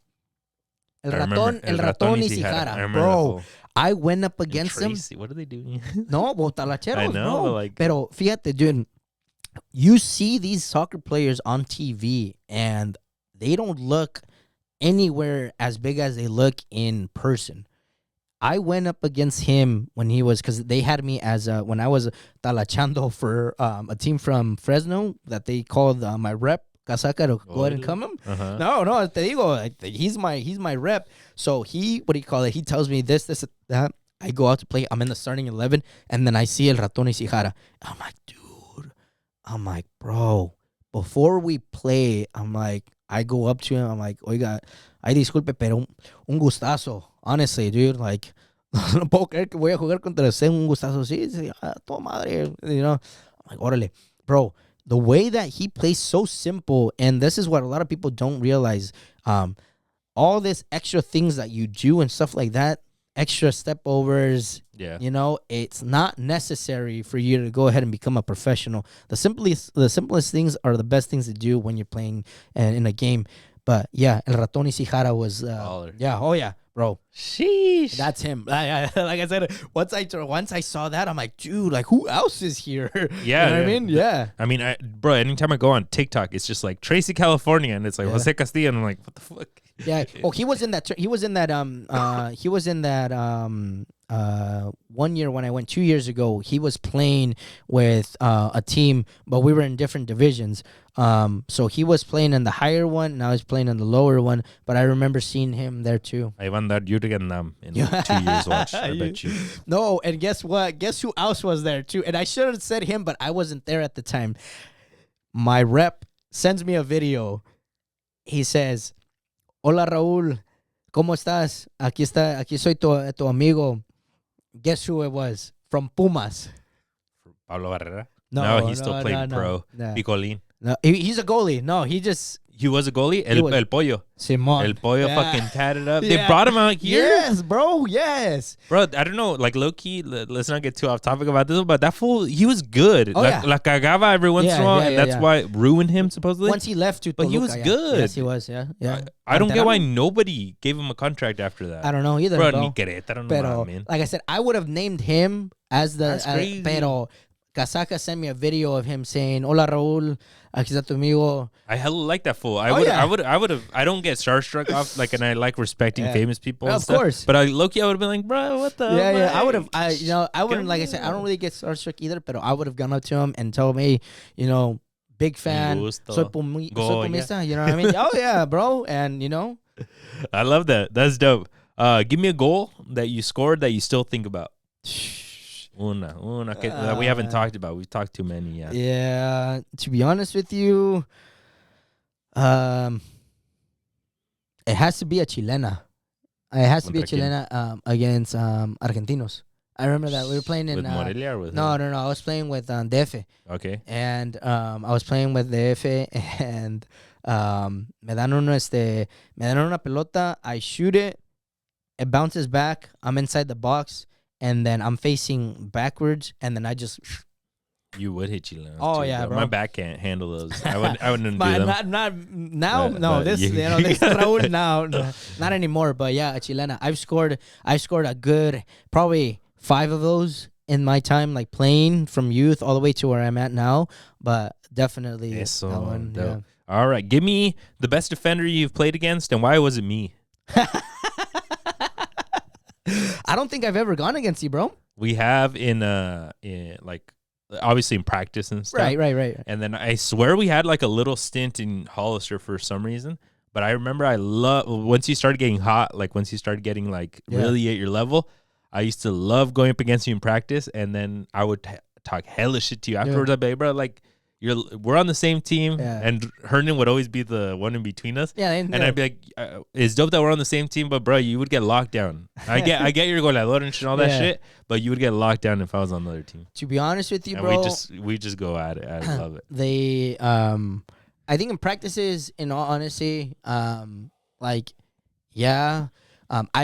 El I ratón Isijara. Bro, I went up against him. What are they doing? No, botalacheros, I know, bro. but like... Pero fíjate, dude, you see these soccer players on TV, and they don't look anywhere as big as they look in person. I went up against him when he was, because they had me as when I was talachando for a team from Fresno that they called my rep. Casaca to go ahead and come him. Uh-huh. No, te digo, he's my rep. So he tells me this, that. I go out to play. I'm in the starting 11, and then I see El Ratón Isijara. I'm like, dude. I'm like, bro. Before we play, I'm like, I go up to him. I'm like, oiga, ay disculpe, pero un gustazo. Honestly, dude, like, no puedo creer que voy a jugar contra usted. Un gustazo. Sí, toda madre. You know, I'm like, órale, bro. The way that he plays so simple, and this is what a lot of people don't realize. All this extra things that you do and stuff like that, extra step overs. Yeah. You know, it's not necessary for you to go ahead and become a professional. The simplest things are the best things to do when you're playing in a game. But yeah, El Ratón Isijara was bro. Sheesh. That's him. Like I said, once I saw that, I'm like, dude, like who else is here? Yeah. You know what I mean? Yeah. I mean, bro, anytime I go on TikTok, it's just like Tracy, California, and it's like Jose Castillo, and I'm like, what the fuck? Yeah. Oh, he was in that 1 year when I went 2 years ago. He was playing with a team, but we were in different divisions. So he was playing in the higher one, now he's playing in the lower one. But I remember seeing him there too. Ahí va a andar Jürgen Damm in 2 years, watch. I bet you. No, and guess what? Guess who else was there too? And I should have said him, but I wasn't there at the time. My rep sends me a video. He says, "Hola Raúl, ¿cómo estás? Aquí soy tu amigo." Guess who it was? From Pumas. Pablo Barrera? No, he still played pro. No. Picolín. No, he's a goalie. No, he was a goalie? El Pollo. Simón. El Pollo fucking tatted up. They Yeah. brought him out here? Yes, bro. Yes. Bro, I don't know. Like, low-key, let's not get too off topic about this, but that fool, he was good. Oh, yeah. La cagaba every once in a while, and that's why it ruined him, supposedly. Once he left to But Toluca, he was yeah. good. Yes, he was, yeah. I don't get why nobody gave him a contract after that. I don't know either, Bro, bro. ni Querétaro, Pero, man. like I said, I would have named him as the... That's crazy. Pero Casaca sent me a video of him saying, "Hola Raúl, aquí está tu amigo." I hella like that fool. I don't get starstruck off, like, and I like respecting famous people. Of course. But low-key, I would have been like, bro, what the? Yeah. I would have. I wouldn't. Like I said, I don't really get starstruck either. But I would have gone up to him and told him, "Hey, big fan. Soy pumista." You know what I mean? Oh yeah, bro. And I love that. That's dope. Give me a goal that you scored that you still think about. Una that we haven't talked about. We've talked too many. Yeah. Yeah. To be honest with you, it has to be a chilena. It has to be a chilena against Argentinos. I remember that we were playing in with Morelia or with no. I was playing with DF. Okay. And I was playing with DF, and me dan una pelota. I shoot it. It bounces back. I'm inside the box. And then I'm facing backwards, and then I just... You would hit Chile. Oh, yeah, bro. My back can't handle those. I wouldn't do them. Not now. This Raúl now. No, not anymore. But yeah, a chilena. I scored a good, probably 5 of those in my time, like playing from youth all the way to where I'm at now. But definitely that one. Yeah. All right. Give me the best defender you've played against, and why was it me? I don't think I've ever gone against you, bro. We have in like obviously in practice and stuff. Right. And then I swear we had like a little stint in Hollister for some reason. But I remember once you started getting hot, like once you started getting like really at your level, I used to love going up against you in practice, and then I would talk hella shit to you afterwards. I'd be like, bro, like we're on the same team, Yeah. and Hernan would always be the one in between us. Yeah, And I'd be like, it's dope that we're on the same team, but bro, you would get locked down. I get your goleador and all that shit, but you would get locked down if I was on the other team. To be honest with you, And bro, we just go at it. I love it. They I think in practices, in all honesty, I've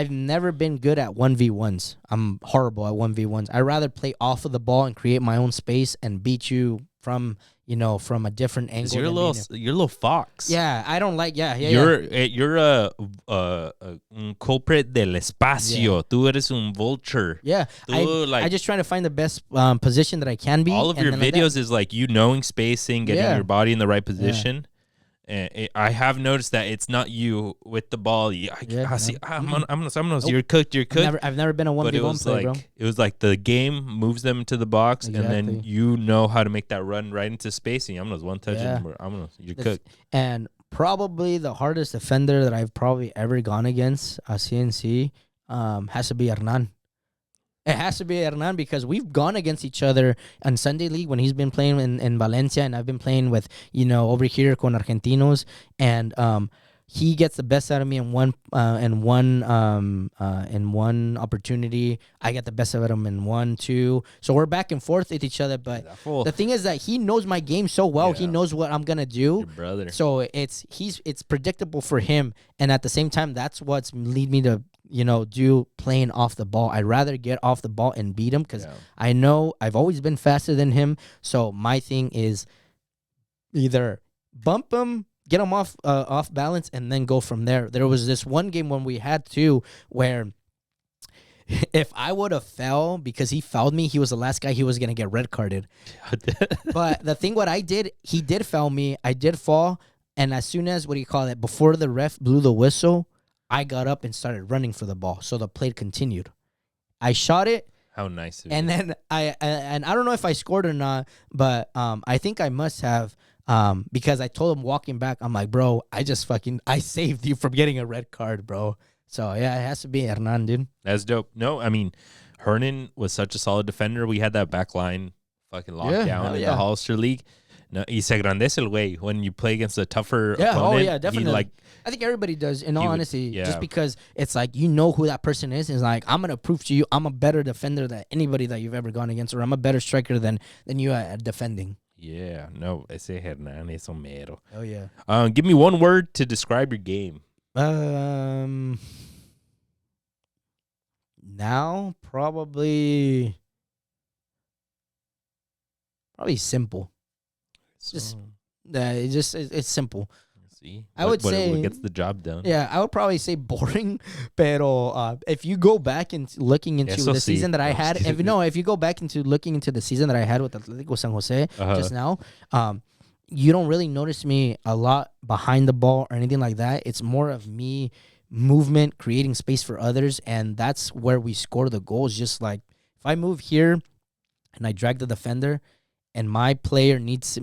never been good at 1v1s. I'm horrible at 1v1s. I'd rather play off of the ball and create my own space and beat you from a different angle. You're a little fox. Yeah, I don't like. You're un culprit del espacio. Yeah. Tú eres un vulture. Yeah, I just trying to find the best position that I can be. All of your videos is like you knowing spacing, getting your body in the right position. And I have noticed that it's not you with the ball. I'm gonna. You're cooked. I've never been a 1v1 player, bro. It was like the game moves them to the box, and then you know how to make that run right into spacing. I'm gonna one touch. You're cooked. And probably the hardest defender that I've probably ever gone against a CNC has to be Hernan. It has to be Hernan because we've gone against each other on Sunday League when he's been playing in Valencia, and I've been playing with, over here con Argentinos, and he gets the best out of me in one opportunity. I get the best out of him in 1, 2. So we're back and forth with each other. But the thing is that he knows my game so well. Yeah. He knows what I'm gonna do. Your brother. So it's predictable for him, and at the same time, that's what's lead me to do playing off the ball. I'd rather get off the ball and beat him because I know I've always been faster than him. So my thing is either bump him, get him off balance, and then go from there. There was this one game when we had to where if I would have fell because he fouled me, he was the last guy he was going to get red carded. But the thing what I did, he did foul me. I did fall. And as soon as, before the ref blew the whistle, I got up and started running for the ball. So the play continued. I shot it. How nice of and you. Then I don't know if I scored or not, but I think I must have because I told him walking back, I'm like, bro, I saved you from getting a red card, bro. So, yeah, it has to be Hernan, dude. That's dope. No, I mean, Hernan was such a solid defender. We had that back line fucking locked down in the Hollister League. No, y se grandece el güey when you play against a tougher opponent. Oh, yeah, definitely. I think everybody does, in all honesty, just because it's like you know who that person is. It's like, I'm going to prove to you I'm a better defender than anybody that you've ever gone against, or I'm a better striker than you at defending. Yeah, no, ese Hernan es homero. Oh, yeah. Give me one word to describe your game. Now, probably simple. It's simple. See, I would say what gets the job done. Yeah, I would probably say boring. Pero if you go back and looking into the season that I had, if you go back into looking into the season that I had with Atletico San Jose just now, you don't really notice me a lot behind the ball or anything like that. It's more of me movement, creating space for others, and that's where we score the goals. Just like if I move here and I drag the defender, and my player needs to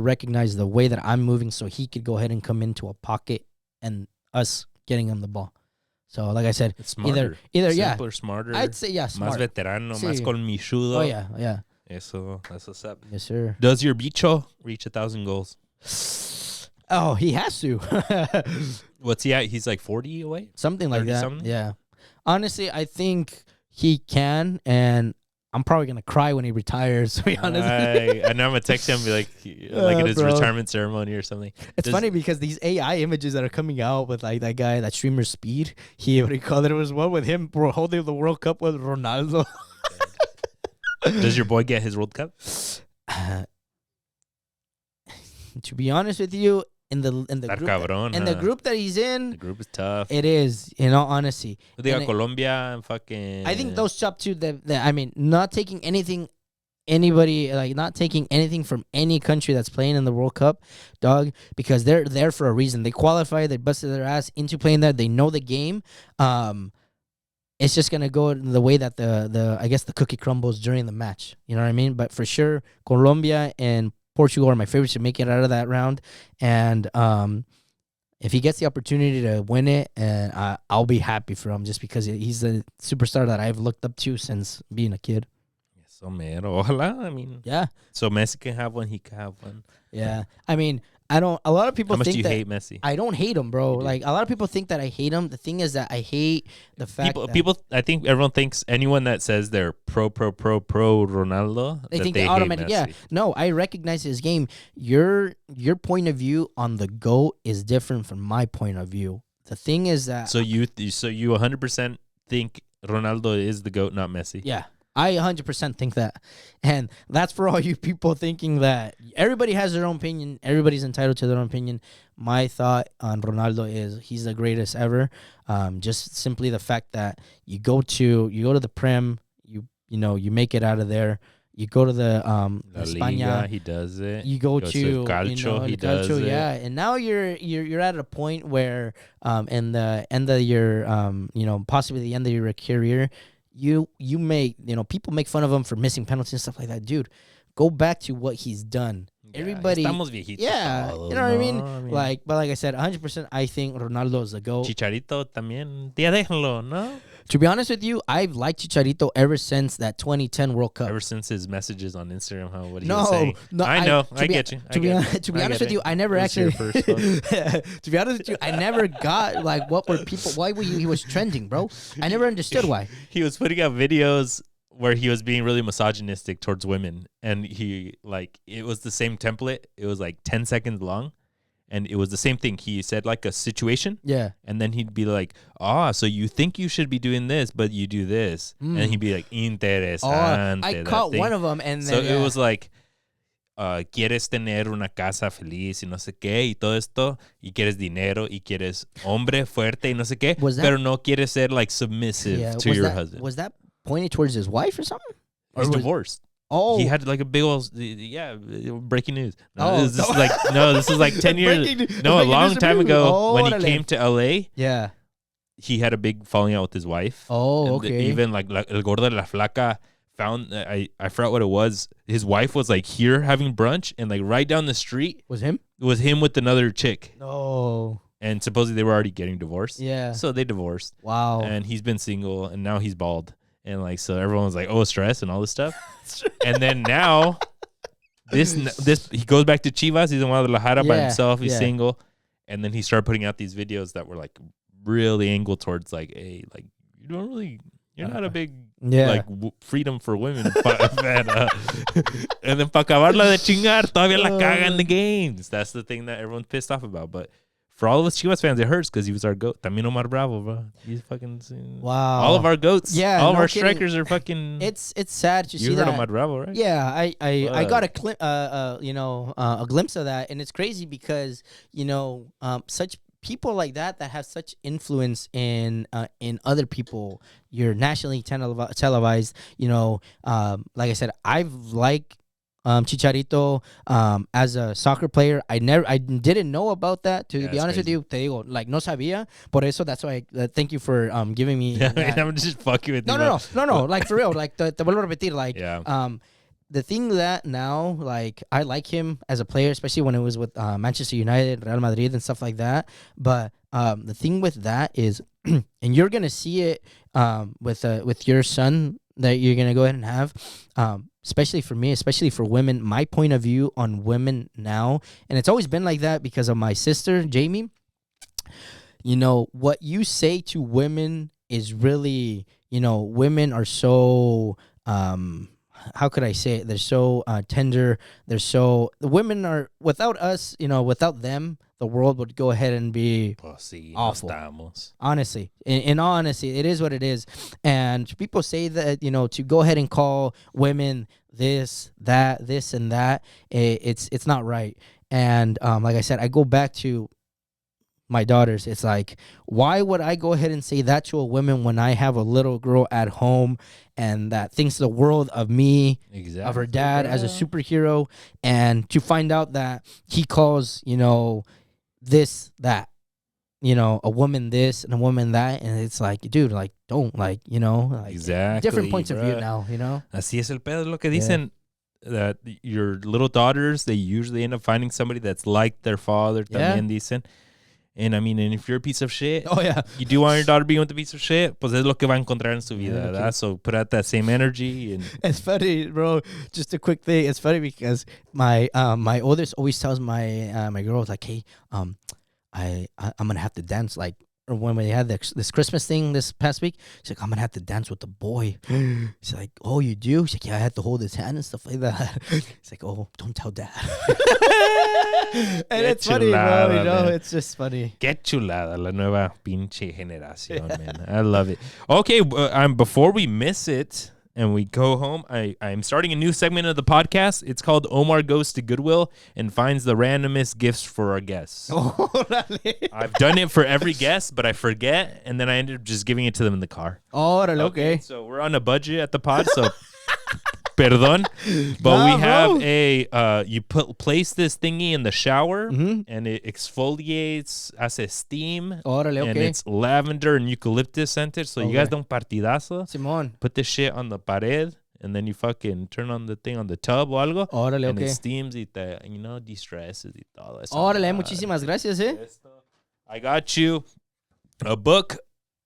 recognize the way that I'm moving, so he could go ahead and come into a pocket and us getting him the ball. So, like I said, it's smarter. Either simpler, smarter. I'd say smart. Más veterano, más colmilludo. Oh yeah. Eso, that's what's up. Yes, sir. Does your bicho reach 1,000 goals? Oh, he has to. What's he at? He's like 40 away? Something like that. Something? Yeah. Honestly, I think he can, and I'm probably going to cry when he retires, to be honest. I know I'm going to text him and be like at his retirement ceremony or something. It's funny because these AI images that are coming out with like that guy, that streamer Speed, there was one with him holding the World Cup with Ronaldo. Does your boy get his World Cup? To be honest with you, in the group that he's in, the group is tough. It is, in all honesty. They got Colombia and fucking. I think those top two. I mean, not taking anything from any country that's playing in the World Cup, dog, because they're there for a reason. They qualify. They busted their ass into playing there. They know the game. It's just gonna go the way that the cookie crumbles during the match. You know what I mean? But for sure, Colombia and Portugal are my favorites to make it out of that round, and if he gets the opportunity to win it, and I'll be happy for him just because he's a superstar that I've looked up to since being a kid. Yes, So mero. Ojalá. I mean, Yeah. so Messi can have one. He can have one. Yeah. I mean, I don't. A lot of people How much think do you that hate Messi? I don't hate him, bro. You do. Like a lot of people think that I hate him. The thing is that I hate the fact that People. I think everyone thinks anyone that says they're pro Ronaldo, they that think they they hate automatically. Yeah. Messi. No, I recognize his game. Your point of view on the GOAT is different from my point of view. The thing is that So you 100% think Ronaldo is the GOAT, not Messi? yeah, I 100% think that. And that's for all you people thinking that everybody has their own opinion. Everybody's entitled to their own opinion. My thought on Ronaldo is he's the greatest ever. Just simply the fact that you go to the Prem, you make it out of there. You go to the La España, Liga, he does it. you go Goes to Calcio, he does it. yeah, and now you're at a point where in the end of your possibly the end of your career, you make people make fun of him for missing penalties and stuff like that. Dude, go back to what he's done. Yeah, Everybody, estamos viejitos yeah, todos, you know what I mean? ¿no? Like I said, 100%. I think Ronaldo is the GOAT. Chicharito también. Ya déjenlo, ¿no? To be honest with you, I've liked Chicharito ever since that 2010 World Cup. Ever since his messages on Instagram, what he No, was saying. no, I know. I get you. To be honest with you, I never actually. To be honest with you, I never got like why he was trending, bro. I never understood why. He was putting out videos where he was being really misogynistic towards women, and it was the same template. It was like 10 seconds long, and it was the same thing. He said like a situation, Yeah, and then he'd be like, so you think you should be doing this, but you do this, and he'd be like, interesante. I caught one of them, and So then, it was like, quieres tener una casa feliz y no sé qué y todo esto, y quieres dinero y quieres hombre fuerte y no sé qué, pero no quieres ser like submissive to your husband. Was that pointed towards his wife or something? He's divorced. Oh, he had like a big old breaking news. This is like 10 years. No, a long time ago when he came to LA. Yeah, he had a big falling out with his wife. Oh, okay. Even like El Gordo de la Flaca found I forgot what it was. His wife was like here having brunch, and like right down the street was him with another chick. Oh, and supposedly they were already getting divorced. Yeah, so they divorced. Wow. And he's been single, and now he's bald. And like, so everyone was like, oh, stress and all this stuff. And then now this he goes back to Chivas. He's in Guadalajara by himself. He's single. And then he started putting out these videos that were like really angled towards like, hey, like you're not a big like freedom for women. And then para acabarla de chingar, todavía la caga in the games. That's the thing that everyone's pissed off about. But for all of us Chivas fans, it hurts because he was our GOAT. También Omar Bravo, bro. He's fucking... Wow. All of our GOATs. Yeah, all of our strikers are fucking... It's sad to see that. You heard Omar Bravo, right? Yeah, I got a glimpse of that, and it's crazy because such people like that have such influence in other people. You're nationally televised. Like I said, I've liked Chicharito as a soccer player. I didn't know about that, to be honest with you. Te digo, like no sabía. Por eso, that's why thank you for giving me that. I'm just fucking with you. No, like for real, like te vuelvo a repetir, like the thing that now, like, I like him as a player, especially when it was with Manchester United, Real Madrid, and stuff like that. But the thing with that is, and you're gonna see it with your son that you're gonna go ahead and have, especially for me, especially for women. My point of view on women now, and it's always been like that because of my sister Jamie. What you say to women is really, women are so how could I say it? They're so tender. The women are, without us, without them, the world would go ahead and be awful. Honestly, in all honesty, it is what it is. And people say that, to go ahead and call women this, that, this, and that, it's not right. And like I said, I go back to my daughters. It's like, why would I go ahead and say that to a woman when I have a little girl at home and that thinks the world of me, of her dad as a superhero, and to find out that he calls, this, that, a woman this and a woman that, and it's like, dude, like, don't, like, exactly, different points of view now, Así es el pedo, lo que dicen. That your little daughters, they usually end up finding somebody that's like their father, también dicen. And I mean, and if you're a piece of shit, Oh, yeah. you do want your daughter being with a piece of shit, pues es lo que va a encontrar en su vida, Yeah, ¿verdad? So put out that same energy. And It's funny, bro. Just a quick thing. It's funny because my oldest always tells my my girls like, hey, I'm gonna have to dance like. Or when we had this Christmas thing this past week, she's like, I'm gonna have to dance with the boy. She's like, oh, you do? She's like, yeah, I had to hold his hand and stuff like that. It's like, oh, don't tell dad. And it's funny, bro. You know, it's just funny. Qué chulada, la nueva pinche generación, man. I love it. Okay, before we miss it and we go home, I'm starting a new segment of the podcast. It's called Omar Goes to Goodwill and finds the randomest gifts for our guests. I've done it for every guest, but I forget, and then I ended up just giving it to them in the car. Okay. So we're on a budget at the pod, so perdón. But we have you place this thingy in the shower, and it exfoliates, hace steam, and it's lavender and eucalyptus scented. So you guys don't partidazo. Simón. Put this shit on the pared, and then you fucking turn on the thing on the tub o algo. And it steams y te, de-stresses y todo eso. Muchísimas gracias, I got you a book,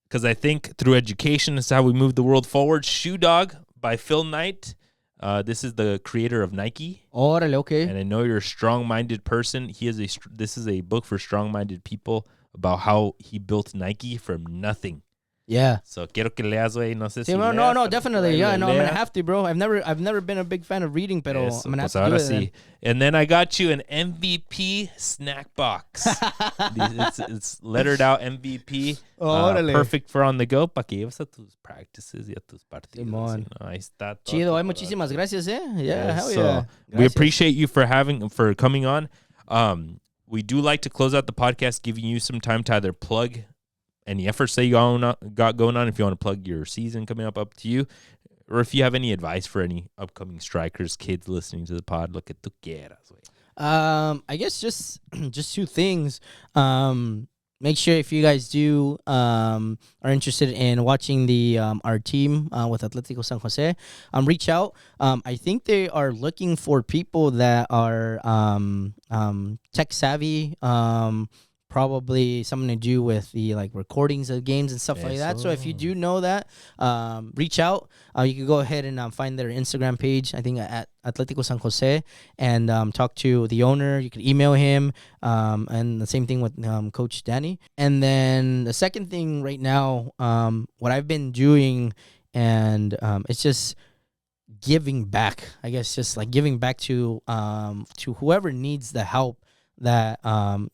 because I think through education is how we move the world forward. Shoe Dog by Phil Knight. This is the creator of Nike. And I know you're a strong-minded person. This is a book for strong-minded people about how he built Nike from nothing. Yeah. So quiero que leas, güey. No sé si no, definitely. Yeah, no, I'm gonna have to, bro. I've never been a big fan of reading, pero I'm gonna have to do it. Then. And then I got you an MVP snack box. It's lettered out MVP. Perfect for on the go. Pa que lleves a tus practices y a tus partidos. Ahí está. Chido. Muchísimas gracias, Yeah, hell so yeah. We appreciate you for coming on. We do like to close out the podcast giving you some time to either plug any efforts that you got going on. If you want to plug your season coming up to you. Or if you have any advice for any upcoming strikers, kids listening to the pod, lo que tú quieras, güey. I guess just two things. Make sure if you guys are interested in watching our team with Atletico San Jose, reach out. I think they are looking for people that are tech savvy. Probably something to do with the recordings of games and stuff like that. So if you do know that, reach out. You can go ahead and find their Instagram page, I think at Atletico San Jose, and talk to the owner. You can email him, and the same thing with Coach Danny. And then the second thing right now, what I've been doing, and it's just giving back. I guess just giving back to whoever needs the help. That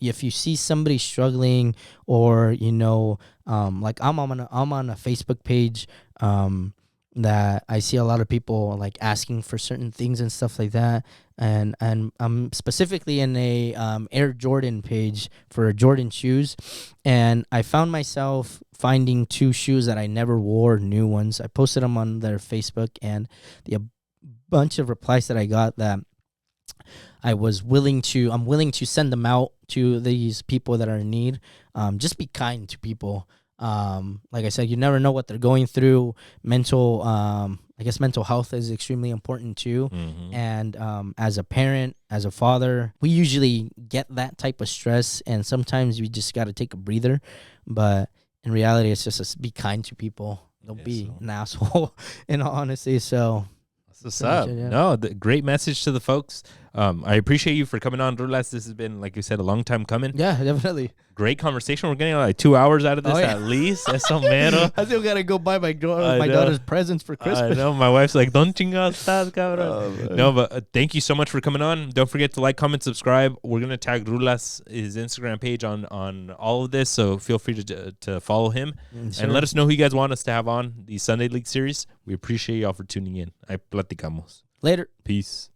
if you see somebody struggling, or I'm on a Facebook page that I see a lot of people asking for certain things and stuff like that, and I'm specifically in a Air Jordan page for Jordan shoes, and I found myself finding 2 shoes that I never wore, new ones. I posted them on their Facebook, and the bunch of replies that I got that I'm willing to send them out to these people that are in need. Just be kind to people. Like I said, you never know what they're going through. Mental health is extremely important too. Mm-hmm. And as a parent, as a father, we usually get that type of stress, and sometimes we just got to take a breather. But in reality, it's just be kind to people. Don't be an asshole, in all honesty. So what's up? No, great message to the folks. I appreciate you for coming on, Rulas. This has been, like you said, a long time coming. Yeah, definitely. Great conversation. We're getting 2 hours out of this at least. Eso mero. I still gotta go buy my daughter's presents for Christmas. I know. My wife's like, "Don't chingas estás, cabrón." No, but thank you so much for coming on. Don't forget to like, comment, subscribe. We're gonna tag Rulas, his Instagram page, on all of this, so feel free to follow him. Sure. And let us know who you guys want us to have on the Sunday League series. We appreciate y'all for tuning in. Ahí platicamos. Later. Peace.